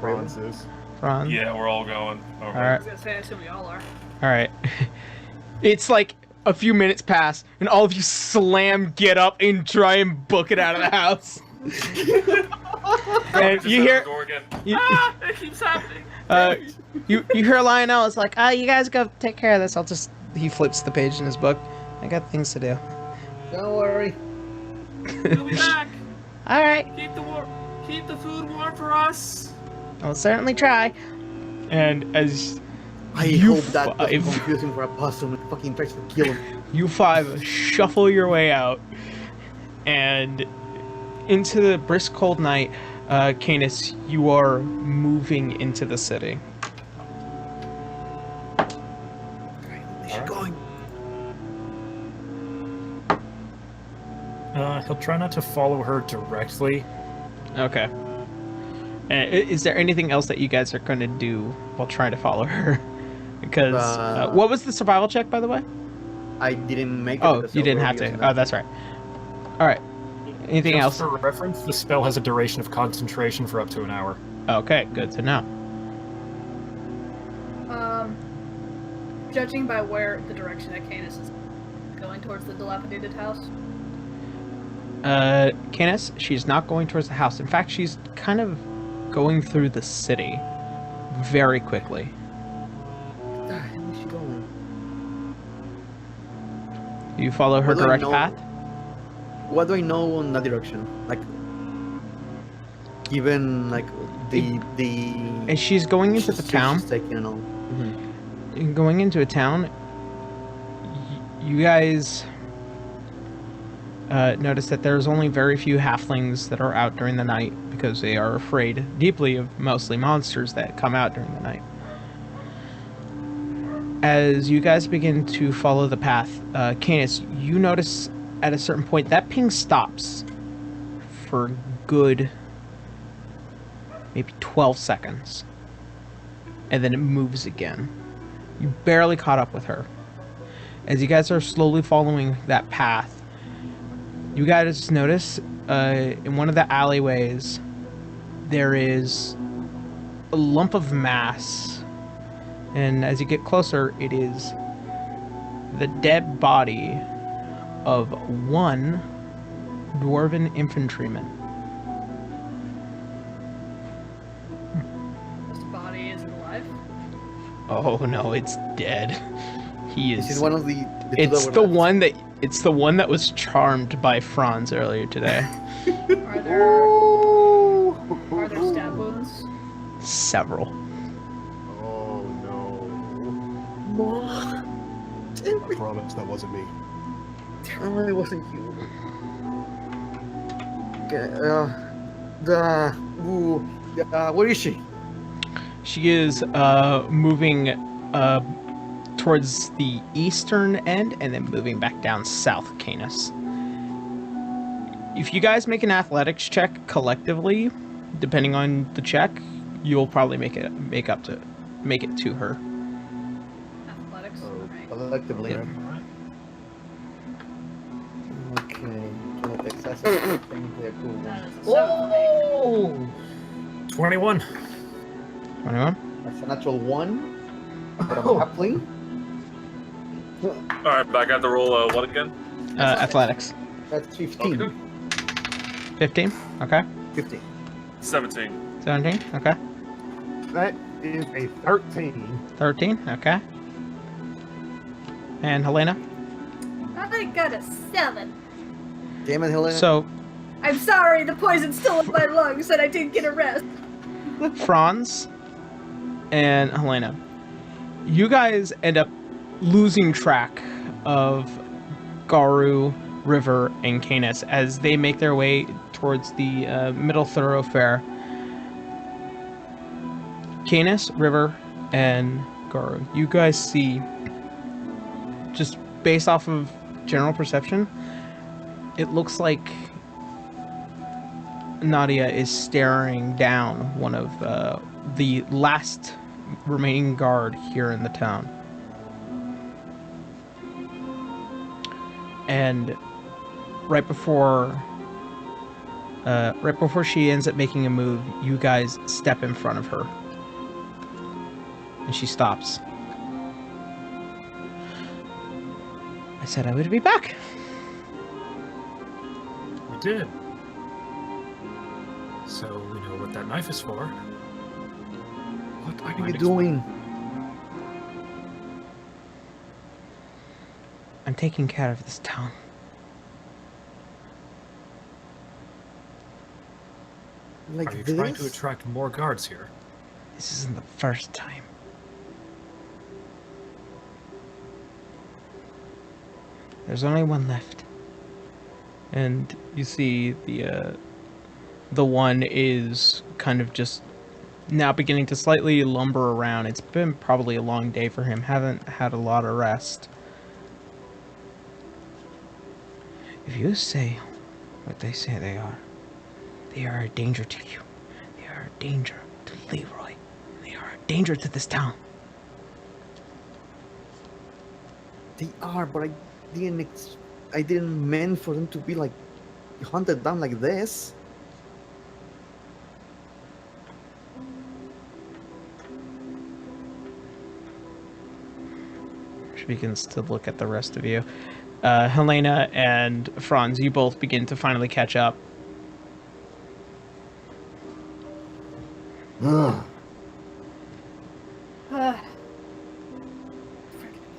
G: Francis.
B: Franz?
E: Yeah, we're all going.
B: All right.
C: was gonna say, I assume we all are.
B: All right. It's like a few minutes pass, and all of you get up and try and book it out of the house. And you hear,
C: It keeps happening.
B: you hear Lionel. It's like, you guys go take care of this. He flips the page in his book. I got things to do.
D: Don't worry.
C: We'll be back.
B: All right.
C: Keep the food warm for us.
B: I'll certainly try. And as
D: I
B: you
D: hope that doesn't
B: five-
D: confuse him for a possum and fucking tries to kill him.
B: you five shuffle your way out, and into the brisk cold night, Canis, you are moving into the city.
D: She's going.
F: He'll try not to follow her directly.
B: Okay. Is there anything else that you guys are going to do while trying to follow her? Because what was the survival check, by the way?
D: I didn't make it.
B: Oh,
D: because
B: you
D: I
B: didn't
D: was
B: have to.
D: using
B: Oh,
D: that.
B: that's right. All right. Anything
F: Just
B: else?
F: for reference, the spell has a duration of concentration for up to an hour.
B: Okay, good to know.
C: Judging by where the direction that Canis is going towards the dilapidated house.
B: Canis, she's not going towards the house. In fact, she's kind of going through the city very quickly.
D: Where's she going?
B: You follow her
D: What do I
B: direct
D: know?
B: path?
D: What do I know in that direction? Like, given like the
B: As she's going into the
D: she's
B: town,
D: taking and all.
B: going into a town, you guys notice that there's only very few halflings that are out during the night because they are afraid deeply of mostly monsters that come out during the night. As you guys begin to follow the path, Canis, you notice at a certain point that ping stops for good maybe 12 seconds, and then it moves again. You barely caught up with her. As you guys are slowly following that path, you guys notice in one of the alleyways there is a lump of mass, and as you get closer, it is the dead body of one dwarven infantryman.
C: This body isn't alive.
B: Oh no, it's dead. He is.
D: This is one of the two
B: It's
D: that
B: the
D: were left.
B: one that. It's the one that was charmed by Franz earlier today.
C: Are there stab wounds?
B: Several.
G: Oh no. I promise that wasn't me.
D: Oh, it wasn't you. Okay, where is she?
B: She is moving towards the eastern end and then moving back down south, Canis. If you guys make an athletics check collectively, depending on the check, you'll probably make it to her.
C: Athletics?
G: Oh,
C: Alright.
D: Collectively.
B: Yeah.
D: Okay. Incometech, that's a thing there, cool.
C: That is a 7 for me.
F: 21.
B: 21?
D: That's a natural 1. But I'm halfling.
E: Alright, but I got to roll what again?
B: Athletics.
D: That's 15.
E: Okay.
B: 15? Okay.
D: 15.
E: 17.
B: 17? Okay.
G: That is a 13.
B: 13? Okay. And Helena?
C: I got a 7.
D: Damn it, Helena.
B: So,
C: I'm sorry, the poison's still in my lungs and I didn't get a rest.
B: Franz and Helena, you guys end up losing track of Garu, River, and Canis as they make their way towards the middle thoroughfare. Canis, River, and Garu, you guys see, just based off of general perception, it looks like Nadia is staring down one of the last remaining guard here in the town. And right before she ends up making a move, you guys step in front of her. And she stops. I said I would be back.
F: We did. So we know what that knife is for.
D: What are you doing?
B: I'm taking care of this town.
D: Like
F: Are you
D: this?
F: trying to attract more guards here?
B: This isn't the first time. There's only one left. And you see the one is kind of just now beginning to slightly lumber around. It's been probably a long day for him. Haven't had a lot of rest. If you say what they say they are a danger to you. They are a danger to Leroy. They are a danger to this town.
D: They are, but I didn't mean for them to be like hunted down like this.
B: She begins to look at the rest of you. Helena and Franz, you both begin to finally catch up.
C: Freaking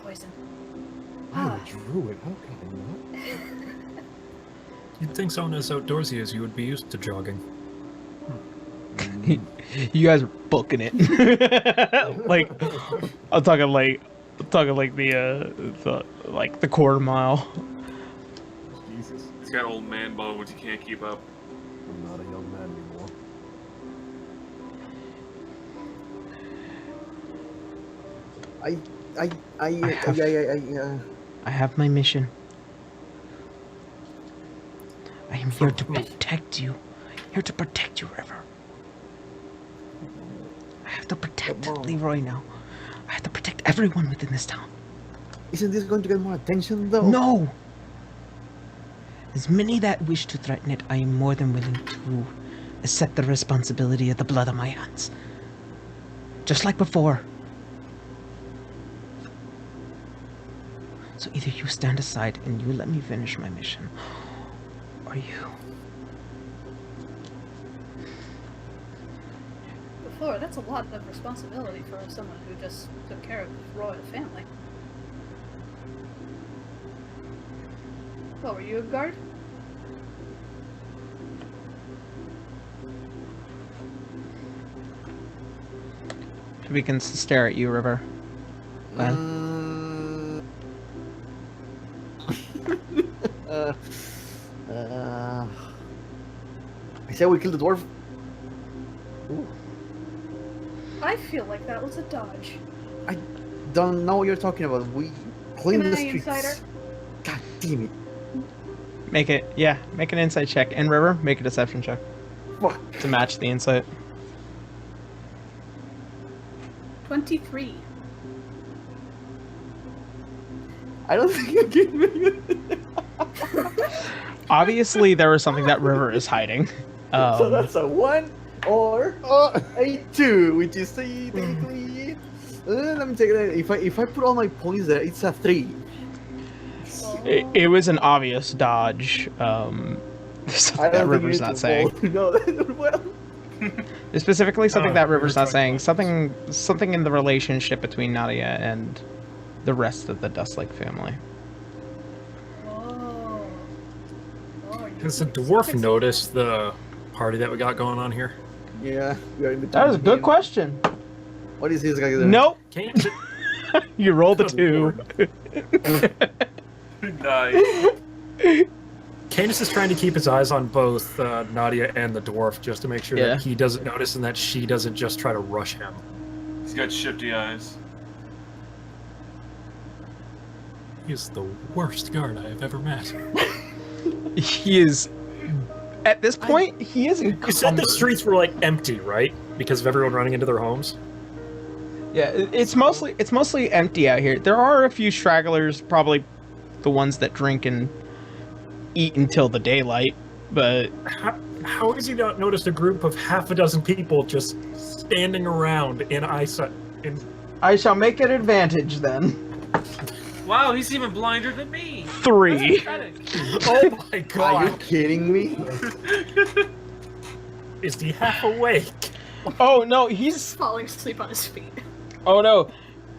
C: poison.
G: I'm a druid. How can I not?
F: You'd think someone as outdoorsy as you would be used to jogging.
B: You guys are booking it. Like, I'm talking like the quarter mile.
G: Jesus,
E: He's got old man bones. You can't keep up.
G: I'm not a young man anymore.
B: I have my mission. I am here to protect you. Here to protect you, River. I have to protect Leroy now. I have to protect everyone within this town.
D: Isn't this going to get more attention though?
B: No! As many that wish to threaten it, I am more than willing to accept the responsibility of the blood on my hands. Just like before. So either you stand aside and you let me finish my mission, or you.
C: Before, that's a lot of responsibility for someone who just took care of the royal family. What, were you a guard?
B: She begins to stare at you, River.
D: I said we killed the dwarf. Ooh.
C: I feel like that was a dodge.
D: I don't know what you're talking about. We cleaned
C: Can
D: the
C: I
D: streets.
C: insider?
D: God damn it.
B: Make an insight check. And River, make a deception check
D: Fuck.
B: to match the insight.
C: 23.
D: I don't think I can make it.
B: Obviously, there was something that River is hiding.
D: So that's a 1 or a 2, which is technically. Let me take that. If I put all my points there, it's a 3.
B: It was an obvious dodge. Something that River's not saying.
D: No, well.
B: Specifically, something that River's
F: you're
B: not saying.
F: talking
B: Something in the relationship between Nadia and the rest of the Dustlake family.
C: Oh.
F: Has the dwarf noticed the party that we got going on here?
D: Yeah, we are in between.
B: That is a good
D: him.
B: question.
D: What is this guy doing?
B: Nope.
F: Can't
B: You rolled a
F: Good
B: 2.
F: lord.
E: Nice.
F: Candace is trying to keep his eyes on both Nadia and the dwarf just to make sure
B: Yeah.
F: that he doesn't notice and that she doesn't just try to rush him.
E: He's got shifty eyes.
F: He is the worst guard I have ever met.
B: He is. At this point, he is
F: You said the
B: encumbered.
F: streets were like empty, right? Because of everyone running into their homes.
B: Yeah, it's mostly empty out here. There are a few stragglers, probably the ones that drink and eat until the daylight, but
F: How has he not noticed a group of half a dozen people just standing around in eyesight?
B: I shall make an advantage then.
H: Wow, he's even blinder than me.
B: 3.
F: Oh my
D: Are you
F: god!
D: kidding me?
F: Is he half awake?
B: Oh no, he's
C: Falling asleep on his feet.
B: oh no,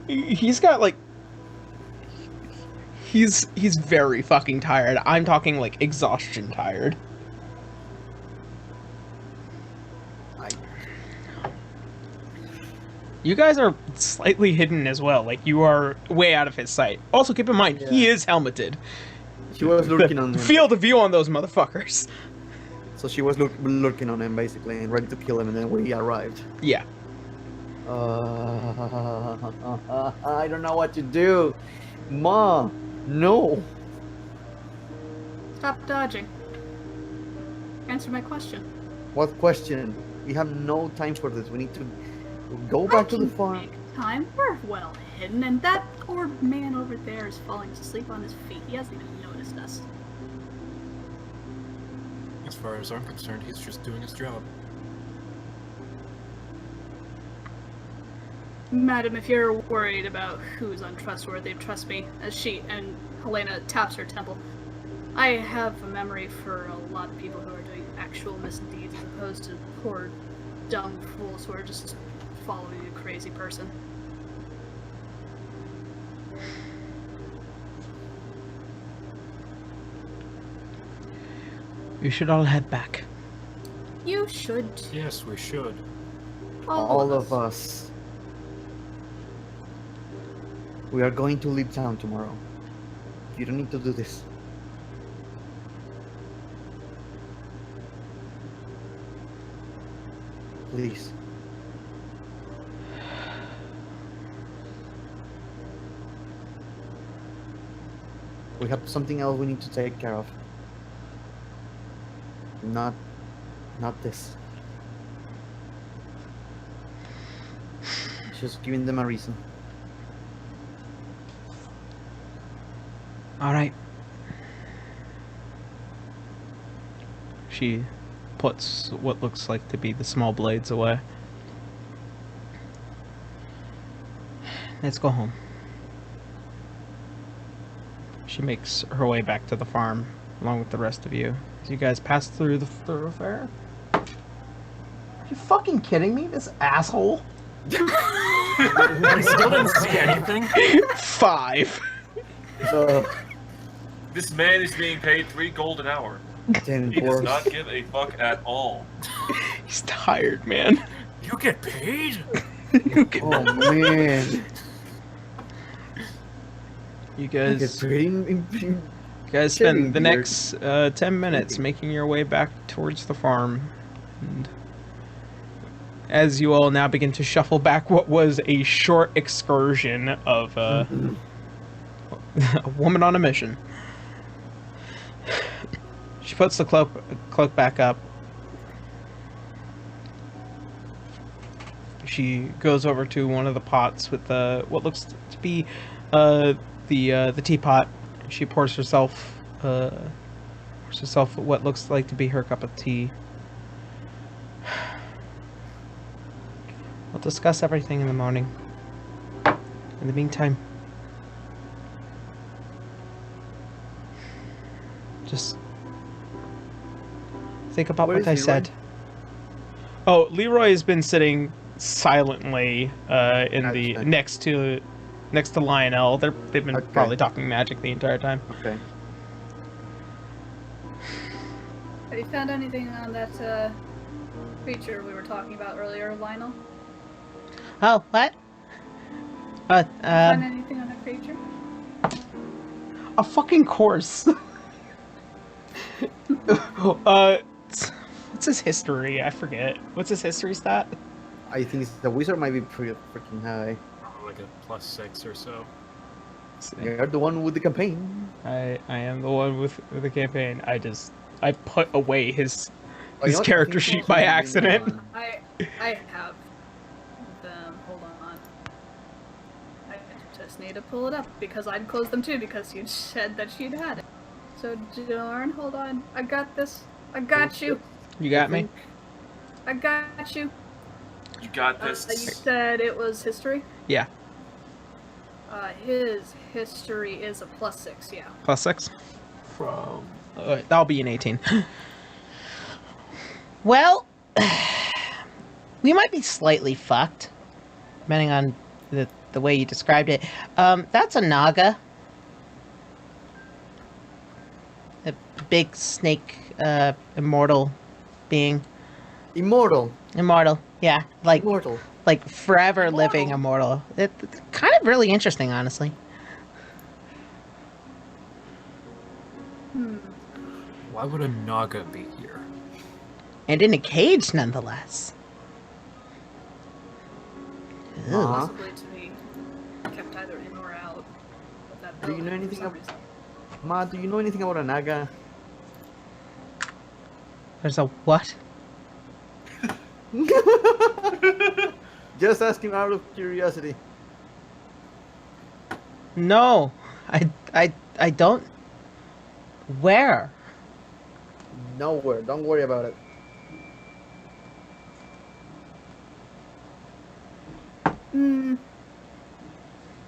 B: he's got like he's very fucking tired. I'm talking like exhaustion tired. You guys are slightly hidden as well. Like you are way out of his sight. Also, keep in mind he is helmeted.
D: She was lurking on him.
B: Field of view on those motherfuckers.
D: So she was lurking on him basically and ready to kill him, and then we arrived.
B: Yeah.
D: I don't know what to do. Ma, no.
C: Stop dodging. Answer my question.
D: What question? We have no time for this. We need to go back to the farm.
C: Make time. We're well hidden, and that poor man over there is falling asleep on his feet. He hasn't even noticed us.
F: As far as I'm concerned, he's just doing his job.
C: Madam, if you're worried about who's untrustworthy, trust me, as she and Helena taps her temple. I have a memory for a lot of people who are doing actual misdeeds as opposed to poor, dumb fools who are just following a crazy person.
B: We should all head back.
C: You should.
F: Yes, we should.
D: All of us. We are going to leave town tomorrow. You don't need to do this. Please. We have something else we need to take care of. Not this. Just giving them a reason.
B: All right. She puts what looks like to be the small blades away. Let's go home. She makes her way back to the farm, along with the rest of you. As you guys pass through the thoroughfare. Are you fucking kidding me? This asshole?
F: I still didn't see anything.
B: 5.
E: This man is being paid 3 gold an hour.
D: Damn
E: He does
D: dwarves.
E: not give a fuck at all.
B: He's tired, man.
F: You get paid?
D: Oh man.
B: You
D: Get
B: guys
D: pretty
B: You guys
D: Chilling
B: spend the
D: here.
B: next 10 minutes making your way back towards the farm. And as you all now begin to shuffle back what was a short excursion of a woman on a mission. She puts the cloak back up. She goes over to one of the pots with what looks to be the teapot. She pours herself what looks like to be her cup of tea. We'll discuss everything in the morning. In the meantime, just think about
D: Where
B: what
D: is
B: I
D: Leroy?
B: said. Oh, Leroy has been sitting silently in the
D: Nice.
B: next to next to Lionel. They've been
D: Okay.
B: probably talking magic the entire time.
D: Okay.
C: Have you found anything on that creature we were talking about earlier, Lionel?
B: Oh, what?
C: Find anything on that creature?
B: A fucking course. What's his history? I forget. What's his history stat?
D: I think the wizard might be pretty freaking high.
F: Probably like a +6 or so.
D: You're the one with the campaign.
B: I am the one with the campaign. I put away his
D: Oh, you know what?
B: character
D: I think
B: sheet
D: it's
B: by
D: also
B: accident.
D: on-
C: I have them. Hold on. I just need to pull it up because I'd closed them too because you said that she'd had it. So Jorn, hold on. I got this. I got you.
B: You got me?
C: I got you.
E: You got
C: You
E: this.
C: said it was history?
B: Yeah.
C: His history is a +6, yeah.
B: +6? From... that'll be an 18. Well, we might be slightly fucked, depending on the way you described it. That's a Naga. A big snake, immortal being.
D: Immortal.
B: Immortal, yeah.
D: Immortal.
B: Like forever living immortal. It's kind of really interesting, honestly.
F: Why would a Naga be here?
B: And in a cage, nonetheless. Ugh.
C: Possibly to be kept either in or out of that
D: Do you
C: building
D: know
C: for
D: anything
C: some
D: ab-
C: reason.
D: Ma, do you know anything about a naga?
B: There's a what?
D: Just asking out of curiosity.
B: No, I don't. Where?
D: Nowhere. Don't worry about it.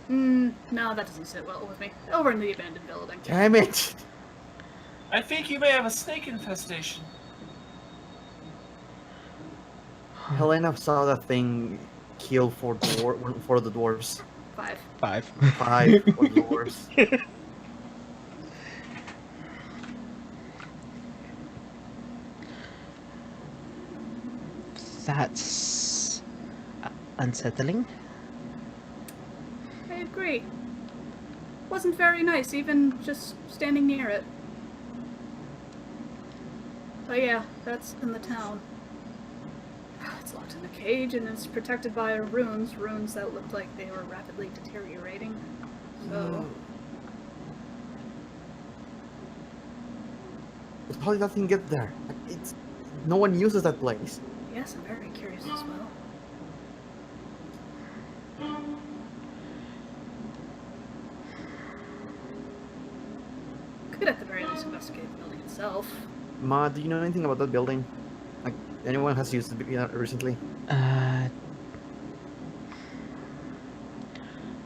C: No, that doesn't sit well with me. Over in the abandoned building.
D: Damn it!
E: I think you may have a snake infestation.
D: Helena saw that thing kill for the dwarves.
C: 5.
B: 5.
D: 5 for dwarves.
B: That's unsettling.
C: I agree. Wasn't very nice, even just standing near it. But yeah, that's in the town. It's locked in a cage and it's protected by runes that looked like they were rapidly deteriorating. So,
D: How did that thing get there? No one uses that place.
C: yes, I'm very curious as well. Could at the very least investigate the building itself.
D: Ma, do you know anything about that building? Like, anyone has used it recently?
B: I'm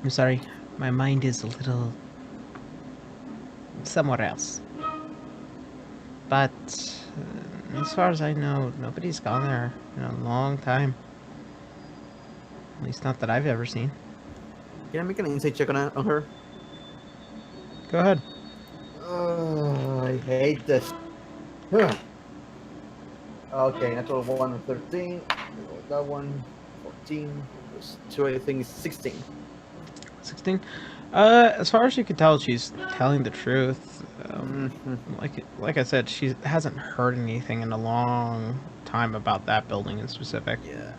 B: sorry. My mind is a little somewhere else. But as far as I know, nobody's gone there in a long time. At least not that I've ever seen.
D: Can I make an insight check on her?
B: Go ahead.
D: I hate this. Huh. Okay, natural 1 and 13. That one, 14. There's 2, I think, 16.
B: 16. As far as you can tell, she's telling the truth. Like I said, she hasn't heard anything in a long time about that building in specific.
D: Yeah.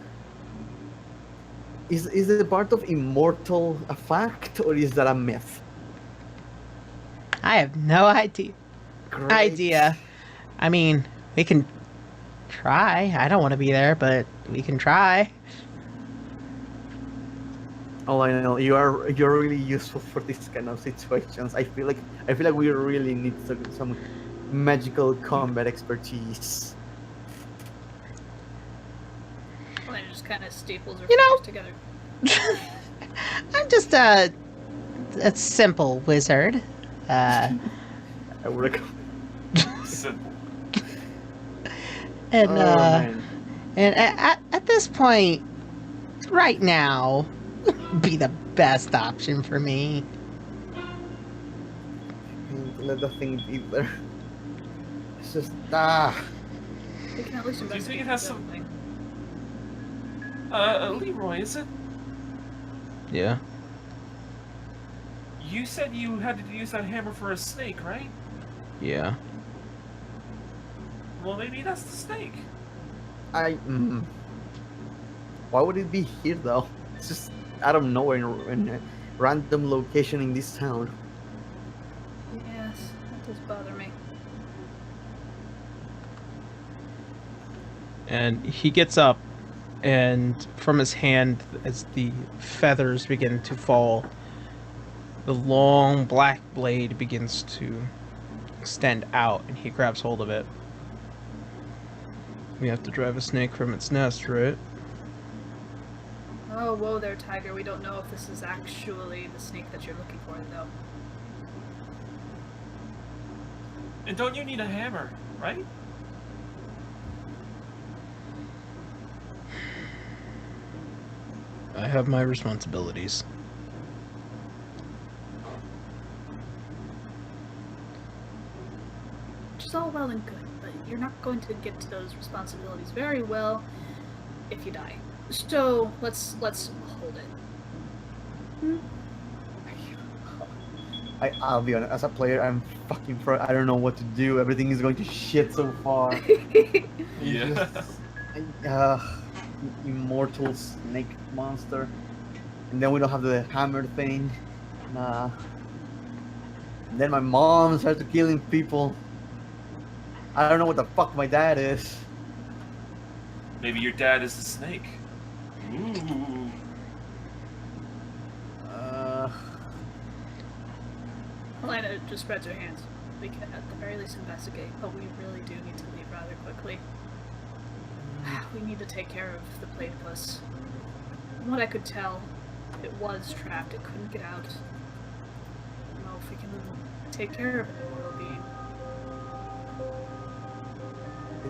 D: Is the part of immortal a fact or is that a myth?
B: I have no idea.
D: Great.
B: I mean, we can try. I don't want to be there, but we can try.
D: Oh, I know you're really useful for these kind of situations. I feel like we really need some magical combat expertise.
C: Well, just kind of staples her
B: You know-
C: fingers together.
B: I'm just a simple wizard.
D: I would recommend.
E: Simple.
B: And
D: man.
B: and at this point, right now, be the best option for me.
D: Let the thing be there. It's just
C: We can at least
E: Do you think
C: investigate
E: it has
C: the
E: some?
C: thing.
E: Leroy, is it?
B: Yeah.
E: You said you had to use that hammer for a snake, right?
B: Yeah.
E: Well, maybe that's the snake.
D: Why would it be here though? It's just out of nowhere in a random location in this town.
C: Yes, that does bother me.
B: And he gets up, and from his hand, as the feathers begin to fall, the long black blade begins to extend out, and he grabs hold of it. We have to drive a snake from its nest, right?
C: Oh, whoa there, Tiger. We don't know if this is actually the snake that you're looking for, though.
E: And don't you need a hammer, right?
B: I have my responsibilities.
C: Which is all well and good, but you're not going to get to those responsibilities very well if you die. So let's hold it.
D: I'll be honest. As a player, I'm fucking. I don't know what to do. Everything is going to shit so far.
E: Yeah.
D: Immortal snake monster, and then we don't have the hammer thing. Nah. And then my mom starts killing people. I don't know what the fuck my dad is.
E: Maybe your dad is the snake. Ooh.
C: Helena just spreads her hands. We can at the very least investigate, but we really do need to leave rather quickly. We need to take care of the platypus. From what I could tell, it was trapped. It couldn't get out. I don't know if we can take care of it, well-being.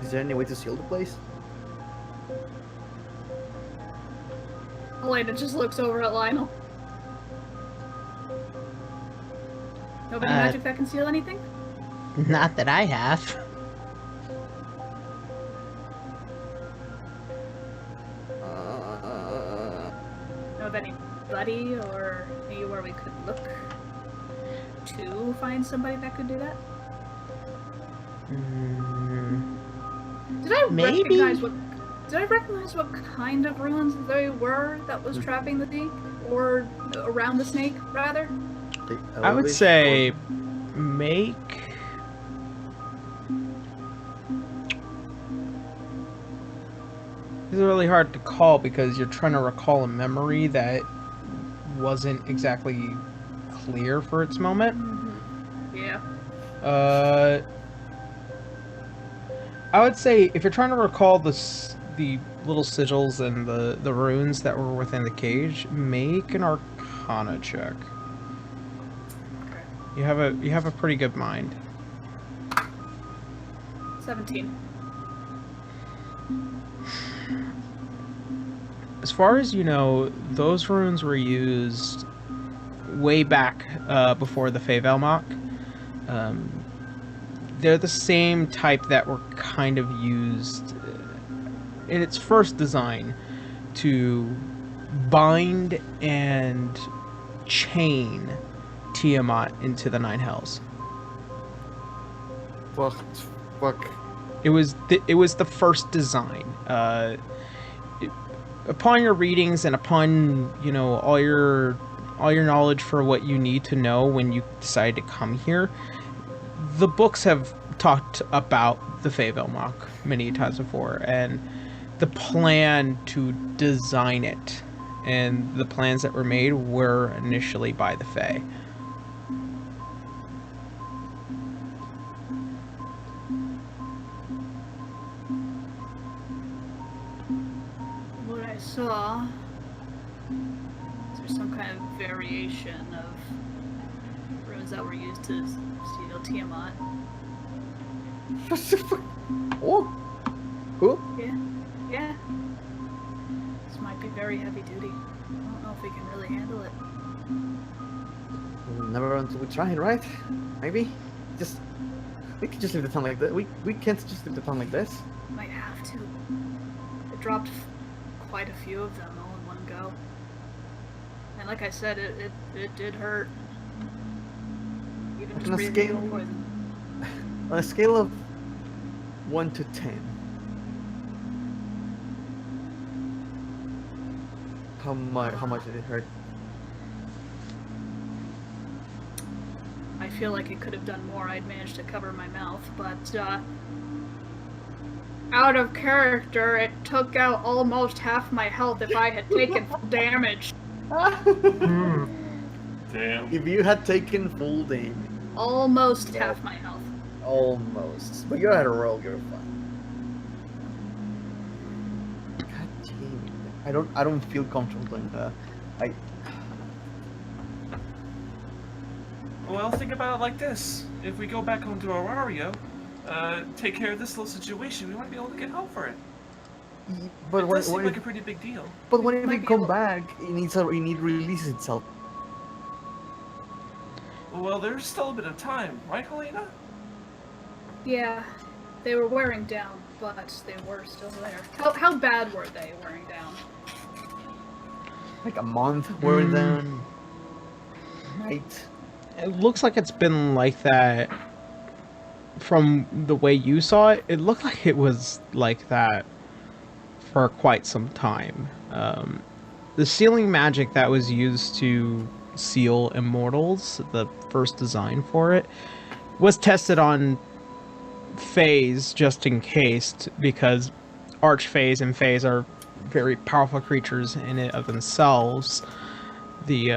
D: Is there any way to seal the place?
C: Elena just looks over at Lionel. Nobody magic that can seal anything?
B: Not that I have.
C: Know of anybody or anywhere we could look to find somebody that could do that? Did I
B: Maybe?
C: recognize what kind of ruins they were that was trapping the snake? Or around the snake, rather?
B: I would say make... This is really hard to call because you're trying to recall a memory that wasn't exactly clear for its moment.
C: Yeah.
B: I would say if you're trying to recall the little sigils and the runes that were within the cage, make an Arcana check.
C: Okay.
B: You have a pretty good mind.
C: 17.
B: As far as you know, those runes were used way back before the Feyvelmach. They're the same type that were kind of used in its first design to bind and chain Tiamat into the Nine Hells.
D: Fuck.
B: It was the first design. Upon your readings and upon all your knowledge for what you need to know when you decide to come here, the books have talked about the Feyvelmach many times before, and the plan to design it and the plans that were made were initially by the Fey.
C: What I saw, is there some kind of variation of runes that were used to steal Tiamat?
D: Oh, cool.
C: Yeah. This might be very heavy duty. I don't know if we can really handle it.
D: Never until we try it, right? Maybe? We can just leave the town like that. We can't just leave the town like this.
C: Might have to. It dropped quite a few of them all in one go. And like I said, it did hurt. Even just
D: On a
C: breathing
D: scale-
C: in poison.
D: On a scale of 1 to 10, how much did it hurt?
C: I feel like it could have done more. I'd managed to cover my mouth, but out of character, it took out almost half my health if I had taken full damage.
E: Damn.
D: If you had taken full damage.
C: Almost
D: Yeah.
C: half my health.
D: Almost. But you're at a roll, you're fine. God damn it. I don't feel comfortable doing that.
E: Well, think about it like this. If we go back home to Arario, take care of this little situation, we might be able to get home for it.
D: But
E: It
D: when,
E: does seem
D: when
E: like
D: it,
E: a pretty big deal.
D: but when
C: might
D: we
C: be
D: come
C: able-
D: back, it needs to release itself.
E: Well, there's still a bit of time, right, Helena?
C: Yeah, they were wearing down, but they were still there. How bad were they wearing down?
D: Like a month wearing down. Right.
B: It looks like it's been like that from the way you saw it. It looked like it was like that for quite some time. The sealing magic that was used to seal immortals, the first design for it, was tested on Fays just in case, because Archfays and Fays are very powerful creatures in it of themselves. The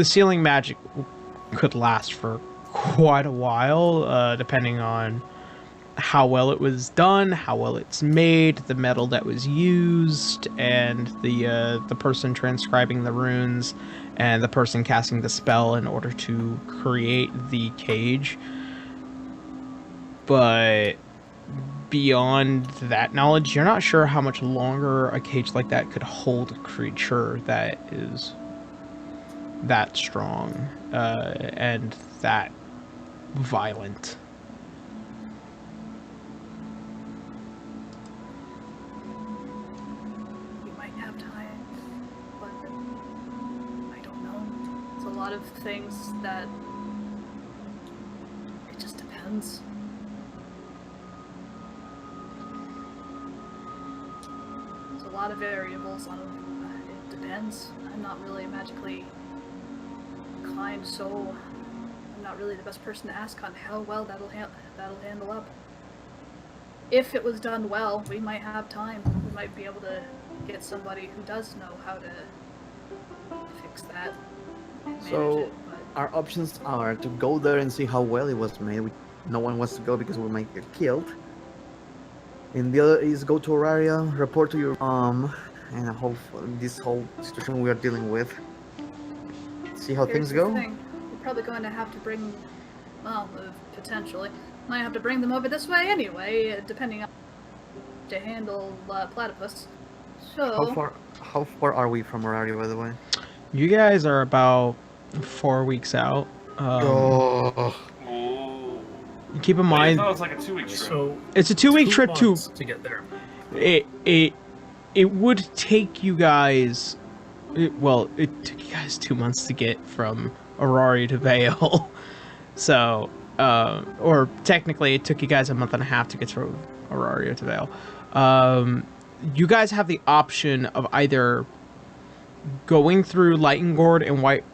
B: sealing magic could last for quite a while, depending on how well it was done, how well it's made, the metal that was used, and the person transcribing the runes, and the person casting the spell in order to create the cage. But beyond that knowledge, you're not sure how much longer a cage like that could hold a creature that is that strong and that violent.
C: We might have time, but I don't know. It's a lot of things that it just depends. There's a lot of variables on it depends. I'm not really a magically inclined soul. I'm not really the best person to ask on how well that'll handle up. If it was done well, we might have time. We might be able to get somebody who does know how to fix that and manage
D: So,
C: it. But
D: our options are to go there and see how well it was made. No one wants to go because we might get killed. And the other is go to Auraria, report to your and hope this whole situation we are dealing with. See how
C: here's
D: things
C: the
D: go.
C: thing. We're probably going to have to bring, well, potentially, might have to bring them over this way anyway, depending on to handle platypus. So
D: How far are we from Auraria, by the way?
B: You guys are about 4 weeks out.
E: Ooh.
B: Keep in
E: Wait, I
B: mind,
E: thought it was like a 2-week trip.
F: So
B: it's a 2-week trip to.
F: months to get there.
B: It would take you guys. It took you guys 2 months to get from Auraria to Vale. So, or technically, it took you guys a month and a half to get from Auraria to Vale. You guys have the option of either going through Lightengord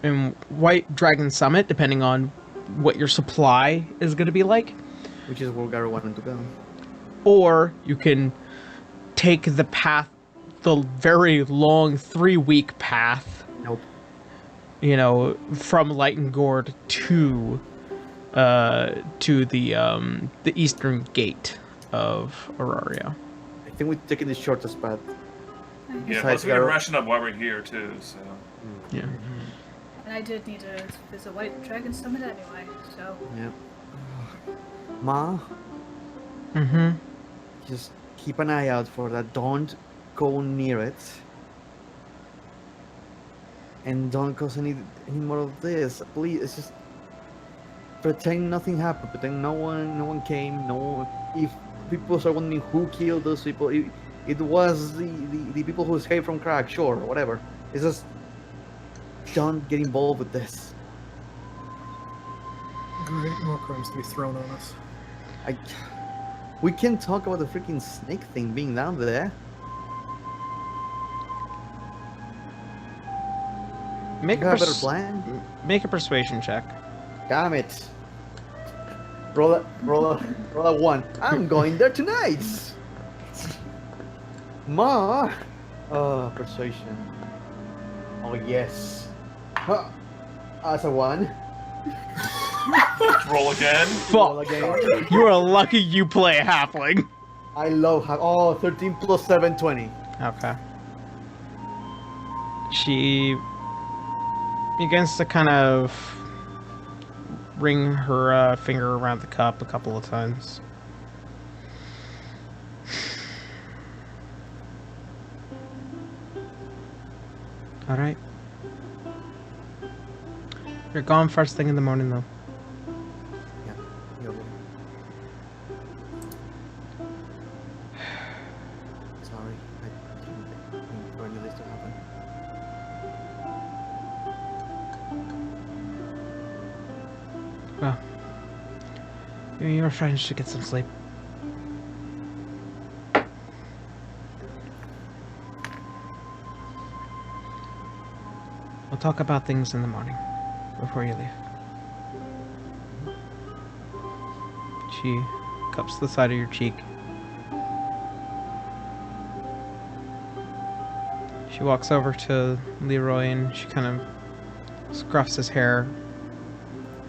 B: and White Dragon Summit, depending on what your supply is going to be like,
D: Which is where Garo wanted to go.
B: or you can take the path, the very long 3-week path,
D: Nope.
B: you know, from Lightengord to the eastern gate of Auraria.
D: I think we're taking the shortest path.
E: Yeah,
D: Besides
E: plus we can
D: Garo-
E: ration up while we're here too, so.
B: Yeah.
C: and I did need to visit White Dragon Summit anyway, so
D: Yep. Ma,
B: Mm-hmm.
D: just keep an eye out for that. Don't go near it. and don't cause any more of this. Please, it's just pretend nothing happened. Pretend no one came. If people are wondering who killed those people, it was the people who escaped from Crack. Sure, whatever. It's just don't get involved with this.
F: Great, more crimes to be thrown on us.
D: We can't talk about the freaking snake thing being down there.
B: Make
D: You have a better plan?
B: Make a persuasion check.
D: Damn it. Roll a 1. I'm going there tonight. Ma. Persuasion. Oh yes. That's a 1.
E: Roll again.
D: Roll
B: Fuck.
D: again.
B: You are lucky you play a halfling.
D: I love 13 plus 7, 20.
B: Okay. She begins to kind of ring her finger around the cup a couple of times. All right. You're gone first thing in the morning, though.
D: Yeah. You're right. Sorry, I didn't mean for any of this to happen.
B: Well, you and your friends should get some sleep. We'll talk about things in the morning, before you leave. She cups the side of your cheek. She walks over to Leroy and she kind of scruffs his hair.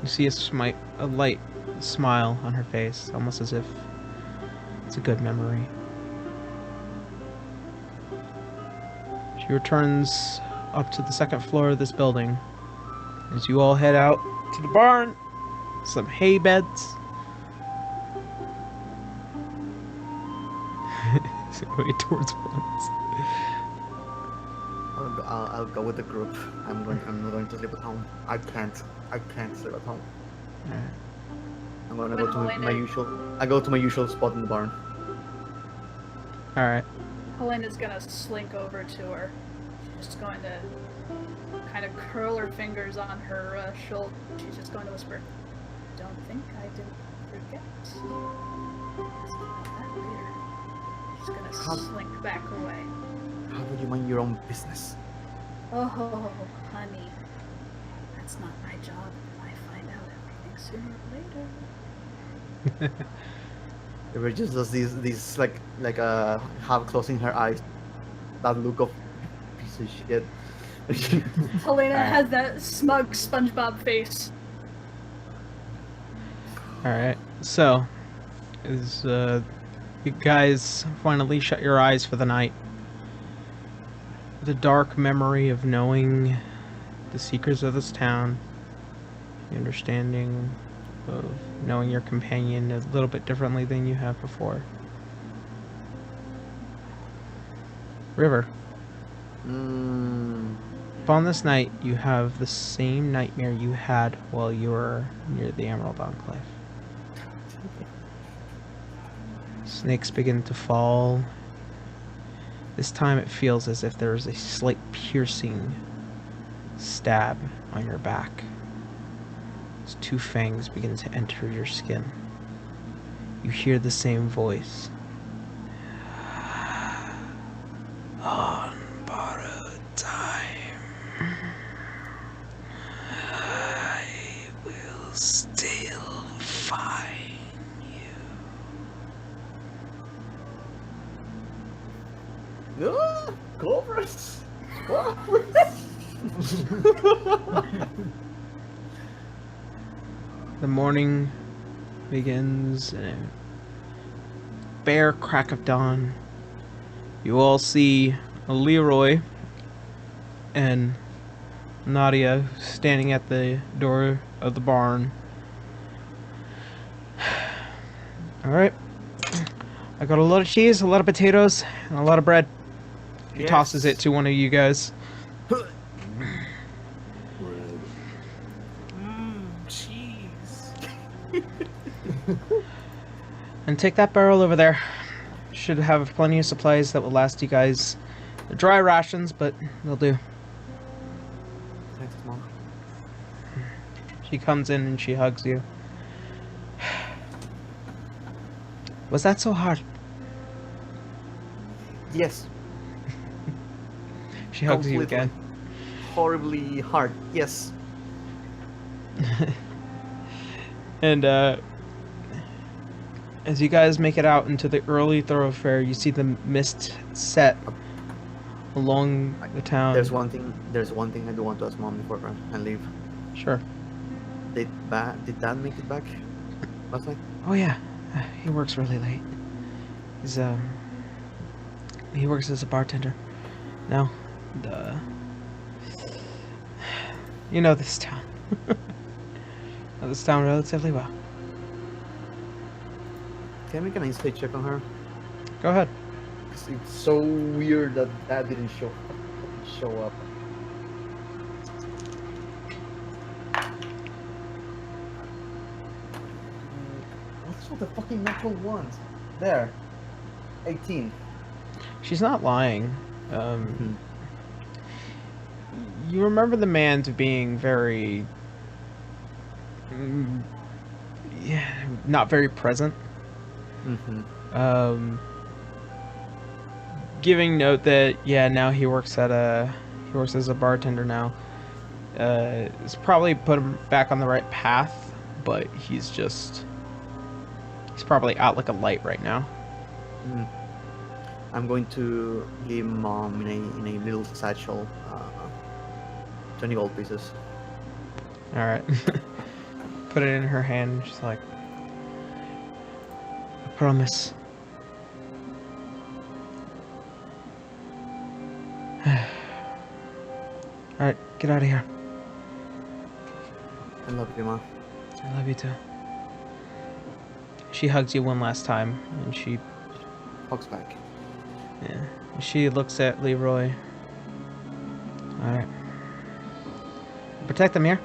B: You see a light smile on her face, almost as if it's a good memory. She returns up to the second floor of this building as you all head out to the barn. Some hay beds. Way towards ones.
D: I'll go with the group. I'm not going to sleep at home. I can't sleep at home.
B: Alright.
D: I'm gonna go to my usual. I go to my usual spot in the barn.
B: Alright.
C: Helena's gonna slink over to her. She's just going to kind of curl her fingers on her shoulder. She's just going to whisper, "Don't think I didn't forget." Ask about that later. She's gonna slink back away.
D: How would you mind your own business?
C: Oh, honey. That's not my job. I find out everything sooner or later.
D: It just does these like half closing her eyes. That look of piece of shit.
C: Helena has that smug SpongeBob face.
B: Alright. So, as you guys finally shut your eyes for the night, the dark memory of knowing the secrets of this town, the understanding of knowing your companion a little bit differently than you have before. River. Upon this night, you have the same nightmare you had while you were near the Emerald Enclave. Snakes begin to fall. This time it feels as if there is a slight piercing stab on your back. As two fangs begin to enter your skin. You hear the same voice. On borrowed time, I will still find you.
D: No, cobras.
B: The morning begins in a bare crack of dawn. You all see Leroy and Nadia standing at the door of the barn. Alright. I got a lot of cheese, a lot of potatoes, and a lot of bread. He tosses it to one of you guys. take that barrel over there. Should have plenty of supplies that will last you guys. They're dry rations, but they'll do.
D: Thanks, Mom.
B: She comes in and she hugs you. Was that so hard?
D: Yes.
B: She hugs you
D: Completely.
B: again.
D: Horribly hard. Yes.
B: And as you guys make it out into the early thoroughfare, you see the mist set along the town.
D: There's one thing I do want to ask Mom before I leave.
B: Sure.
D: Did Dad make it back last night?
B: Oh yeah, he works really late. He works as a bartender now. And, you know this town. Know this town relatively well.
D: Can I make an insight check on her?
B: Go ahead.
D: It's so weird that Dad didn't show up. What's with the fucking natural ones? There. 18.
B: She's not lying. You remember the man to being very, yeah, not very present.
D: Mm-hmm.
B: Giving note that now he works as a bartender now. It's probably put him back on the right path, but he's probably out like a light right now.
D: I'm going to give Mom in a little satchel 20 gold pieces.
B: All right. Put it in her hand. She's like, I promise. Alright, get out of here.
D: I love you, Ma.
B: I love you too. She hugs you one last time, and she
D: back.
B: Yeah. She looks at Leroy. Alright. Protect them here?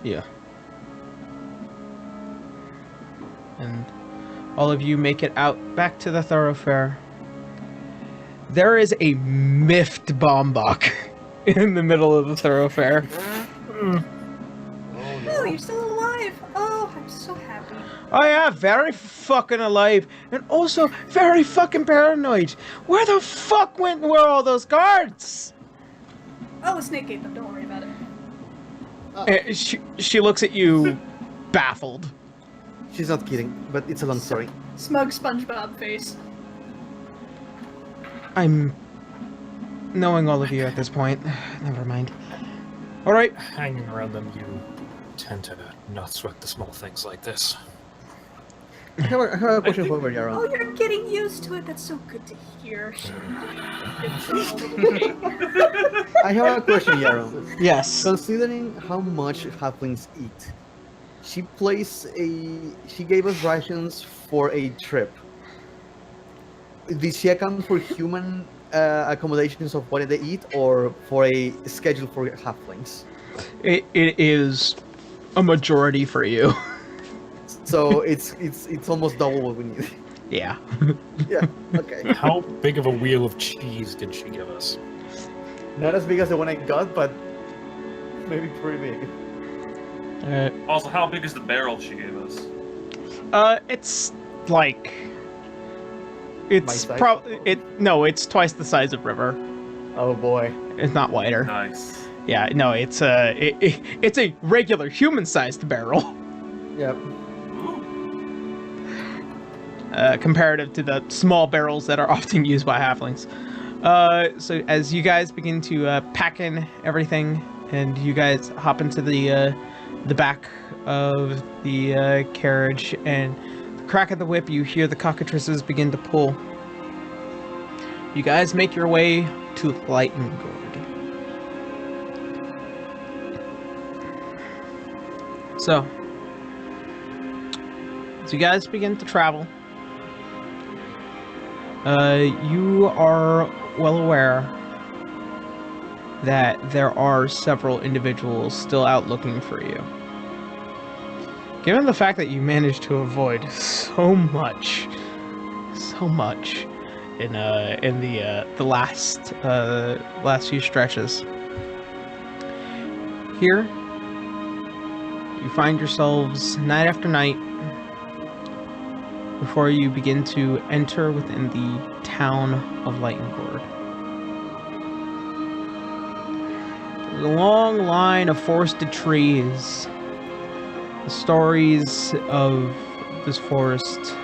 B: Yeah. And all of you make it out back to the thoroughfare. There is a miffed Bombach in the middle of the thoroughfare.
C: Oh, you're still alive! Oh, I'm so happy.
B: Oh yeah, very fucking alive, and also very fucking paranoid. Where the fuck were all those guards?
C: Oh, a snake ate them, don't worry about it.
B: She looks at you, baffled.
D: She's not kidding, but it's a long story.
C: Smug SpongeBob face.
B: I'm knowing all of you at this point. Never mind. Alright.
F: Hanging around them, you tend to not sweat the small things like this.
D: I have a question for you,
C: Oh,
D: Yaron.
C: you're getting used to it. That's so good to hear.
D: I have a question, Yaron.
B: Yes.
D: Considering how much halflings eat, she gave us rations for a trip. Did she account for human accommodations of what they eat, or for a schedule for halflings?
B: It is a majority for you.
D: So it's almost double what we need.
B: Yeah.
D: Yeah. Okay.
F: How big of a wheel of cheese did she give us?
D: Not as big as the one I got, but maybe pretty big.
E: Also, how big is the barrel she gave us?
B: It's like it's
D: size?
B: probably it's twice the size of River.
D: Oh boy.
B: It's not wider.
E: Nice.
B: Yeah, no, it's it's a regular human-sized barrel.
D: Yep.
B: Comparative to the small barrels that are often used by halflings. So as you guys begin to pack in everything, and you guys hop into the back of the carriage, and the crack of the whip, you hear the cockatrices begin to pull. You guys make your way to Lightengord. So, as you guys begin to travel, you are well aware that there are several individuals still out looking for you. Given the fact that you managed to avoid so much in the last few stretches, here you find yourselves night after night before you begin to enter within the town of Lightengord. There's a long line of forested trees. The stories of this forest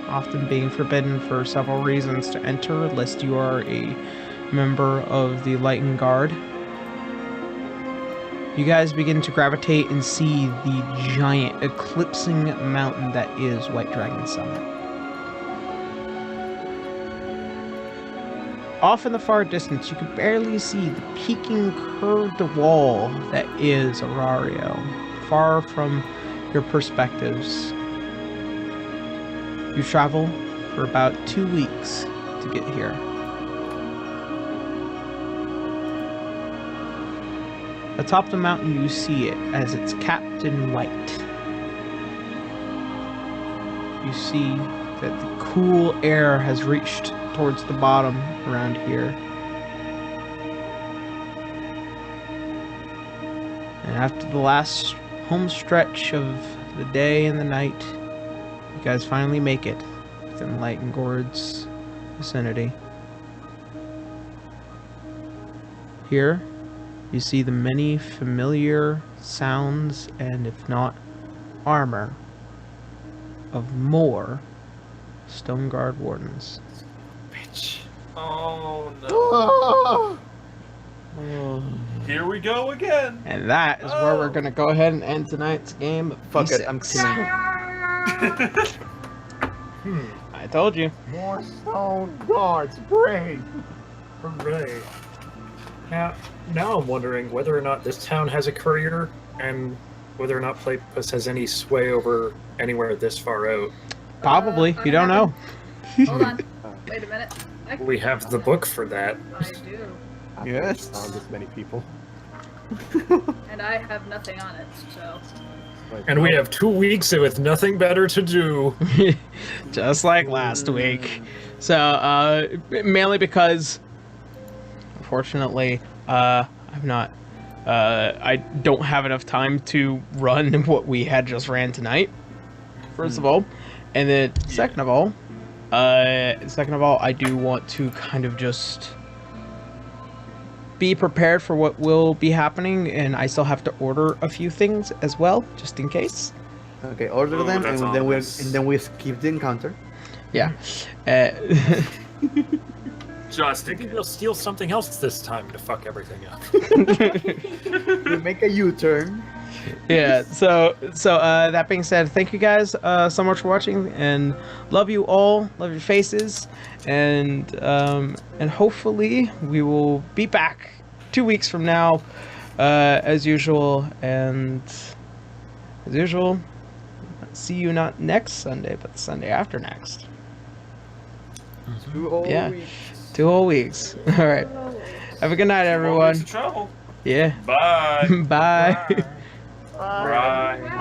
B: often being forbidden for several reasons to enter, lest you are a member of the Lighten Guard. You guys begin to gravitate and see the giant, eclipsing mountain that is White Dragon Summit. Off in the far distance, you can barely see the peaking, curved wall that is Arario, far from your perspectives. You travel for about 2 weeks to get here. Atop the mountain, you see it as it's capped in white. You see that the cool air has reached towards the bottom around here. And after the last home stretch of the day and the night, you guys finally make it within Lightengord's vicinity. Here, you see the many familiar sounds, and if not armor, of more Stoneguard Wardens.
H: Bitch. Oh no.
E: Here we go again.
B: And that is where we're gonna go ahead and end tonight's game.
D: Fuck it, I'm kidding.
B: I told you.
G: More stone guards, great.
F: Hooray. Now I'm wondering whether or not this town has a courier, and whether or not Platypus has any sway over anywhere this far out.
B: Probably. You don't know.
C: Hold on. Wait a minute.
F: We have the book for that.
C: I do.
D: Yes.
G: Found this many people.
C: And I have nothing on it, so.
F: And we have 2 weeks with nothing better to do.
B: Just like last week. So, mainly because, unfortunately, I'm not, I don't have enough time to run what we had just ran tonight, first of all. And then, second of all, I do want to kind of just be prepared for what will be happening, and I still have to order a few things as well, just in case.
D: Okay, order them, and then we skip the encounter.
B: Yeah.
E: Just
F: Maybe we'll steal something else this time to fuck everything up.
D: We make a U-turn.
B: Yeah, so that being said, thank you guys so much for watching, and love you all, love your faces, and hopefully we will be back 2 weeks from now, as usual, and as usual, see you not next Sunday, but the Sunday after next.
D: 2 whole
B: Yeah.
D: weeks.
B: 2 whole weeks. All right. Have a good night, everyone.
E: Trouble.
B: Yeah.
E: Bye.
B: Bye.
E: Bye.